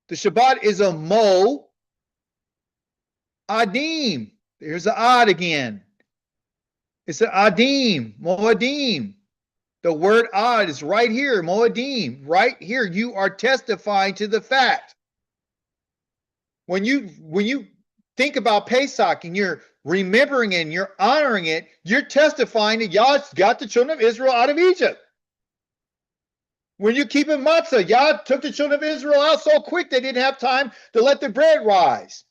The Shabbat is a mo adim. There's the odd again. It's an adim, moadim. The word odd is right here, moadim, right here. You are testifying to the fact. When you think about Pesach and you're remembering it and you're honoring it, you're testifying that Yah got the children of Israel out of Egypt. When you keep in matzah, Yah took the children of Israel out so quick they didn't have time to let the bread rise.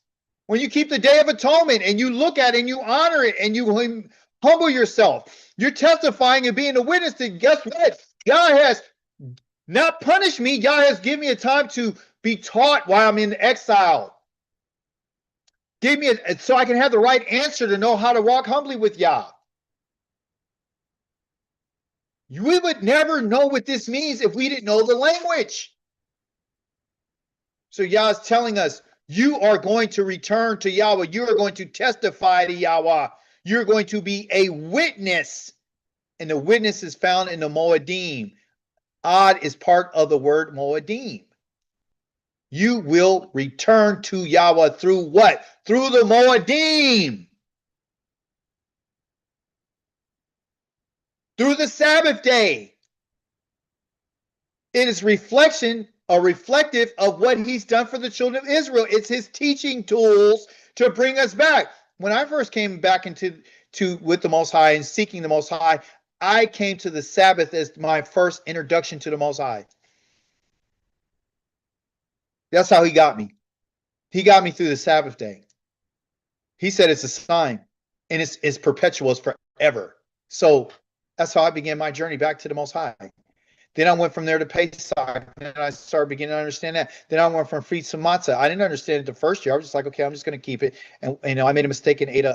When you keep the Day of Atonement and you look at it and you honor it and you humble yourself, you're testifying and being a witness that guess what? Yah has not punished me. Yah has given me a time to be taught while I'm in exile. Gave me so I can have the right answer to know how to walk humbly with Yah. We would never know what this means if we didn't know the language. So Yah is telling us, you are going to return to Yahweh. You are going to testify to Yahweh. You're going to be a witness. And the witness is found in the Moedim. Ad is part of the word Moedim. You will return to Yahweh through what? Through the Moedim. Through the Sabbath day. It is reflective of what he's done for the children of Israel. It's his teaching tools to bring us back. When I first came back with the Most High and seeking the Most High, I came to the Sabbath as my first introduction to the Most High. That's how he got me. He got me through the Sabbath day. He said it's a sign, and it's perpetual, it's forever. So that's how I began my journey back to the Most High. Then I went from there to Pesach, and I started beginning to understand that. Then I went from Feast to Matzah. I didn't understand it the first year. I was just like, okay, I'm just going to keep it. And I made a mistake and ate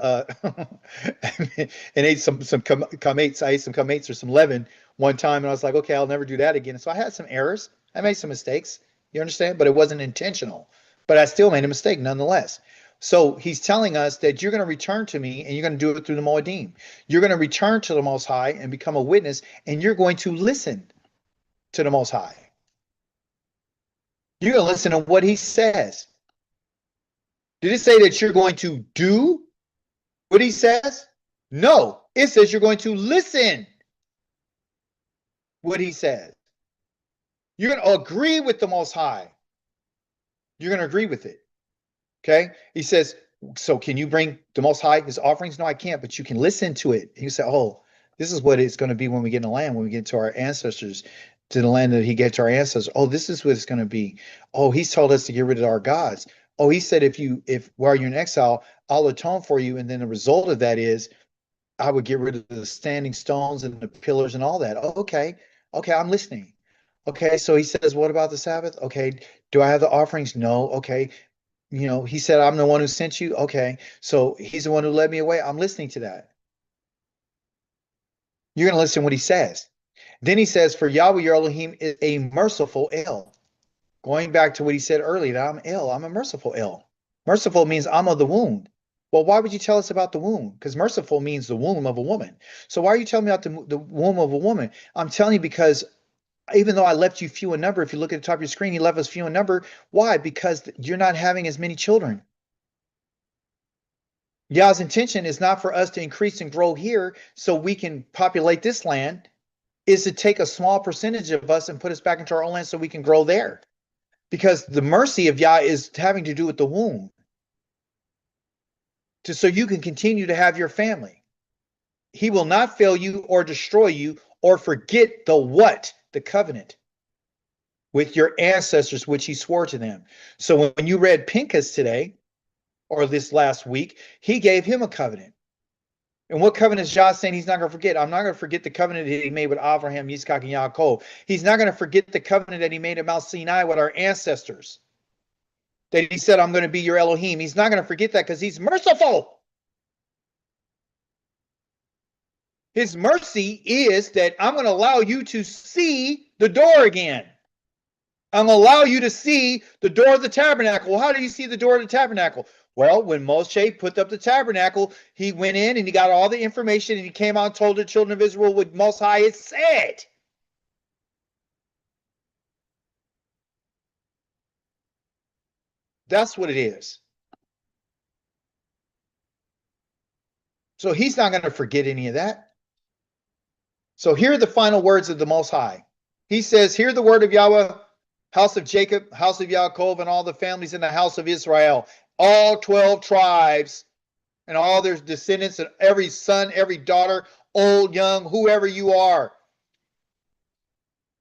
some chametz. I ate some chametz or some leaven one time, and I was like, okay, I'll never do that again. So I had some errors. I made some mistakes. You understand? But it wasn't intentional. But I still made a mistake nonetheless. So he's telling us that you're going to return to me, and you're going to do it through the Moedim. You're going to return to the Most High and become a witness, and you're going to listen to the Most High. You're going to listen to what he says. Did it say that you're going to do what he says? No, it says you're going to listen what he says. You're going to agree with the Most High. You're going to agree with it. Okay? He says, so can you bring the Most High his offerings? No, I can't, but you can listen to it. And you say, oh, this is what it's going to be when we get in the land, when we get to our ancestors, to the land that he gave to our ancestors. Oh, this is what it's going to be. Oh, he's told us to get rid of our gods. Oh, he said, if while you're in exile, I'll atone for you. And then the result of that is I would get rid of the standing stones and the pillars and all that. Oh, okay. Okay, I'm listening. Okay, so he says, what about the Sabbath? Okay, do I have the offerings? No. Okay. He said, I'm the one who sent you. Okay, so he's the one who led me away. I'm listening to that. You're going to listen to what he says. Then he says, for Yahweh your Elohim is a merciful El. Going back to what he said earlier, that I'm El, I'm a merciful El. Merciful means I'm of the womb. Well, why would you tell us about the womb? Because merciful means the womb of a woman. So why are you telling me about the womb of a woman? I'm telling you because even though I left you few in number, if you look at the top of your screen, he left us few in number. Why? Because you're not having as many children. Yah's intention is not for us to increase and grow here so we can populate this land. Is to take a small percentage of us and put us back into our own land so we can grow there. Because the mercy of Yah is having to do with the womb. So you can continue to have your family. He will not fail you or destroy you or forget the covenant with your ancestors, which he swore to them. So when you read Pinchas today, or this last week, he gave him a covenant. And what covenant is Yah saying he's not going to forget? I'm not going to forget the covenant that he made with Abraham, Yitzchak, and Yaakov. He's not going to forget the covenant that he made at Mount Sinai with our ancestors. That he said, I'm going to be your Elohim. He's not going to forget that because he's merciful. His mercy is that I'm going to allow you to see the door again. I'm going to allow you to see the door of the tabernacle. Well, how do you see the door of the tabernacle? Well, when Moshe put up the tabernacle, he went in and he got all the information and he came out and told the children of Israel what Most High had said. That's what it is. So he's not going to forget any of that. So here are the final words of the Most High. He says, hear the word of Yahweh, house of Jacob, house of Yaakov, and all the families in the house of Israel, all 12 tribes and all their descendants, and every son, every daughter, old, young, whoever you are.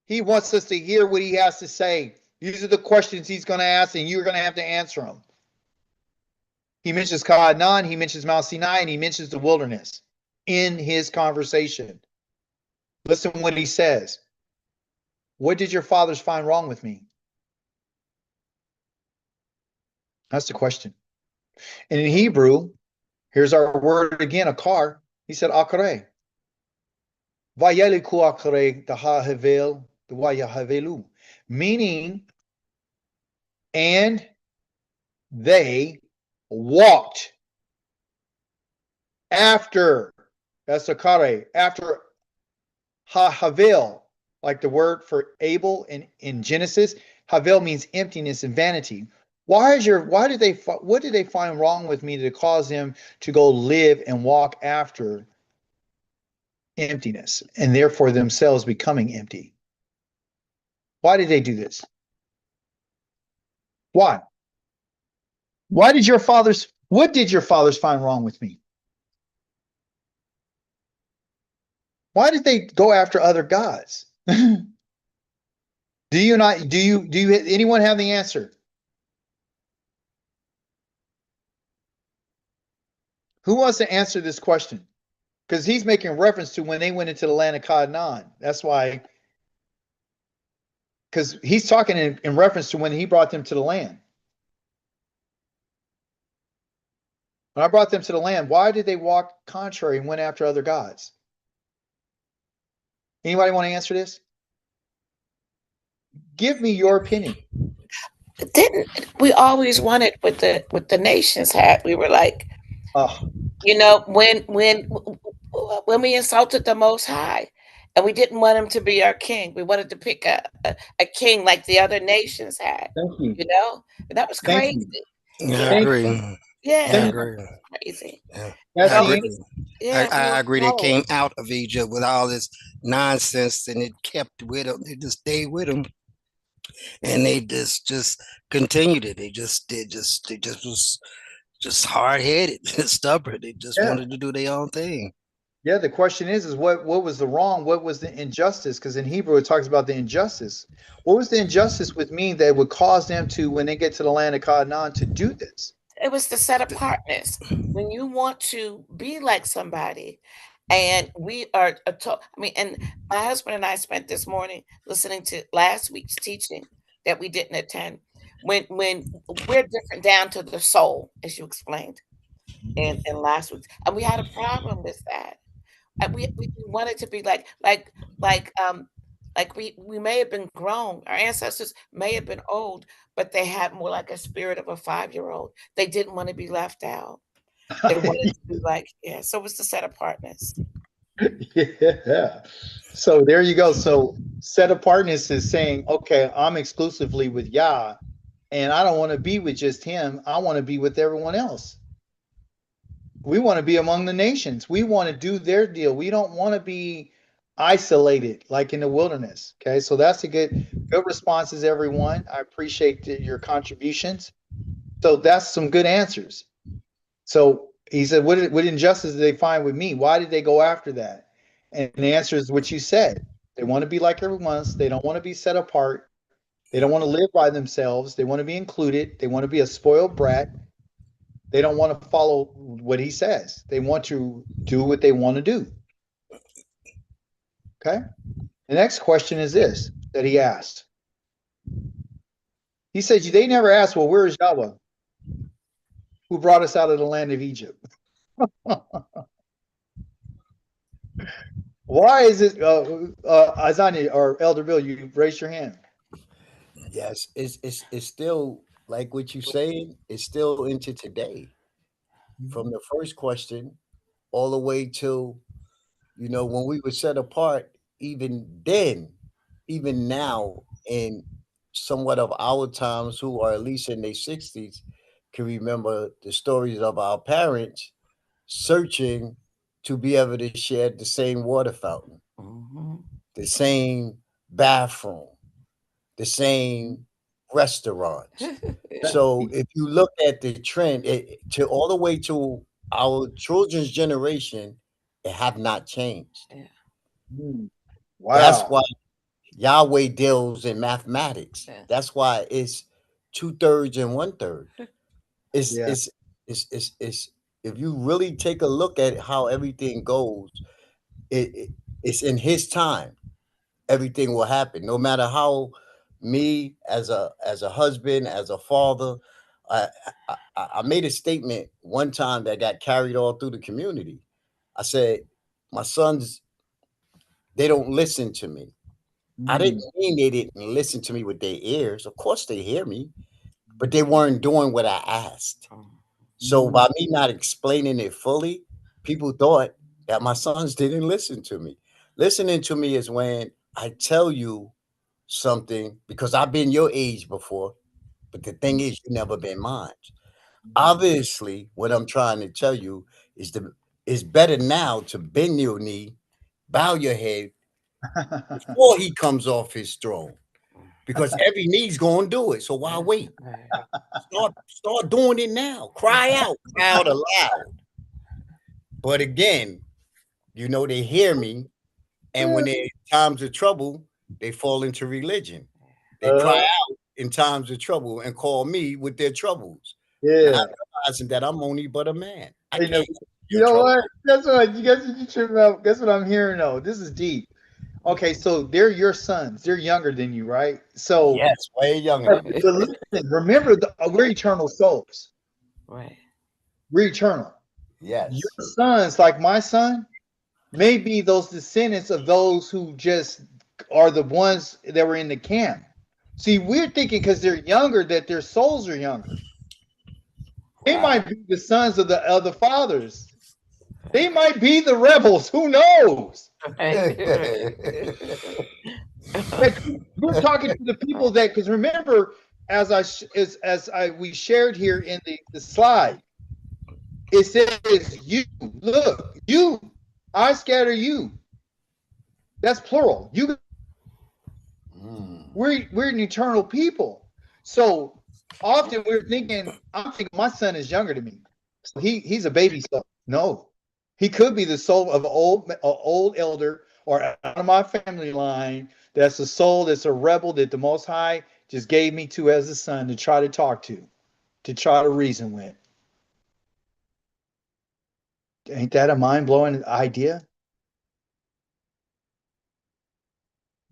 He wants us to hear what he has to say. These are the questions he's going to ask, and you're going to have to answer them. He mentions Ka'anan, he mentions Mount Sinai, and he mentions the wilderness in his conversation. Listen what he says. What did your fathers find wrong with me? That's the question. And in Hebrew, here's our word again, akar. He said akare. Vayeliku akare daha hevel havelu. Meaning, and they walked after, that's akare, after havel, like the word for Abel in Genesis. Havel means emptiness and vanity. What did they find wrong with me to cause them to go live and walk after emptiness and therefore themselves becoming empty? Why did they do this? Why? What did your fathers find wrong with me? Why did they go after other gods? Do anyone have the answer? Who wants to answer this question? Because he's making reference to when they went into the land of Canaan. That's why, because he's talking in reference to when he brought them to the land. When I brought them to the land, why did they walk contrary and went after other gods? Anybody want to answer this? Give me your opinion. Didn't we always wanted with the nations had? We were like, you know, when we insulted the Most High, and we didn't want him to be our king, we wanted to pick a king like the other nations had. Thank you. You know, and that was Thank crazy. you. Yeah, I agree. Yeah, I agree. crazy. Yeah. That's I the agree. Yeah, I agree. They came out of Egypt with all this nonsense, and it kept with them. They just stayed with them, and they just continued it. They just was just hard headed, stubborn. They just wanted to do their own thing. Yeah, the question is what was the wrong? What was the injustice? Because in Hebrew it talks about the injustice. What was the injustice with me that would cause them to, when they get to the land of Canaan, to do this? It was the set apartness. When you want to be like somebody, and we are and my husband and I spent this morning listening to last week's teaching that we didn't attend. When we're different down to the soul, as you explained in last week, and we had a problem with that. And we wanted to be like we may have been grown. Our ancestors may have been old, but they had more like a spirit of a 5-year-old. They didn't want to be left out. They wanted to be like, yeah. So it's the set apartness. Yeah. So there you go. So set apartness is saying, okay, I'm exclusively with Yah, and I don't want to be with just him. I want to be with everyone else. We want to be among the nations. We want to do their deal. We don't want to be isolated like in the wilderness. Okay, so that's a good responses, everyone. I appreciate your contributions. So that's some good answers. So he said, what injustice did they find with me? Why did they go after that? And the answer is what you said. They want to be like everyone else. They don't want to be set apart. They don't want to live by themselves. They want to be included. They want to be a spoiled brat. They don't want to follow what he says. They want to do what they want to do. Okay? The next question is this that he asked. He said, they never asked, well, where is Yahweh, who brought us out of the land of Egypt? Why is it, Azani or Elder Bill, you raised your hand. Yes, it's still like what you're saying, it's still into today. From the first question all the way till, when we were set apart, even then, even now, and somewhat of our times who are at least in their 60s can remember the stories of our parents searching to be able to share the same water fountain, the same bathroom, the same restaurants. So if you look at the trend to all the way to our children's generation, it have not changed. That's Wow. why Yahweh deals in mathematics. That's why it's 2/3 and 1/3. It's Yeah. it's if you really take a look at how everything goes, it's in his time. Everything will happen. No matter how me as a husband, as a father, I, I made a statement one time that got carried all through the community. I said, my sons, they don't listen to me. I didn't mean they didn't listen to me with their ears. Of course they hear me, but they weren't doing what I asked. So by me not explaining it fully, people thought that my sons didn't listen to me. Listening to me is when I tell you something because I've been your age before, but the thing is, you never been mine. Obviously, what I'm trying to tell you is it's better now to bend your knee, bow your head before he comes off his throne, because every knee's gonna do it. So why wait? Start doing it now. Cry out aloud. But again, they hear me, and when they're in times of trouble, they fall into religion. They cry out in times of trouble and call me with their troubles. Yeah. Not realizing that I'm only but a man. I You know, can't you know what? That's what you guys you tripping out. Guess what I'm hearing though? This is deep. Okay, so they're your sons. They're younger than you, right? So yes, way younger. But listen, remember, we're eternal souls. Right. We're eternal. Yes. Your sons, like my son, may be those descendants of those who just are the ones that were in the camp. See, we're thinking because they're younger that their souls are younger. They might be the sons of the fathers. They might be the rebels. Who knows? We're talking to the people that, because remember, as we shared here in the slide, it says you. Look, you. I scatter you. That's plural. You. We're an eternal people. So often we're thinking, I'm thinking my son is younger than me. So he's a baby soul. No, he could be the soul of an old elder or out of my family line. That's a soul that's a rebel that the Most High just gave me to as a son to try to talk to try to reason with. Ain't that a mind-blowing idea?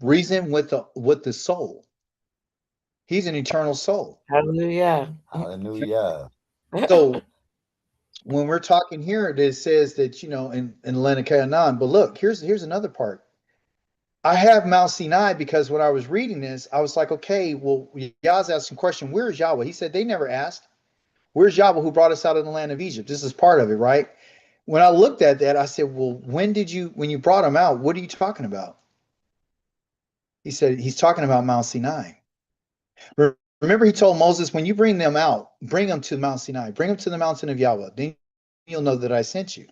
Reason with the soul. He's an eternal soul. Hallelujah. Hallelujah. So when we're talking here, it says that, in Lenecanon, but look, here's another part. I have Mount Sinai because when I was reading this, I was like, okay, well, Yah's asking a question, where is Yahweh? He said, they never asked. Where's Yahweh who brought us out of the land of Egypt? This is part of it, right? When I looked at that, I said, well, when you brought him out, what are you talking about? He said, he's talking about Mount Sinai. Remember, he told Moses, when you bring them out, bring them to Mount Sinai, bring them to the mountain of Yahweh. Then you'll know that I sent you.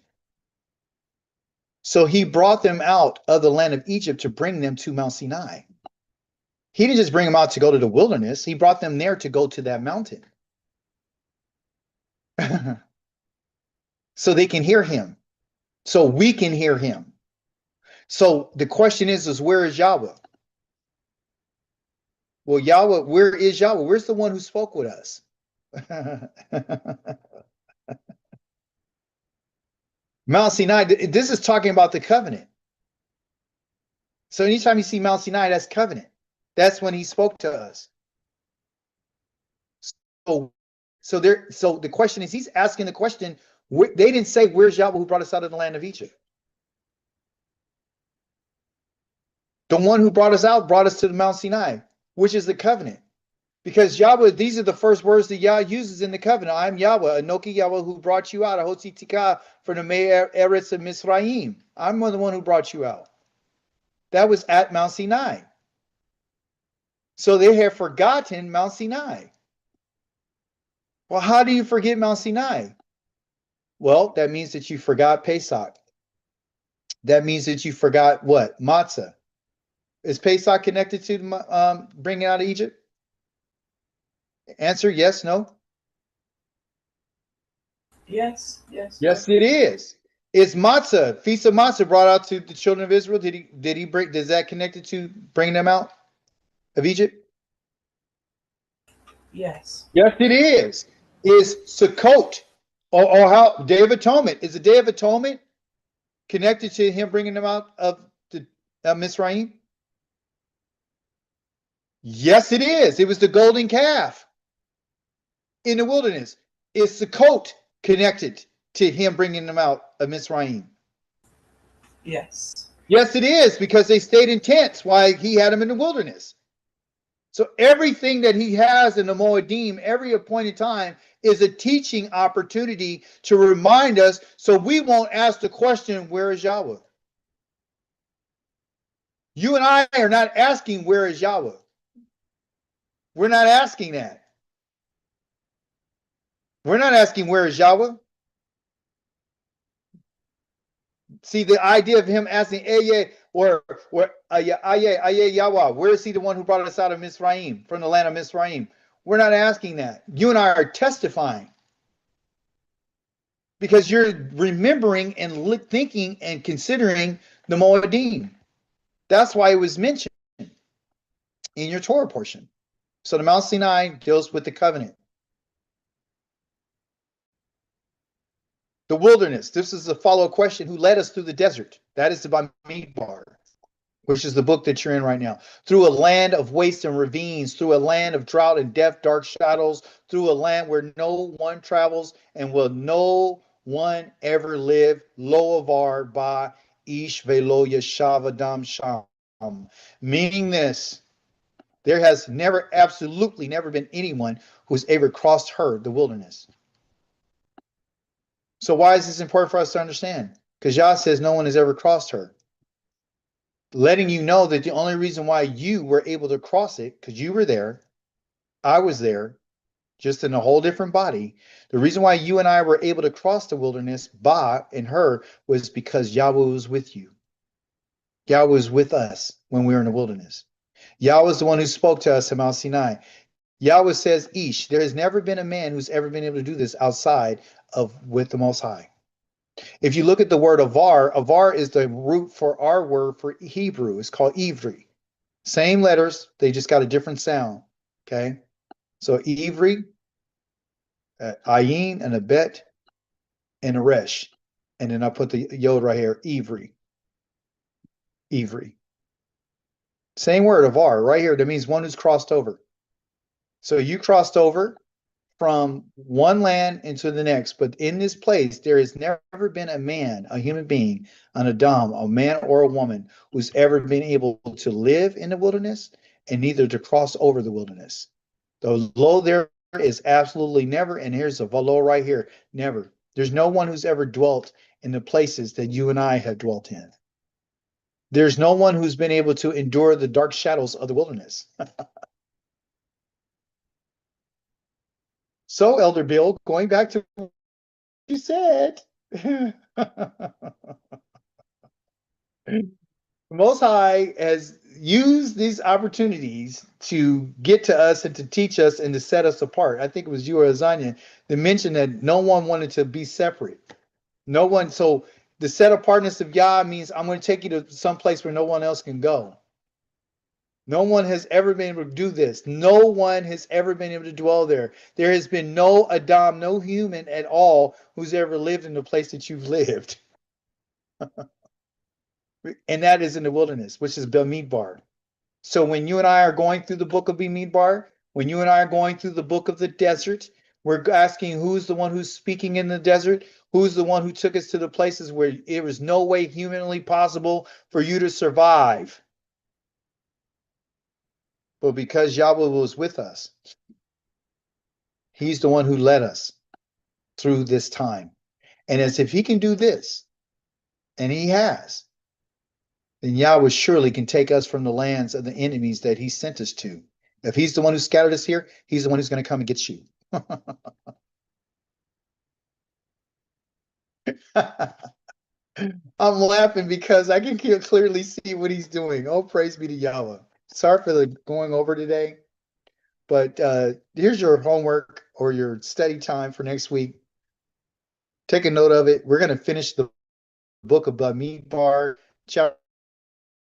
So he brought them out of the land of Egypt to bring them to Mount Sinai. He didn't just bring them out to go to the wilderness. He brought them there to go to that mountain. So they can hear him. So we can hear him. So the question is where is Yahweh? Well, Yahweh, where is Yahweh? Where's the one who spoke with us? Mount Sinai, this is talking about the covenant. So anytime you see Mount Sinai, that's covenant. That's when he spoke to us. So the question is, he's asking the question, they didn't say, where's Yahweh who brought us out of the land of Egypt? The one who brought us out brought us to the Mount Sinai, which is the covenant. Because Yahweh, these are the first words that Yah uses in the covenant. I'm Yahweh, Anoki Yahweh, who brought you out, Ahotzi Tika, from the Me'er Eretz of Misraim. I'm the one who brought you out. That was at Mount Sinai. So they have forgotten Mount Sinai. Well, how do you forget Mount Sinai? Well, that means that you forgot Pesach. That means that you forgot what? Matzah. Is Pesach connected to bringing out of Egypt? Answer, yes, no? Yes, yes. Yes, it is. It's matzah, feast of matzah brought out to the children of Israel. Does that connect it to bringing them out of Egypt? Yes. Yes, it is. Is Sukkot or how Day of Atonement? Is the Day of Atonement connected to him bringing them out of the Mizraim? Yes, it is. It was the golden calf in the wilderness. Is Sukkot connected to him bringing them out of Mizraim? Yes. Yes, it is, because they stayed in tents while he had them in the wilderness. So everything that he has in the Moedim, every appointed time, is a teaching opportunity to remind us so we won't ask the question, where is Yahweh? You and I are not asking, where is Yahweh? We're not asking that. We're not asking, where is Yahweh? See, the idea of him asking, Aye, or Aye, Yahweh, where is he the one who brought us out of Mizraim, from the land of Mizraim? We're not asking that. You and I are testifying. Because you're remembering and thinking and considering the Moedim. That's why it was mentioned in your Torah portion. So the Mount Sinai deals with the covenant. The wilderness. This is a follow-up question. Who led us through the desert? That is the Bamidbar, which is the book that you're in right now. Through a land of waste and ravines, through a land of drought and death, dark shadows, through a land where no one travels and will no one ever live. Loavar ba ish velo yeshavadam sham. Meaning this, there has never, absolutely never been anyone who's ever crossed her, the wilderness. So why is this important for us to understand? Because Yah says no one has ever crossed her. Letting you know that the only reason why you were able to cross it, because you were there, I was there, just in a whole different body. The reason why you and I were able to cross the wilderness, Ba and her, was because Yahweh was with you. Yahweh was with us when we were in the wilderness. Yahweh was the one who spoke to us at Mount Sinai. Yahweh says, Ish, there has never been a man who's ever been able to do this outside of with the Most High. If you look at the word avar, avar is the root for our word for Hebrew. It's called Ivri. Same letters, they just got a different sound. Okay, so Ivri, ayin, and a bet, and a resh, and then I put the yod right here. Ivri. Ivri. Same word, avar, right here. That means one who's crossed over. So you crossed over from one land into the next, but in this place, there has never been a man, a human being, an Adam, a man or a woman, who's ever been able to live in the wilderness and neither to cross over the wilderness. The lo there is absolutely never, and here's a velo right here, never. There's no one who's ever dwelt in the places that you and I have dwelt in. There's no one who's been able to endure the dark shadows of the wilderness. So, Elder Bill, going back to what you said, Most High has used these opportunities to get to us and to teach us and to set us apart. I think it was you or Azania that mentioned that no one wanted to be separate. No one. So the set apartness of Yah means I'm going to take you to some place where no one else can go. No one has ever been able to do this. No one has ever been able to dwell there. There has been no Adam, no human at all who's ever lived in the place that you've lived. And that is in the wilderness, which is Bamidbar. So when you and I are going through the book of Bamidbar, when you and I are going through the book of the desert, we're asking who's the one who's speaking in the desert? Who's the one who took us to the places where it was no way humanly possible for you to survive? But because Yahweh was with us, he's the one who led us through this time. And as if he can do this, and he has, then Yahweh surely can take us from the lands of the enemies that he sent us to If he's the one who scattered us here, he's the one who's going to come and get you. I'm laughing because I can clearly see what he's doing. Oh, praise be to Yahweh. Sorry for the going over today, but here's your homework or your study time for next week. Take a note of it. We're going to finish the book of Bamidbar, chapter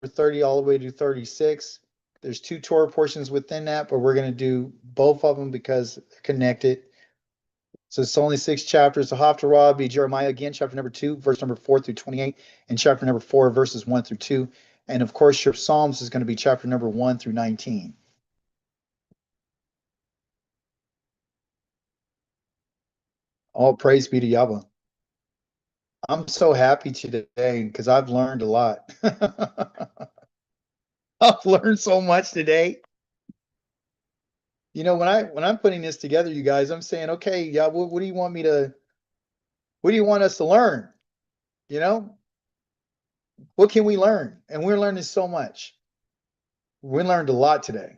30 all the way to 36. There's 2 Torah portions within that, but we're going to do both of them because they're connected. So it's only 6 chapters. The Haftarah be Jeremiah again, chapter number 2, verse number 4 through 28, and chapter number 4, verses 1 through 2. And of course, your Psalms is going to be chapter number 1 through 19. All praise be to Yahweh. I'm so happy today because I've learned a lot. I've learned so much today. You know, when I'm putting this together, you guys, I'm saying, okay, yeah, what do you want us to learn? You know, what can we learn? And we're learning so much. We learned a lot today.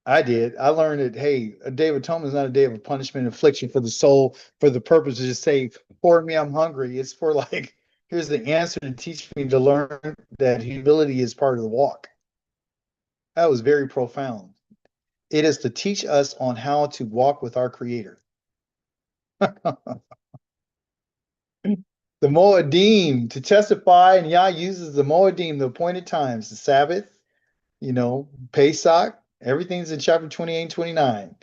I did. I learned that, hey, a day of atonement is not a day of punishment and affliction for the soul, for the purpose to just say, pour me, I'm hungry. It's for like, here's the answer to teach me to learn that humility is part of the walk. That was very profound. It is to teach us on how to walk with our Creator. The Moedim, to testify, and Yah uses the Moedim, the appointed times, the Sabbath, you know, Pesach, everything's in chapter 28 and 29.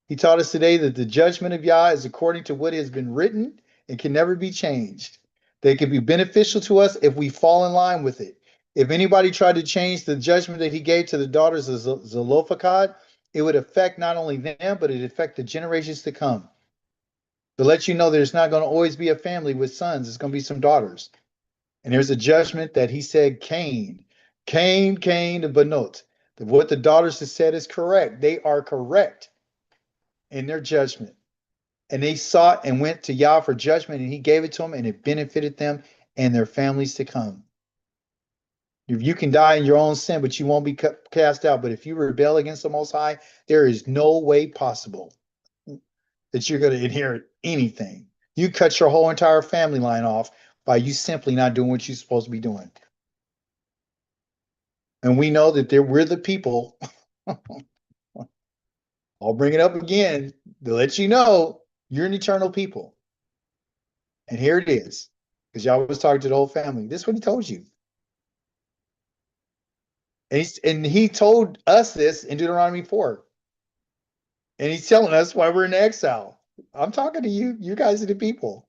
He taught us today that the judgment of Yah is according to what has been written and can never be changed. They can be beneficial to us if we fall in line with it. If anybody tried to change the judgment that he gave to the daughters of Zelophehad, it would affect not only them, but it affect the generations to come. To let you know there's not going to always be a family with sons. It's going to be some daughters. And there's a judgment that he said, Cain, the Banot. What the daughters have said is correct. They are correct in their judgment. And they sought and went to Yah for judgment, and he gave it to them, and it benefited them and their families to come. If you can die in your own sin, but you won't be cast out. But if you rebel against the Most High, there is no way possible that you're going to inherit anything. You cut your whole entire family line off by you simply not doing what you're supposed to be doing. And we know that we're the people. I'll bring it up again to let you know you're an eternal people. And here it is. Because y'all was talking to the whole family. This is what he told you. And he told us this in Deuteronomy 4. And he's telling us why we're in exile. I'm talking to you. You guys are the people.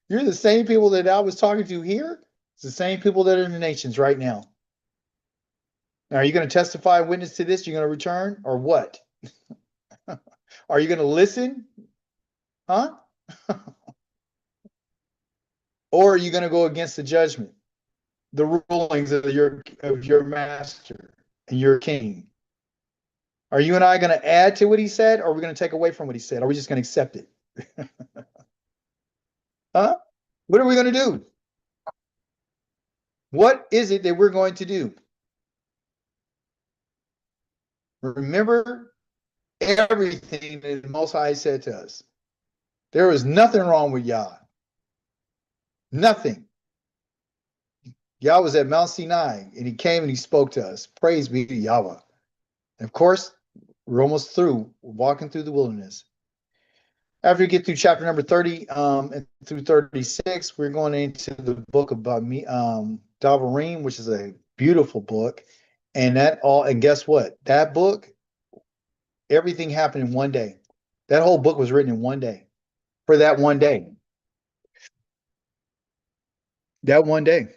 You're the same people that I was talking to here. It's the same people that are in the nations right now. Now, are you going to testify and witness to this? You're going to return or what? Are you going to listen? Huh? Or are you going to go against the judgment, the rulings of your master and your king? Are you and I going to add to what he said, or are we going to take away from what he said? Are we just going to accept it? Huh? What are we going to do? What is it that we're going to do? Remember everything that the Most High said to us. There was nothing wrong with Yah. Nothing. Yah was at Mount Sinai, and he came and he spoke to us. Praise be to Yahweh. And of course, we're almost through. We're walking through the wilderness. After we get through chapter number 30 and through 36, we're going into the book of Davarim, which is a beautiful book. And guess what? That book, everything happened in one day. That whole book was written in one day. For that one day. That one day.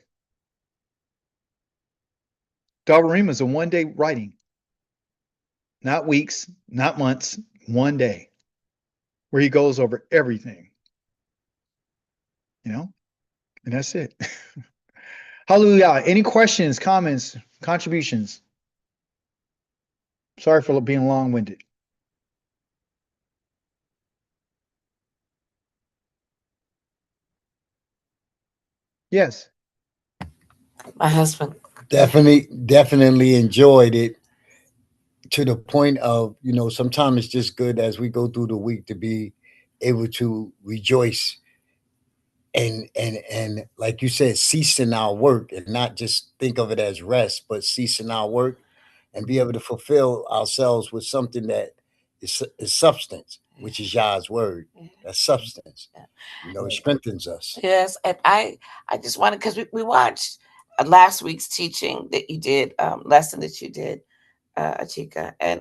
Davarim is a one-day writing. Not weeks, not months, one day. Where he goes over everything. You know? And that's it. Hallelujah. Any questions, comments, contributions? Sorry for being long-winded. Yes. My husband. Definitely enjoyed it. to the point of, sometimes it's just good as we go through the week to be able to rejoice and like you said, cease in our work and not just think of it as rest, but cease in our work and be able to fulfill ourselves with something that is substance, which is Yah's word. That's substance. It strengthens us. Yes, and I just wanted, because we watched last week's teaching that you did, lesson that you did, Achika, and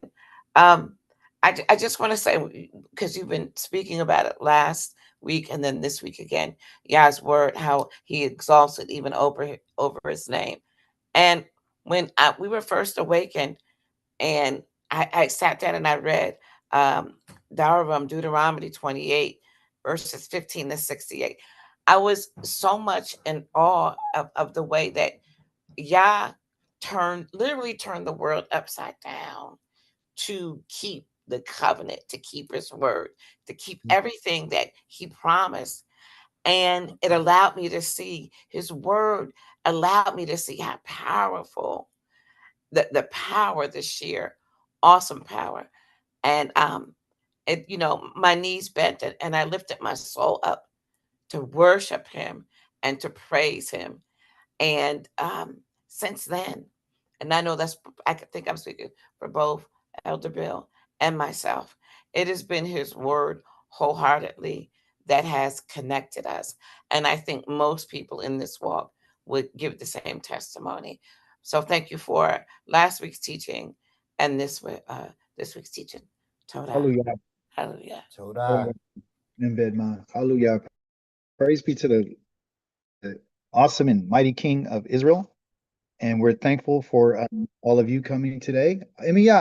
I just want to say, because you've been speaking about it last week and then this week again, Yah's word, how he exalts it even over his name. And when we were first awakened, and I sat down and I read Deuteronomy 28, verses 15 to 68. I was so much in awe of the way that Yah literally turned the world upside down to keep the covenant, to keep his word, to keep everything that he promised. And it allowed me to see his word, allowed me to see how powerful the power, the sheer awesome power. And my knees bent and I lifted my soul up to worship him and to praise him. And since then, and I know I think I'm speaking for both Elder Bill and myself, it has been his word wholeheartedly that has connected us. And I think most people in this walk would give the same testimony. So thank you for last week's teaching and this week's teaching. Toda. Hallelujah. Hallelujah. Toda. In bed, man. Hallelujah. Praise be to the awesome and mighty King of Israel. And we're thankful for all of you coming today. Emiya.